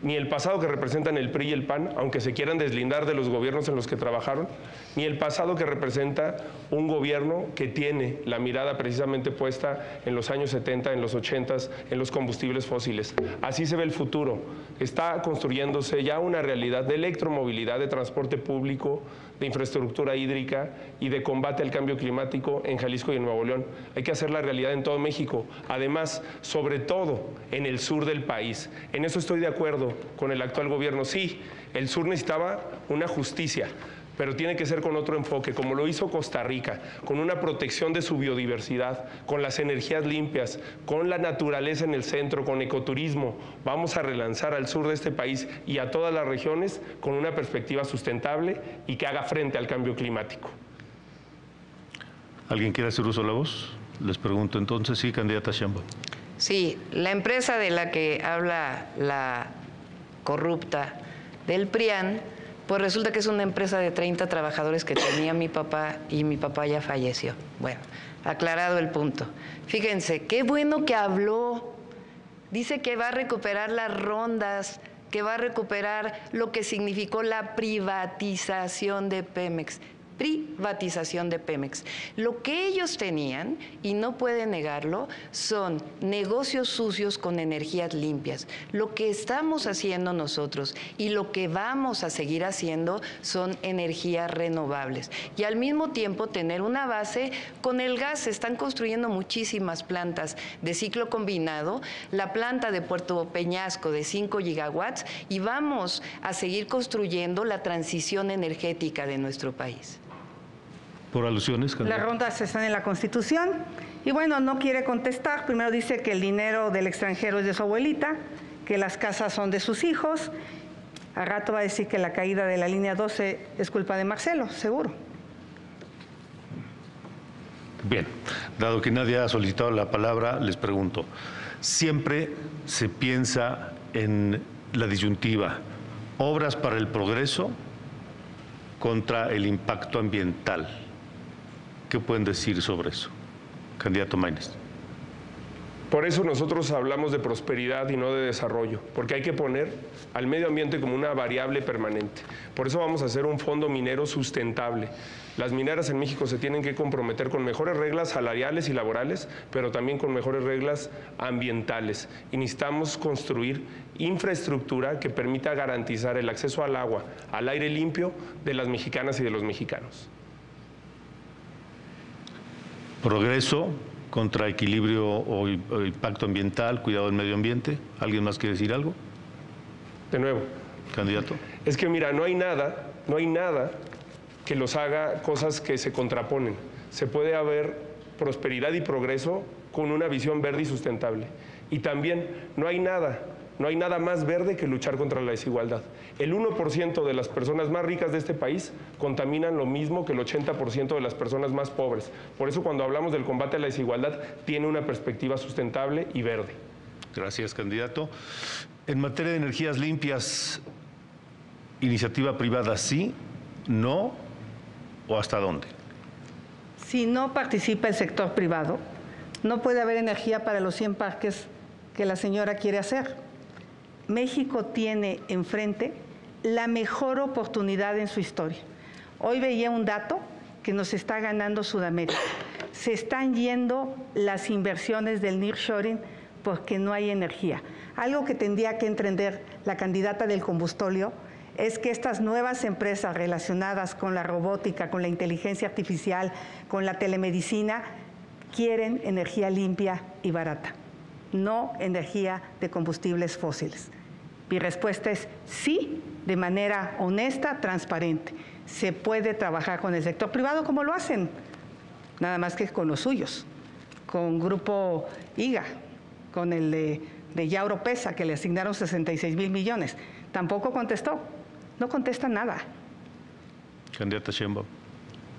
Ni el pasado que representan el PRI y el PAN, aunque se quieran deslindar de los gobiernos en los que trabajaron, ni el pasado que representa un gobierno que tiene la mirada precisamente puesta en los años 70, en los 80, en los combustibles fósiles. Así se ve el futuro. está construyéndose ya una realidad de electromovilidad, de transporte público, de infraestructura hídrica y de combate al cambio climático en Jalisco y en Nuevo León. Hay que hacer la realidad en todo México, además, sobre todo en el sur del país. En eso estoy de acuerdo con el actual gobierno. Sí, el sur necesitaba una justicia, pero tiene que ser con otro enfoque, como lo hizo Costa Rica, con una protección de su biodiversidad, con las energías limpias, con la naturaleza en el centro, con ecoturismo. Vamos a relanzar al sur de este país y a todas las regiones con una perspectiva sustentable y que haga frente al cambio climático. ¿Alguien quiere hacer uso de la voz? Les pregunto entonces, sí, candidata Sheinbaum. Sí, la empresa de la que habla la corrupta del PRIAN, pues resulta que es una empresa de 30 trabajadores que tenía mi papá y mi papá ya falleció. Bueno, aclarado el punto. Fíjense, qué bueno que habló. Dice que va a recuperar las rondas, que va a recuperar lo que significó la privatización de Pemex. Privatización de Pemex. Lo que ellos tenían, y no pueden negarlo, son negocios sucios con energías limpias. Lo que estamos haciendo nosotros y lo que vamos a seguir haciendo son energías renovables. Y al mismo tiempo tener una base con el gas. Se están construyendo muchísimas plantas de ciclo combinado, la planta de Puerto Peñasco de 5 gigawatts, y vamos a seguir construyendo la transición energética de nuestro país. Por alusiones, las rondas están en la Constitución y bueno, no quiere contestar. Primero dice que el dinero del extranjero es de su abuelita, que las casas son de sus hijos. Al rato va a decir que la caída de la línea 12 es culpa de Marcelo, seguro. Bien, dado que nadie ha solicitado la palabra, les pregunto. Siempre se piensa en la disyuntiva, obras para el progreso contra el impacto ambiental. ¿Qué pueden decir sobre eso? Candidato Maínez. Por eso nosotros hablamos de prosperidad y no de desarrollo, porque hay que poner al medio ambiente como una variable permanente. Por eso vamos a hacer un fondo minero sustentable. Las mineras en México se tienen que comprometer con mejores reglas salariales y laborales, pero también con mejores reglas ambientales. Y necesitamos construir infraestructura que permita garantizar el acceso al agua, al aire limpio de las mexicanas y de los mexicanos. Progreso contra equilibrio o impacto ambiental, cuidado del medio ambiente. ¿Alguien más quiere decir algo? De nuevo. Candidato. Es que mira, no hay nada que los haga cosas que se contraponen. Se puede haber prosperidad y progreso con una visión verde y sustentable. Y también no hay nada más verde que luchar contra la desigualdad. El 1% de las personas más ricas de este país contaminan lo mismo que el 80% de las personas más pobres. Por eso cuando hablamos del combate a la desigualdad, tiene una perspectiva sustentable y verde. Gracias, candidato. En materia de energías limpias, ¿iniciativa privada sí, no o hasta dónde? Si no participa el sector privado, no puede haber energía para los 100 parques que la señora quiere hacer. México tiene enfrente la mejor oportunidad en su historia. Hoy veía un dato que nos está ganando Sudamérica. Se están yendo las inversiones del nearshoring porque no hay energía. Algo que tendría que entender la candidata del combustóleo es que estas nuevas empresas relacionadas con la robótica, con la inteligencia artificial, con la telemedicina, quieren energía limpia y barata, no energía de combustibles fósiles. Mi respuesta es sí, de manera honesta, transparente. Se puede trabajar con el sector privado como lo hacen, nada más que con los suyos, con Grupo IGA, con el de Yauro Pesa, que le asignaron 66,000 millones. Tampoco contestó, no contesta nada. Candidata Sheinbaum.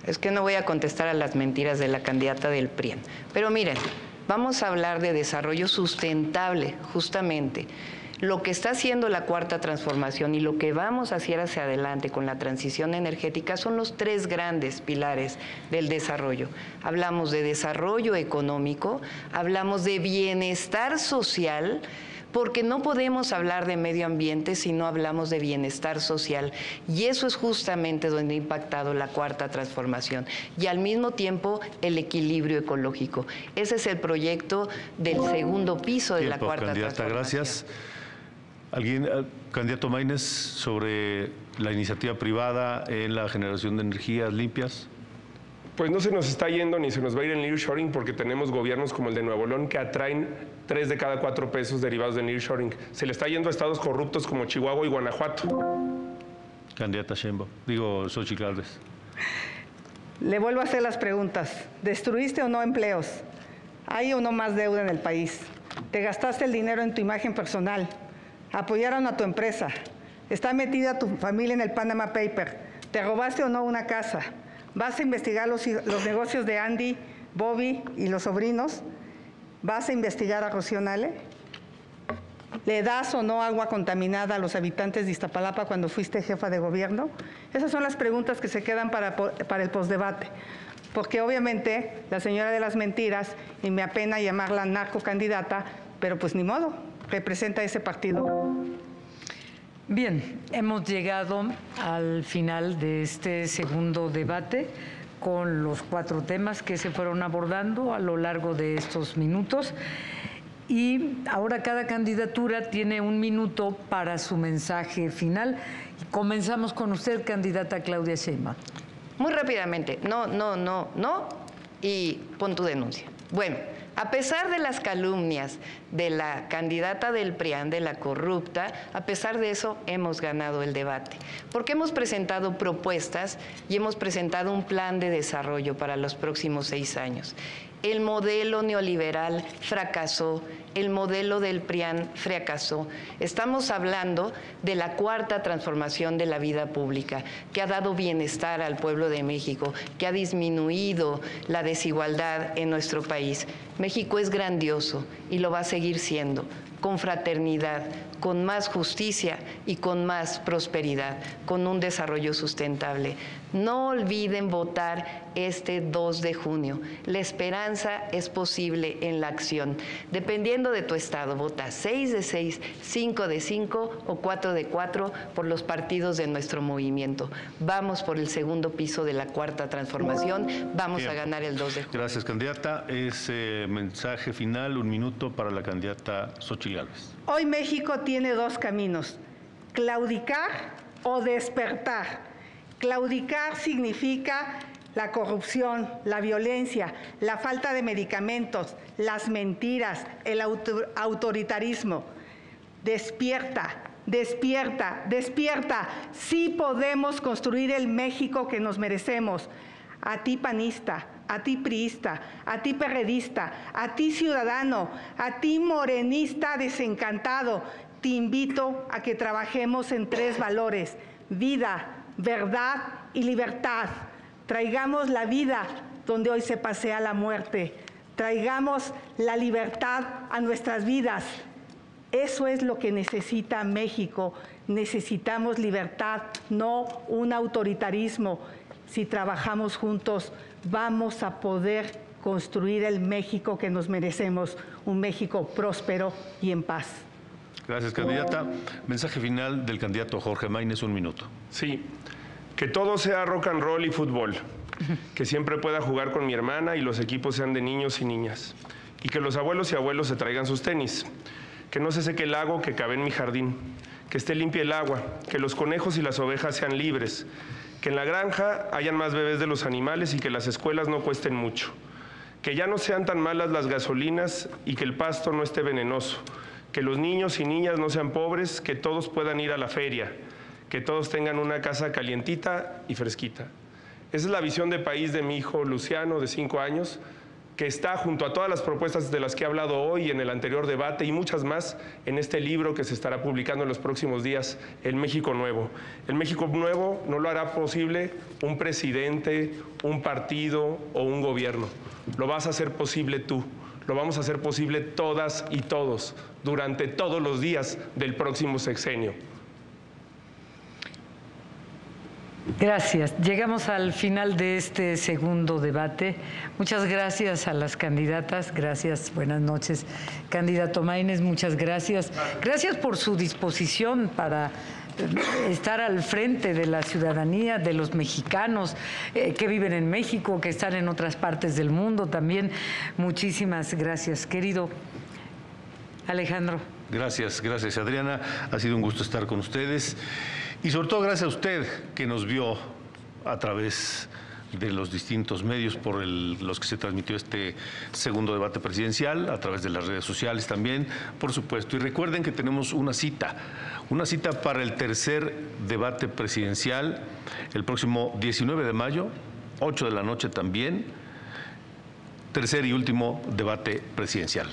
Es que no voy a contestar a las mentiras de la candidata del PRIAN. Pero miren, vamos a hablar de desarrollo sustentable, justamente. Lo que está haciendo la Cuarta Transformación y lo que vamos a hacer hacia adelante con la transición energética son los 3 grandes pilares del desarrollo. Hablamos de desarrollo económico, hablamos de bienestar social, porque no podemos hablar de medio ambiente si no hablamos de bienestar social. Y eso es justamente donde ha impactado la Cuarta Transformación. Y al mismo tiempo, el equilibrio ecológico. Ese es el proyecto del segundo piso de la Cuarta Transformación. Gracias. ¿Alguien, candidato Maínez, sobre la iniciativa privada en la generación de energías limpias? Pues no se nos está yendo ni se nos va a ir el nearshoring porque tenemos gobiernos como el de Nuevo León que atraen 3 de cada 4 pesos derivados del nearshoring. Se le está yendo a estados corruptos como Chihuahua y Guanajuato. Candidata Sheinbaum, Xochitl Gálvez. Le vuelvo a hacer las preguntas. ¿Destruiste o no empleos? ¿Hay o no más deuda en el país? ¿Te gastaste el dinero en tu imagen personal? ¿Apoyaron a tu empresa? ¿Está metida tu familia en el Panama Paper? ¿Te robaste o no una casa? ¿Vas a investigar los negocios de Andy, Bobby y los sobrinos? ¿Vas a investigar a Rocío Nale? ¿Le das o no agua contaminada a los habitantes de Iztapalapa cuando fuiste jefa de gobierno? Esas son las preguntas que se quedan para el postdebate. Porque obviamente la señora de las mentiras, y me apena llamarla narcocandidata, pero pues ni modo, representa ese partido. Bien, hemos llegado al final de este segundo debate con los 4 temas que se fueron abordando a lo largo de estos minutos. Y ahora cada candidatura tiene 1 minuto para su mensaje final. Comenzamos con usted, candidata Claudia Sheinbaum. Muy rápidamente, no, y pon tu denuncia. Bueno, a pesar de las calumnias de la candidata del PRIAN, de la corrupta, a pesar de eso hemos ganado el debate, porque hemos presentado propuestas y hemos presentado un plan de desarrollo para los próximos 6 años. El modelo neoliberal fracasó, el modelo del PRIAN fracasó. Estamos hablando de la 4ª transformación de la vida pública, que ha dado bienestar al pueblo de México, que ha disminuido la desigualdad en nuestro país. México es grandioso y lo va a seguir siendo, con fraternidad, con más justicia y con más prosperidad, con un desarrollo sustentable. No olviden votar este 2 de junio. La esperanza es posible en la acción. Dependiendo de tu estado, vota 6 de 6, 5 de 5 o 4 de 4 por los partidos de nuestro movimiento. Vamos por el segundo piso de la 4ª transformación. Vamos a ganar el 2 de junio. Gracias, candidata. Ese mensaje final, 1 minuto para la candidata Xochitl Gálvez. Hoy México tiene 2 caminos: claudicar o despertar. Claudicar significa la corrupción, la violencia, la falta de medicamentos, las mentiras, el autoritarismo. Despierta, despierta, despierta. Sí podemos construir el México que nos merecemos. A ti panista, a ti priista, a ti perredista, a ti ciudadano, a ti morenista desencantado, te invito a que trabajemos en 3 valores: vida, verdad y libertad. Traigamos la vida donde hoy se pasea la muerte. Traigamos la libertad a nuestras vidas. Eso es lo que necesita México. Necesitamos libertad, no un autoritarismo. Si trabajamos juntos, vamos a poder construir el México que nos merecemos, un México próspero y en paz. Gracias, candidata. Mensaje final del candidato Jorge Maínez, 1 minuto. Sí, que todo sea rock and roll y fútbol, que siempre pueda jugar con mi hermana y los equipos sean de niños y niñas, y que los abuelos y abuelos se traigan sus tenis, que no se seque el lago que cabe en mi jardín, que esté limpia el agua, que los conejos y las ovejas sean libres, que en la granja hayan más bebés de los animales y que las escuelas no cuesten mucho, que ya no sean tan malas las gasolinas y que el pasto no esté venenoso, que los niños y niñas no sean pobres, que todos puedan ir a la feria, que todos tengan una casa calientita y fresquita. Esa es la visión de país de mi hijo Luciano, de 5 años, que está junto a todas las propuestas de las que he hablado hoy en el anterior debate y muchas más en este libro que se estará publicando en los próximos días, El México Nuevo. El México Nuevo no lo hará posible un presidente, un partido o un gobierno. Lo vas a hacer posible tú. Lo vamos a hacer posible todas y todos durante todos los días del próximo sexenio. Gracias. Llegamos al final de este segundo debate. Muchas gracias a las candidatas. Gracias. Buenas noches. Candidato Maínez, muchas gracias. Gracias por su disposición para estar al frente de la ciudadanía, de los mexicanos que viven en México, que están en otras partes del mundo también. Muchísimas gracias, querido Alejandro. Gracias Adriana, ha sido un gusto estar con ustedes y sobre todo gracias a usted que nos vio a través de los distintos medios por los que se transmitió este segundo debate presidencial, a través de las redes sociales también, por supuesto. Y recuerden que tenemos una cita para el tercer debate presidencial el próximo 19 de mayo, 8 de la noche también, tercer y último debate presidencial.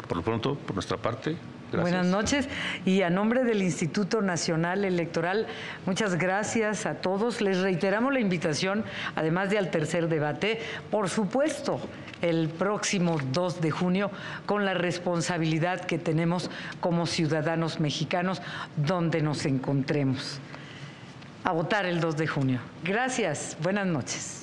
Por lo pronto, por nuestra parte, gracias. Buenas noches y a nombre del Instituto Nacional Electoral, muchas gracias a todos. Les reiteramos la invitación, además de al tercer debate, por supuesto, el próximo 2 de junio, con la responsabilidad que tenemos como ciudadanos mexicanos, donde nos encontremos. A votar el 2 de junio. Gracias, buenas noches.